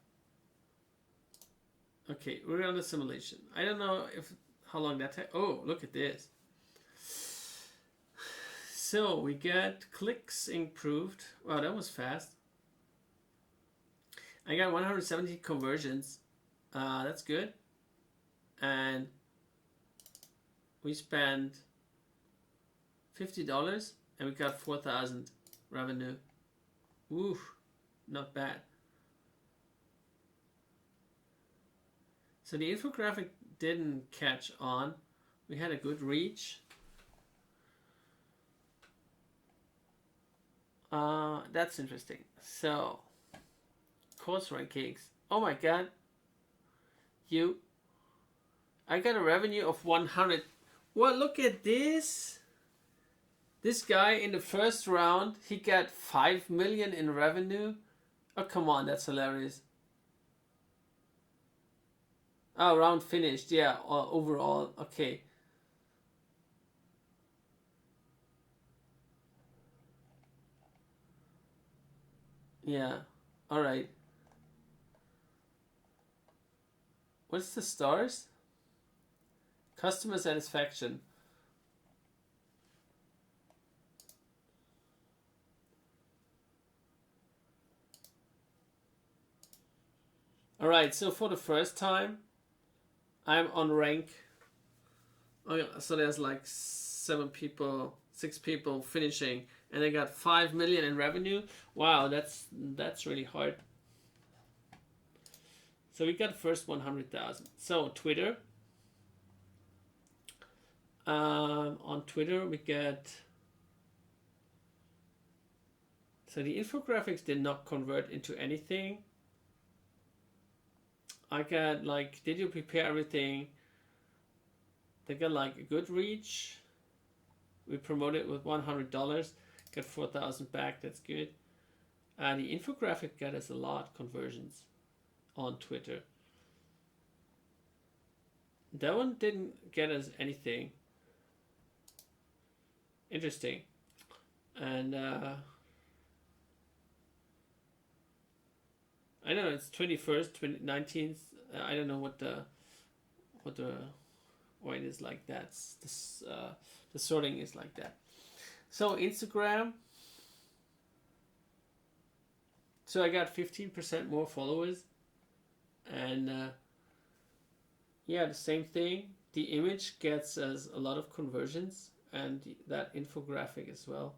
Okay, we're on the simulation. I don't know how long that takes. Oh, look at this. So we get clicks improved. Wow, that was fast. I got 170 conversions. That's good. And we spent $50 and we got 4,000 revenue. Ooh, not bad. So the infographic didn't catch on. We had a good reach. That's interesting. So, course rankings. Oh my god. I got a revenue of 100. Well, look at this. This guy in the first round, he got 5 million in revenue. Oh, come on, that's hilarious. Oh, round finished. Yeah, overall. Okay. Yeah. All right. What's the stars? Customer satisfaction. All right, so for the first time, I'm on rank. Oh yeah, so there's like 6 people finishing, and they got 5 million in revenue. Wow, that's really hard. So we got first 100,000. So Twitter. On Twitter we get. So the infographics did not convert into anything. I got like, did you prepare everything? They got like a good reach. We promoted with $100, got 4,000 back. That's good. The infographic got us a lot conversions on Twitter. That one didn't get us anything. Interesting. And I don't know. It's 21st, 19th. I don't know why it is like that. The sorting is like that. So Instagram. So I got 15% more followers, and yeah, the same thing. The image gets us a lot of conversions, and that infographic as well.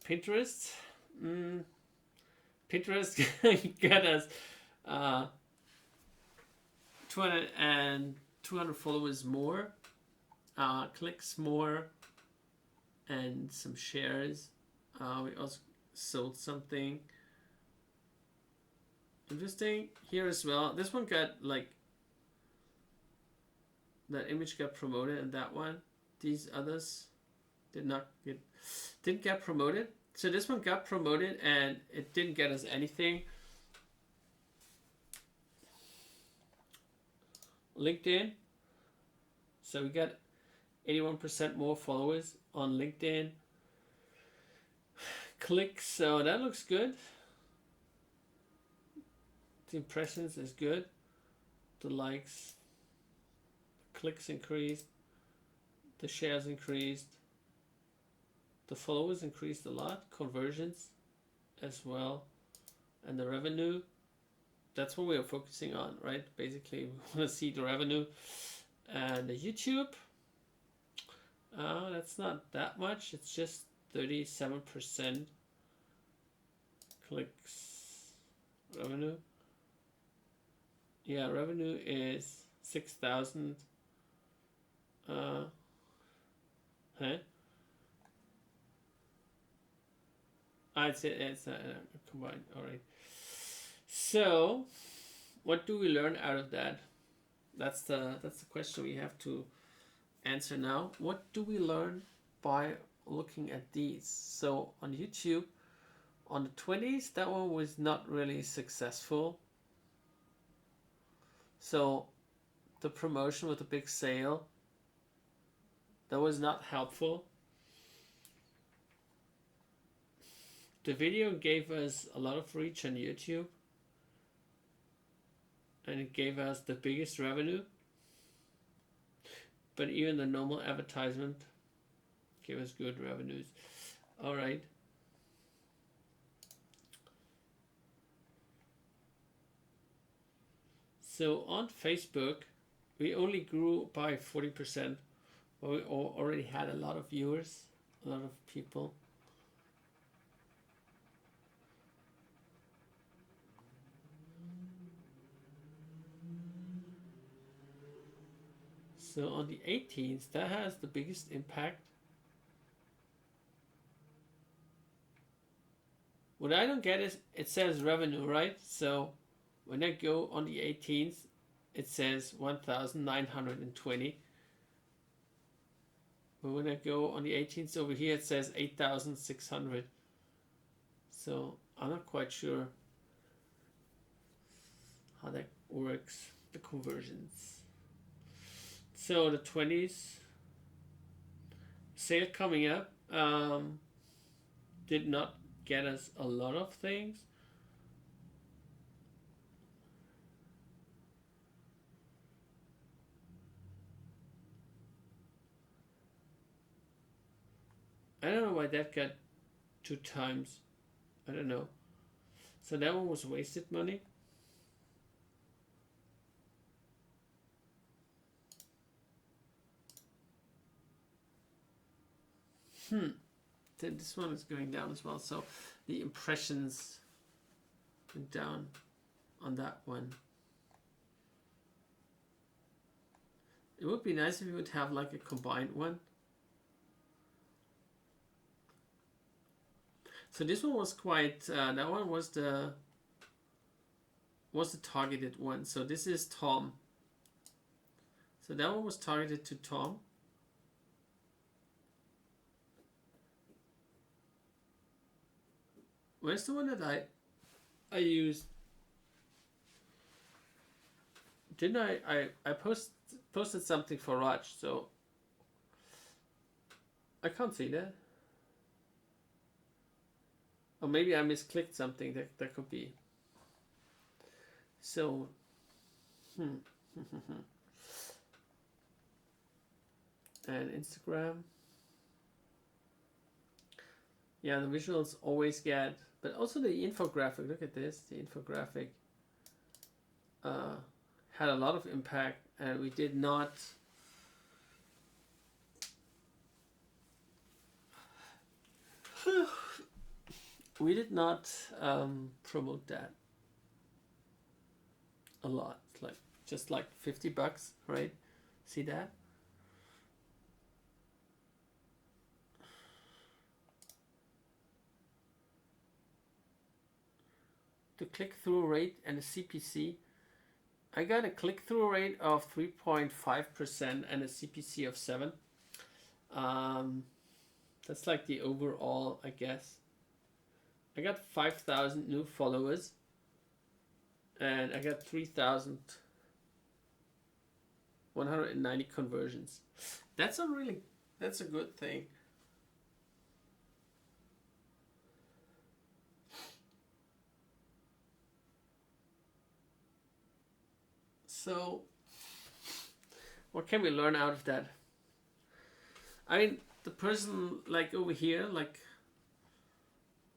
Pinterest. Pinterest got us 200 followers more, clicks more, and some shares. We also sold something interesting here as well. This one got like, that image got promoted, and that one, these others didn't get promoted. So this one got promoted and it didn't get us anything. LinkedIn. So we got 81% more followers on LinkedIn. Clicks, so that looks good. The impressions is good. The likes, clicks increased. The shares increased. The followers increased a lot. Conversions as well. And the revenue, that's what we are focusing on, right? Basically, we want to see the revenue. And the YouTube, that's not that much. It's just 37% clicks. Revenue. Yeah, revenue is 6,000. I'd say it's combined. All right. So, what do we learn out of that? That's the question we have to answer now. What do we learn by looking at these? So on YouTube, on the 20s, that one was not really successful. So the promotion with the big sale, that was not helpful. The video gave us a lot of reach on YouTube, and it gave us the biggest revenue. But even the normal advertisement gave us good revenues. All right. So on Facebook, we only grew by 40%, but we already had a lot of viewers, a lot of people. So on the 18th, that has the biggest impact. What I don't get is, it says revenue, right? So when I go on the 18th, it says 1,920. But when I go on the 18th over here, it says 8,600. So I'm not quite sure how that works, the conversions. So the 20s, sale coming up, did not get us a lot of things. I don't know why that got 2 times. I don't know. So that one was wasted money. Then this one is going down as well. So the impressions went down on that one. It would be nice if we would have like a combined one. So this one was quite, that one was the targeted one. So this is Tom. So that one was targeted to Tom. Where's the one that I used? Didn't I posted something for Raj, so I can't see that. Or maybe I misclicked something, that could be. So and Instagram. Yeah, the visuals always get, but also the infographic, look at this, the infographic had a lot of impact, and we did not promote that a lot. It's like just like $50, right? See that? The click-through rate and the CPC. I got a click-through rate of 3.5% and a CPC of 7. That's like the overall, I guess. I got 5,000 new followers, and I got 3,190 conversions. That's a good thing. So, what can we learn out of that? I mean, the person like over here, like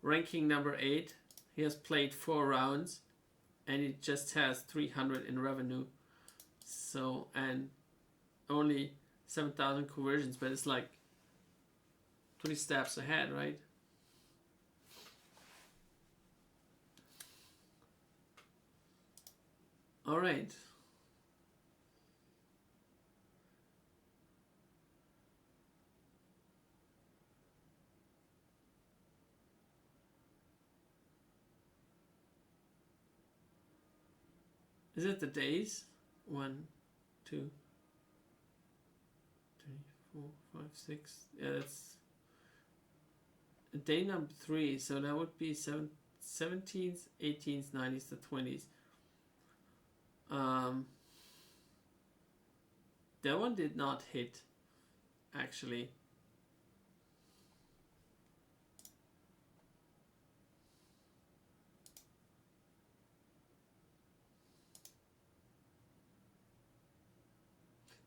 ranking number 8, he has played 4 rounds and he just has 300 in revenue. So, and only 7,000 conversions, but it's like 20 steps ahead, right? All right. Is it the days? 1, 2, 3, 4, 5, 6. Yeah, that's day number 3. So that would be 17s, 18s, 90s, the 20s. That one did not hit, actually.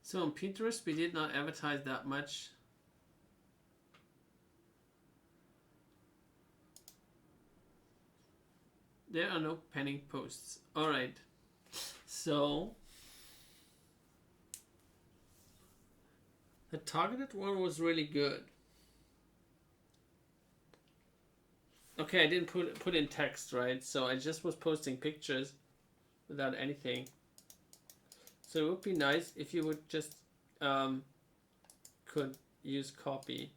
So on Pinterest, we did not advertise that much. There are no pending posts. All right. So the targeted one was really good. Okay, I didn't put in text, right? So I just was posting pictures without anything. So it would be nice if you would just could use copy.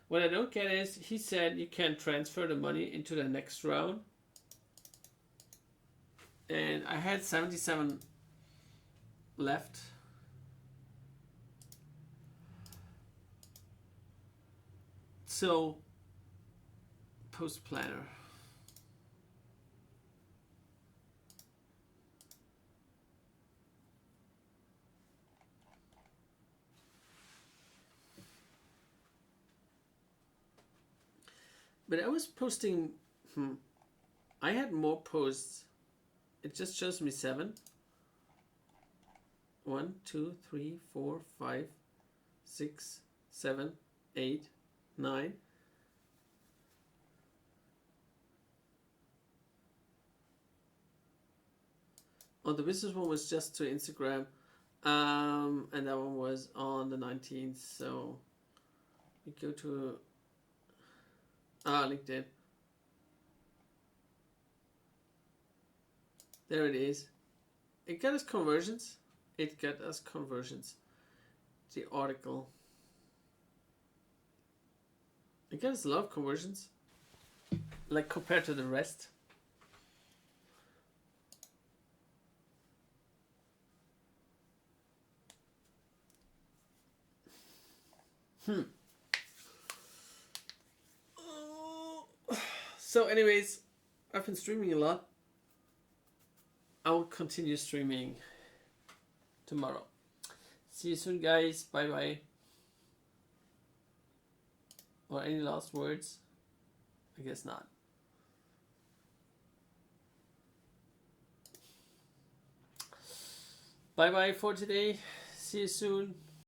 What I don't get is, he said you can transfer the money into the next round. And I had 77 left. So, post planner. But I was posting, I had more posts. It just shows me 7. 1, 2, 3, 4, 5, 6, 7, 8, 9. Oh, the business one was just to Instagram. And that one was on the 19th. So we go to LinkedIn. There it is. It got us conversions. It got us conversions. The article. It got us a lot of conversions. Like compared to the rest. So anyways, I've been streaming a lot. I will continue streaming tomorrow. See you soon, guys. Bye bye. Or any last words? I guess not. Bye bye for today. See you soon.